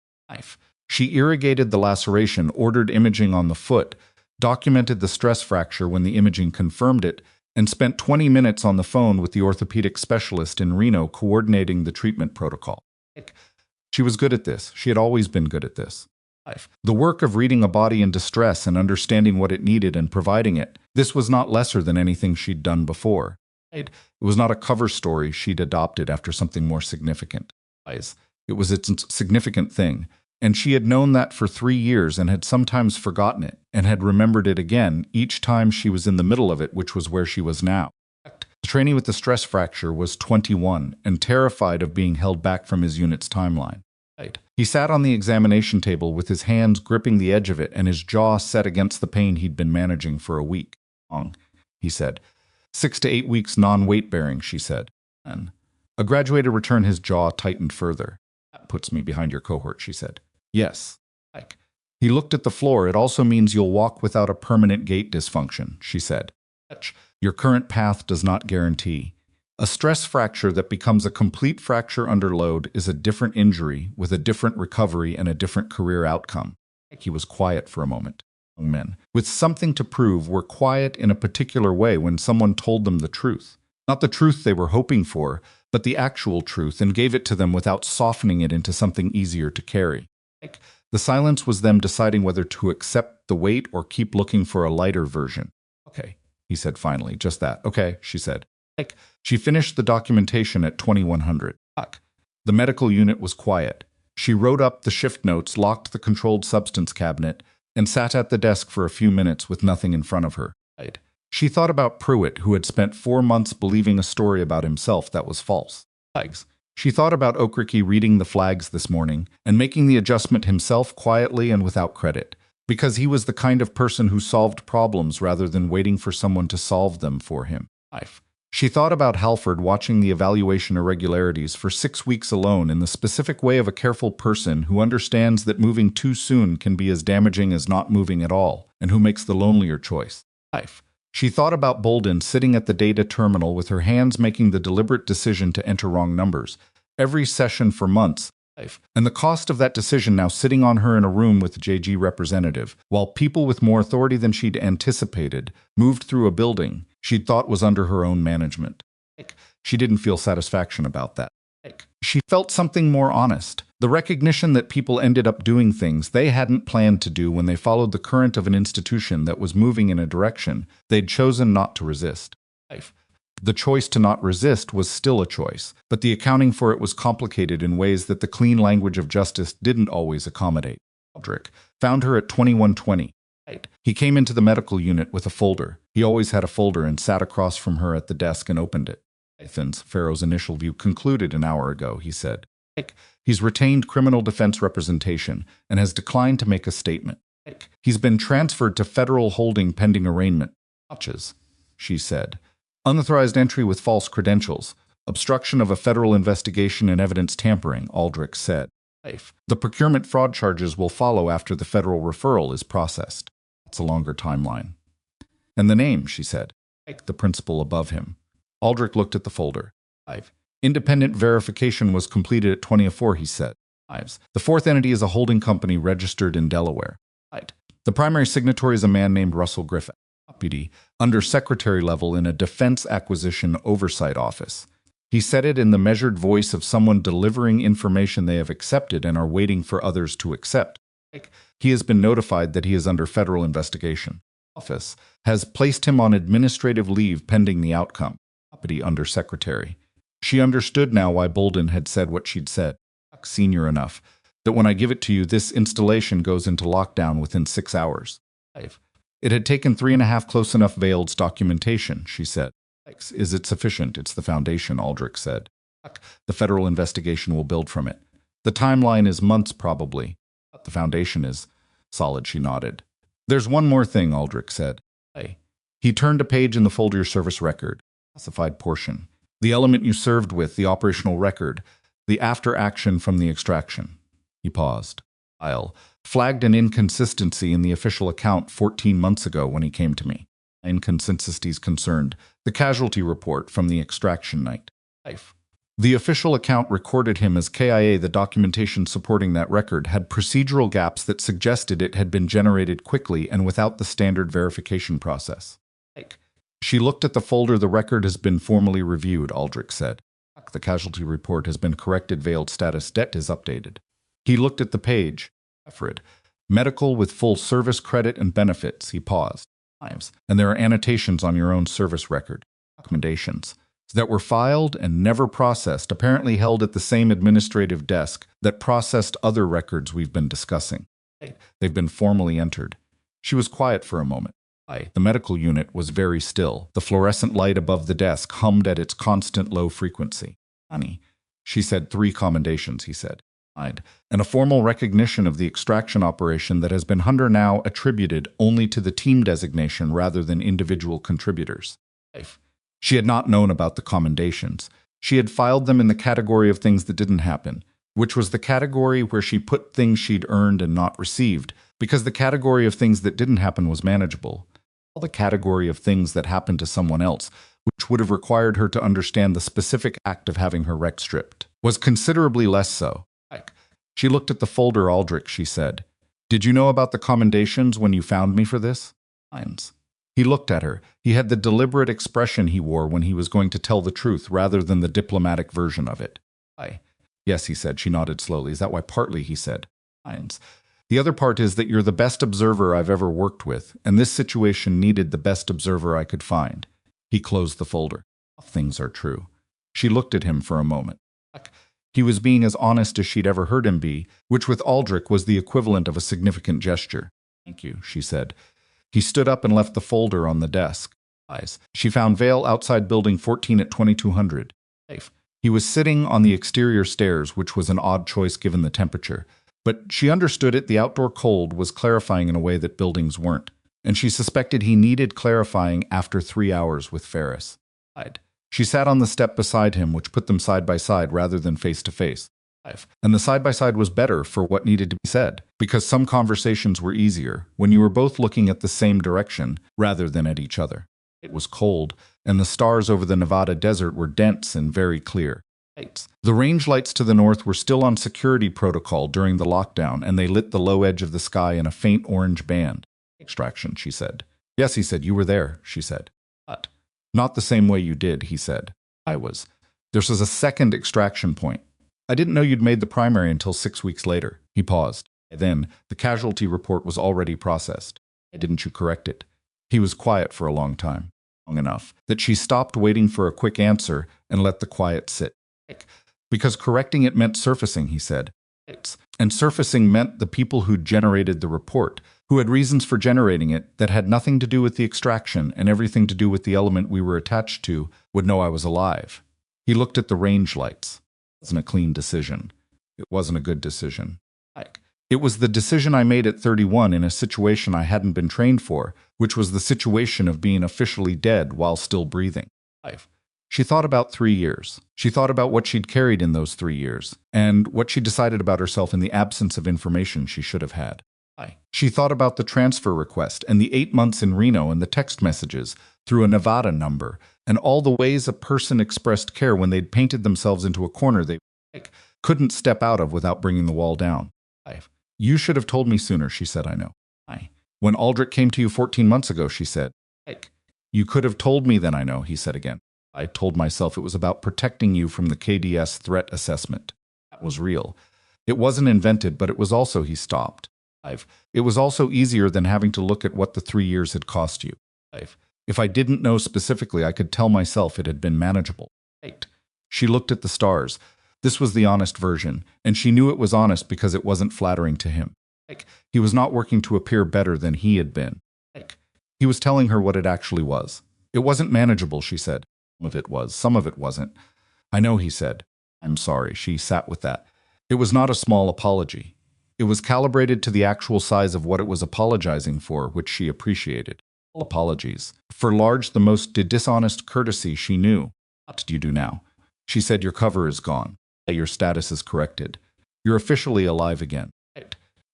She irrigated the laceration, ordered imaging on the foot, documented the stress fracture when the imaging confirmed it, and spent 20 minutes on the phone with the orthopedic specialist in Reno coordinating the treatment protocol. She was good at this. She had always been good at this. The work of reading a body in distress and understanding what it needed and providing it, this was not lesser than anything she'd done before. It was not a cover story she'd adopted after something more significant. It was its significant thing, and she had known that for 3 years and had sometimes forgotten it and had remembered it again each time she was in the middle of it, which was where she was now. The trainee with the stress fracture was 21 and terrified of being held back from his unit's timeline. He sat on the examination table with his hands gripping the edge of it and his jaw set against the pain he'd been managing for a week. Long, he said. 6 to 8 weeks non-weight bearing, she said. And a graduated return, his jaw tightened further. That puts me behind your cohort, she said. Yes. He looked at the floor. It also means you'll walk without a permanent gait dysfunction, she said. Your current path does not guarantee. A stress fracture that becomes a complete fracture under load is a different injury with a different recovery and a different career outcome. He was quiet for a moment. Young men, with something to prove, were quiet in a particular way when someone told them the truth. Not the truth they were hoping for, but the actual truth, and gave it to them without softening it into something easier to carry. The silence was them deciding whether to accept the weight or keep looking for a lighter version. Okay, he said finally. Just that. Okay, she said. She finished the documentation at 2100. The medical unit was quiet. She wrote up the shift notes, locked the controlled substance cabinet, and sat at the desk for a few minutes with nothing in front of her. She thought about Pruitt, who had spent 4 months believing a story about himself that was false. She thought about Okricky reading the flags this morning and making the adjustment himself quietly and without credit, because he was the kind of person who solved problems rather than waiting for someone to solve them for him. She thought about Halford watching the evaluation irregularities for 6 weeks alone in the specific way of a careful person who understands that moving too soon can be as damaging as not moving at all, and who makes the lonelier choice. She thought about Bolden sitting at the data terminal with her hands making the deliberate decision to enter wrong numbers, every session for months, and the cost of that decision now sitting on her in a room with the JG representative, while people with more authority than she'd anticipated moved through a building she'd thought was under her own management. She didn't feel satisfaction about that. She felt something more honest, the recognition that people ended up doing things they hadn't planned to do when they followed the current of an institution that was moving in a direction they'd chosen not to resist. The choice to not resist was still a choice, but the accounting for it was complicated in ways that the clean language of justice didn't always accommodate. Aldrich found her at 2120. He came into the medical unit with a folder. He always had a folder and sat across from her at the desk and opened it. Pharaoh's initial view concluded an hour ago, he said. He's retained criminal defense representation and has declined to make a statement. He's been transferred to federal holding pending arraignment. Watches, she said. Unauthorized entry with false credentials. Obstruction of a federal investigation and evidence tampering, Aldrich said. The procurement fraud charges will follow after the federal referral is processed. That's a longer timeline. And the name, she said. The principal above him. Aldrich looked at the folder. Independent verification was completed at 2004, he said. The fourth entity is a holding company registered in Delaware. The primary signatory is a man named Russell Griffin, deputy, under secretary level in a defense acquisition oversight office. He said it in the measured voice of someone delivering information they have accepted and are waiting for others to accept. He has been notified that he is under federal investigation. Office has placed him on administrative leave pending the outcome. Deputy under secretary. She understood now why Bolden had said what she'd said. Senior enough that when I give it to you, this installation goes into lockdown within 6 hours. It had taken 3.5 close enough veiled documentation, she said. Is it sufficient? It's the foundation, Aldrich said. The federal investigation will build from it. The timeline is months, probably. The foundation is solid, she nodded. There's one more thing, Aldrich said. He turned a page in the folder service record, classified portion. The element you served with, the operational record, the after action from the extraction. He paused. Flagged an inconsistency in the official account 14 months ago when he came to me. Inconsistencies concerned the casualty report from the extraction night. The official account recorded him as KIA. The documentation supporting that record had procedural gaps that suggested it had been generated quickly and without the standard verification process. She looked at the folder. The record has been formally reviewed, Aldrich said. The casualty report has been corrected. Veiled status debt is updated. He looked at the page. Medical with full service credit and benefits. He paused. And there are annotations on your own service record. Recommendations that were filed and never processed, apparently held at the same administrative desk that processed other records we've been discussing. They've been formally entered. She was quiet for a moment. The medical unit was very still. The fluorescent light above the desk hummed at its constant low frequency. Honey, she said. 3 commendations, he said. And a formal recognition of the extraction operation that has been now attributed only to the team designation rather than individual contributors. She had not known about the commendations. She had filed them in the category of things that didn't happen, which was the category where she put things she'd earned and not received, because the category of things that didn't happen was manageable. The category of things that happened to someone else, which would have required her to understand the specific act of having her wreck stripped, was considerably less so. She looked at the folder. Aldrich, she said. Did you know about the commendations when you found me for this? He looked at her. He had the deliberate expression he wore when he was going to tell the truth rather than the diplomatic version of it. Yes, he said. She nodded slowly. Is that why? Partly, he said. The other part is that you're the best observer I've ever worked with, and this situation needed the best observer I could find. He closed the folder. Things are true. She looked at him for a moment. He was being as honest as she'd ever heard him be, which with Aldrich was the equivalent of a significant gesture. Thank you, she said. He stood up and left the folder on the desk. She found Vale outside building 14 at 2200. He was sitting on the exterior stairs, which was an odd choice given the temperature. But she understood it. The outdoor cold was clarifying in a way that buildings weren't, and she suspected he needed clarifying after 3 hours with Ferris. She sat on the step beside him, which put them side by side rather than face to face. And the side by side was better for what needed to be said, because some conversations were easier when you were both looking at the same direction rather than at each other. It was cold, and the stars over the Nevada desert were dense and very clear. The range lights to the north were still on security protocol during the lockdown, and they lit the low edge of the sky in a faint orange band. Extraction, she said. Yes, he said. You were there, she said. But not the same way you did, he said. I was. This was a second extraction point. I didn't know you'd made the primary until 6 weeks later. He paused. Then, the casualty report was already processed. Didn't you correct it? He was quiet for a long time. Long enough that she stopped waiting for a quick answer and let the quiet sit. Because correcting it meant surfacing, he said. And surfacing meant the people who generated the report, who had reasons for generating it that had nothing to do with the extraction and everything to do with the element we were attached to, would know I was alive. He looked at the range lights. It wasn't a clean decision. It wasn't a good decision. It was the decision I made at 31 in a situation I hadn't been trained for, which was the situation of being officially dead while still breathing. She thought about 3 years. She thought about what she'd carried in those 3 years, and what she decided about herself in the absence of information she should have had. She thought about the transfer request and the 8 months in Reno and the text messages through a Nevada number, and all the ways a person expressed care when they'd painted themselves into a corner they couldn't step out of without bringing the wall down. You should have told me sooner, she said, I know. When Aldrich came to you 14 months ago, she said. You could have told me then, I know, he said again. I told myself it was about protecting you from the KDS threat assessment. That was real. It wasn't invented, but it was also, he stopped. It was also easier than having to look at what the 3 years had cost you. If I didn't know specifically, I could tell myself it had been manageable. She looked at the stars. This was the honest version, and she knew it was honest because it wasn't flattering to him. He was not working to appear better than he had been. He was telling her what it actually was. It wasn't manageable, she said. Some of it was, some of it wasn't. I know, he said. I'm sorry, she sat with that. It was not a small apology. It was calibrated to the actual size of what it was apologizing for, which she appreciated. Apologies. For large, the most dishonest courtesy she knew. What do you do now? She said, your cover is gone. Your status is corrected. You're officially alive again.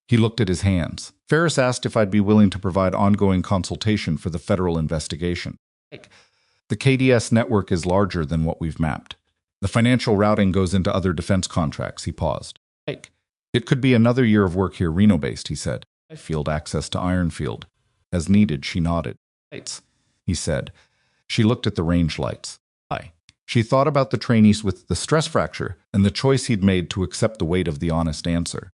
He looked at his hands. Ferris asked if I'd be willing to provide ongoing consultation for the federal investigation. The KDS network is larger than what we've mapped. The financial routing goes into other defense contracts, he paused. It could be another year of work here, Reno-based, he said. Field access to Ironfield. As needed, she nodded. Lights, he said. She looked at the range lights. She thought about the trainees with the stress fracture and the choice he'd made to accept the weight of the honest answer.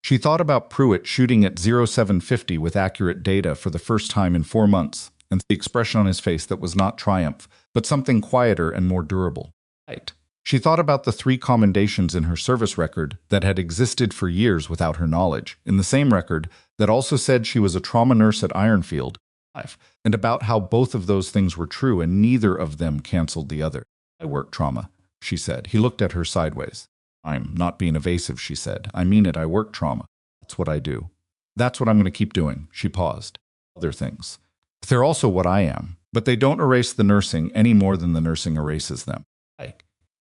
She thought about Pruitt shooting at 0750 with accurate data for the first time in 4 months, and the expression on his face that was not triumph, but something quieter and more durable. She thought about the 3 commendations in her service record that had existed for years without her knowledge, in the same record that also said she was a trauma nurse at Ironfield, and about how both of those things were true and neither of them canceled the other. I work trauma, she said. He looked at her sideways. I'm not being evasive, she said. I mean it, I work trauma. That's what I do. That's what I'm going to keep doing. She paused. Other things. They're also what I am, but they don't erase the nursing any more than the nursing erases them.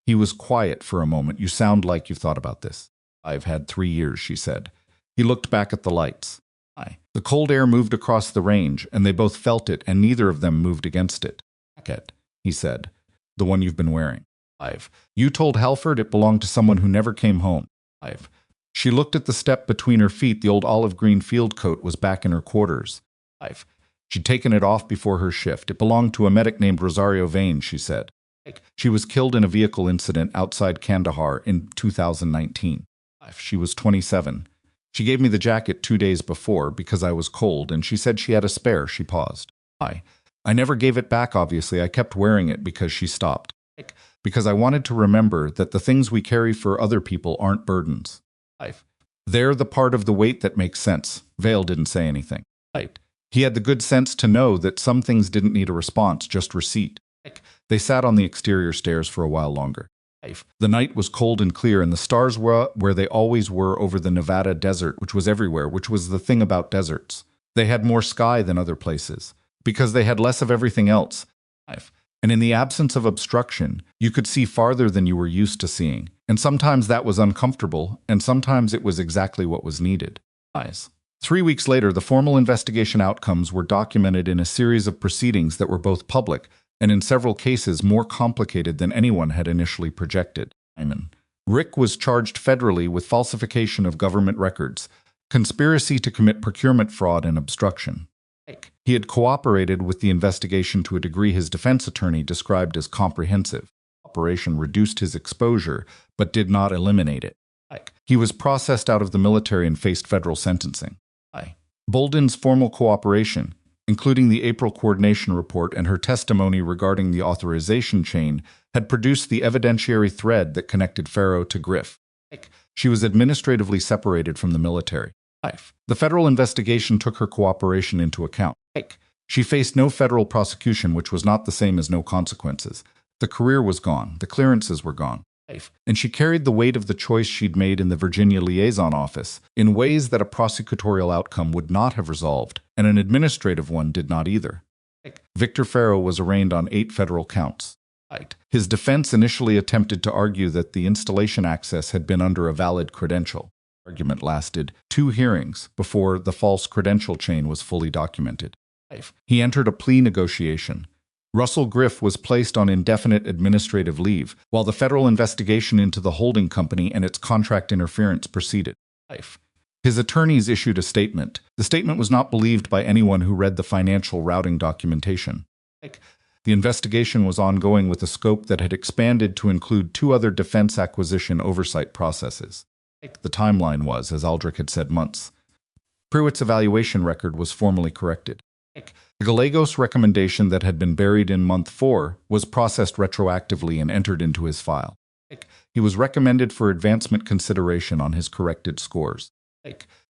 He was quiet for a moment. You sound like you've thought about this. I've had 3 years, she said. He looked back at the lights. The cold air moved across the range, and they both felt it, and neither of them moved against it. Jacket, he said. The one you've been wearing. You told Halford it belonged to someone who never came home. She looked at the step between her feet. The old olive green field coat was back in her quarters. She'd taken it off before her shift. It belonged to a medic named Rosario Vane, she said. She was killed in a vehicle incident outside Kandahar in 2019. She was 27. She gave me the jacket 2 days before because I was cold, and she said she had a spare. She paused. I never gave it back, obviously. I kept wearing it because she stopped. Because I wanted to remember that the things we carry for other people aren't burdens. They're the part of the weight that makes sense. Vale didn't say anything. He had the good sense to know that some things didn't need a response, just receipt. They sat on the exterior stairs for a while longer. The night was cold and clear, and the stars were where they always were over the Nevada desert, which was everywhere, which was the thing about deserts. They had more sky than other places, because they had less of everything else. And in the absence of obstruction, you could see farther than you were used to seeing, and sometimes that was uncomfortable, and sometimes it was exactly what was needed. 3 weeks later, the formal investigation outcomes were documented in a series of proceedings that were both public and in several cases more complicated than anyone had initially projected. Rick was charged federally with falsification of government records, conspiracy to commit procurement fraud, and obstruction. He had cooperated with the investigation to a degree his defense attorney described as comprehensive. Operation reduced his exposure, but did not eliminate it. He was processed out of the military and faced federal sentencing. Bolden's formal cooperation, including the April coordination report and her testimony regarding the authorization chain, had produced the evidentiary thread that connected Farrow to Griff. She was administratively separated from the military. The federal investigation took her cooperation into account. She faced no federal prosecution, which was not the same as no consequences. The career was gone. The clearances were gone. And she carried the weight of the choice she'd made in the Virginia liaison office in ways that a prosecutorial outcome would not have resolved, and an administrative one did not either. Victor Farrow was arraigned on 8 federal counts. His defense initially attempted to argue that the installation access had been under a valid credential. The argument lasted 2 hearings before the false credential chain was fully documented. He entered a plea negotiation. Russell Griff was placed on indefinite administrative leave, while the federal investigation into the holding company and its contract interference proceeded. His attorneys issued a statement. The statement was not believed by anyone who read the financial routing documentation. The investigation was ongoing with a scope that had expanded to include 2 other defense acquisition oversight processes. The timeline was, as Aldrich had said, months. Pruitt's evaluation record was formally corrected. The Gallegos recommendation that had been buried in month 4 was processed retroactively and entered into his file. He was recommended for advancement consideration on his corrected scores.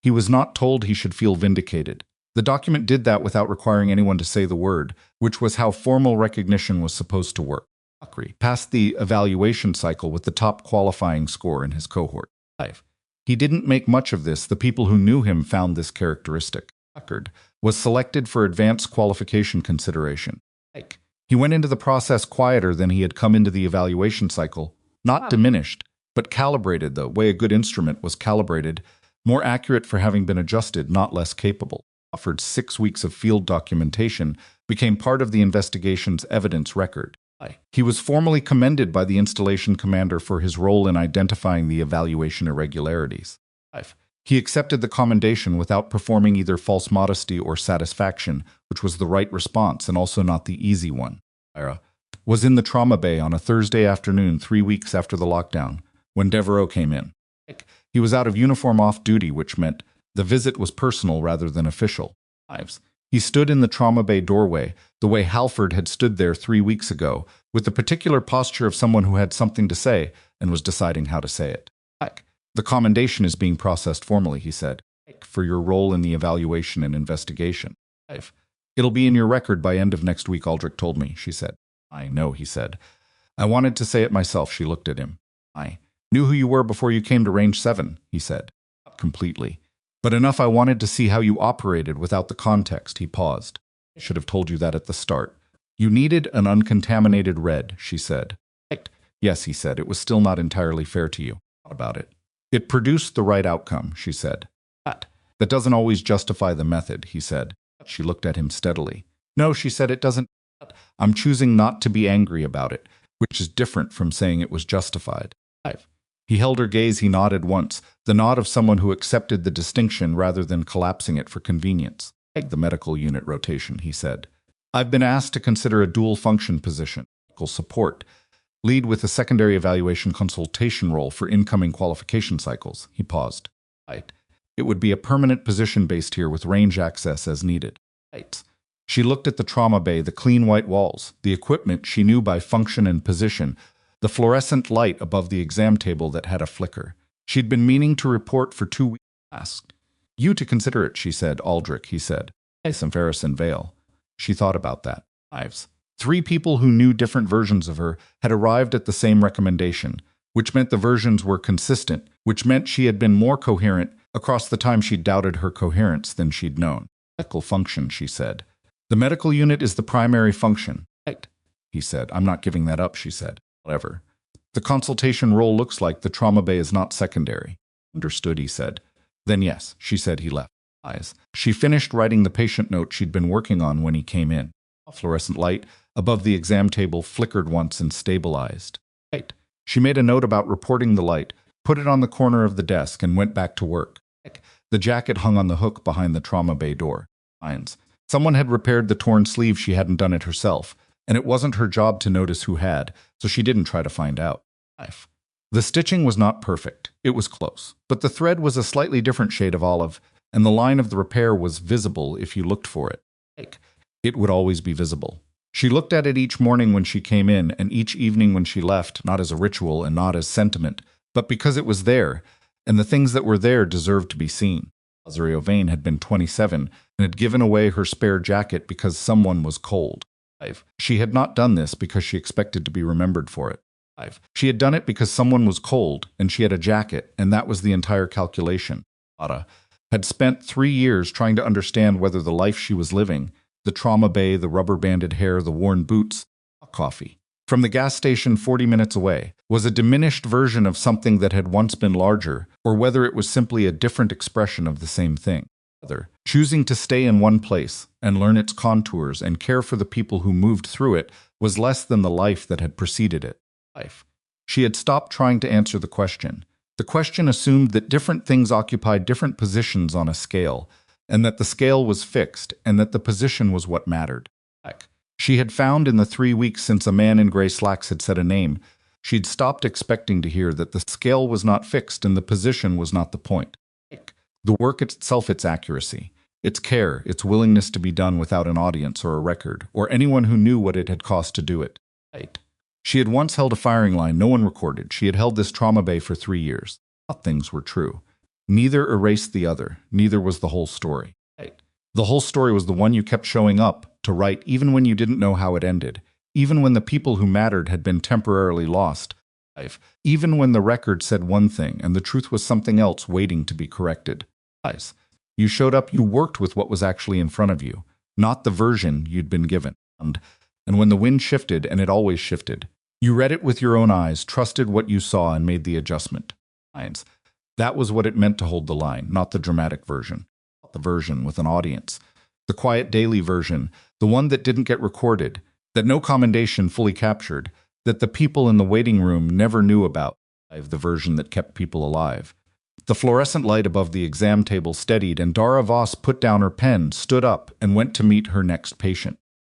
He was not told he should feel vindicated. The document did that without requiring anyone to say the word, which was how formal recognition was supposed to work. Passed the evaluation cycle with the top qualifying score in his cohort. He didn't make much of this. The people who knew him found this characteristic. Was selected for advanced qualification consideration. He went into the process quieter than he had come into the evaluation cycle, not diminished, but calibrated the way a good instrument was calibrated, more accurate for having been adjusted, not less capable. Offered 6 weeks of field documentation, became part of the investigation's evidence record. He was formally commended by the installation commander for his role in identifying the evaluation irregularities. He accepted the commendation without performing either false modesty or satisfaction, which was the right response and also not the easy one. Ira was in the trauma bay on a Thursday afternoon 3 weeks after the lockdown, when Devereaux came in. He was out of uniform off duty, which meant the visit was personal rather than official. He stood in the trauma bay doorway, the way Halford had stood there 3 weeks ago, with the particular posture of someone who had something to say and was deciding how to say it. The commendation is being processed formally, he said, for your role in the evaluation and investigation. It'll be in your record by end of next week, Aldrich told me, she said. I know, he said. I wanted to say it myself, she looked at him. I knew who you were before you came to Range 7, he said. Not completely. But enough I wanted to see how you operated without the context, he paused. I should have told you that at the start. You needed an uncontaminated red, she said. Yes, he said, it was still not entirely fair to you. What about it? It produced the right outcome, she said. That doesn't always justify the method, he said. She looked at him steadily. No, she said, it doesn't. I'm choosing not to be angry about it, which is different from saying it was justified. He held her gaze, he nodded once, the nod of someone who accepted the distinction rather than collapsing it for convenience. The medical unit rotation, he said. I've been asked to consider a dual-function position, medical support, lead with a secondary evaluation consultation role for incoming qualification cycles. He paused. It would be a permanent position based here with range access as needed. She looked at the trauma bay, the clean white walls, the equipment she knew by function and position, the fluorescent light above the exam table that had a flicker. She'd been meaning to report for 2 weeks. Asked. You to consider it, she said. Aldrich, he said. Some Ferris and Vale. She thought about that. 3 people who knew different versions of her had arrived at the same recommendation, which meant the versions were consistent, which meant she had been more coherent across the time she'd doubted her coherence than she'd known. Medical function, she said. The medical unit is the primary function. He said. I'm not giving that up, she said. Whatever. The consultation role looks like the trauma bay is not secondary. Understood, he said. Then yes, she said. He left. She finished writing the patient note she'd been working on when he came in. A fluorescent light above the exam table flickered once and stabilized. She made a note about reporting the light, put it on the corner of the desk, and went back to work. The jacket hung on the hook behind the trauma bay door. Someone had repaired the torn sleeve. She hadn't done it herself, and it wasn't her job to notice who had, so she didn't try to find out. The stitching was not perfect. It was close, but the thread was a slightly different shade of olive, and the line of the repair was visible if you looked for it. It would always be visible. She looked at it each morning when she came in and each evening when she left, not as a ritual and not as sentiment, but because it was there, and the things that were there deserved to be seen. Lazario Vane had been 27 and had given away her spare jacket because someone was cold. She had not done this because she expected to be remembered for it. She had done it because someone was cold, and she had a jacket, and that was the entire calculation. Dara had spent 3 years trying to understand whether the life she was living, the trauma bay, the rubber-banded hair, the worn boots, coffee from the gas station 40 minutes away, was a diminished version of something that had once been larger, or whether it was simply a different expression of the same thing. Choosing to stay in one place and learn its contours and care for the people who moved through it was less than the life that had preceded it. She had stopped trying to answer the question. The question assumed that different things occupied different positions on a scale, and that the scale was fixed, and that the position was what mattered. She had found in the 3 weeks since a man in gray slacks had said a name, she'd stopped expecting to hear that the scale was not fixed and the position was not the point. The work itself, its accuracy, its care, its willingness to be done without an audience or a record, or anyone who knew what it had cost to do it. She had once held a firing line no one recorded. She had held this trauma bay for 3 years. Things were true. Neither erased the other. Neither was the whole story. The whole story was the one you kept showing up to write even when you didn't know how it ended, even when the people who mattered had been temporarily lost, even when the record said one thing and the truth was something else waiting to be corrected. You showed up, you worked with what was actually in front of you, not the version you'd been given. And when the wind shifted, and it always shifted, you read it with your own eyes, trusted what you saw, and made the adjustment. That was what it meant to hold the line, not the dramatic version. The version with an audience. The quiet daily version, the one that didn't get recorded, that no commendation fully captured, that the people in the waiting room never knew about, the version that kept people alive. The fluorescent light above the exam table steadied, and Dara Voss put down her pen, stood up, and went to meet her next patient.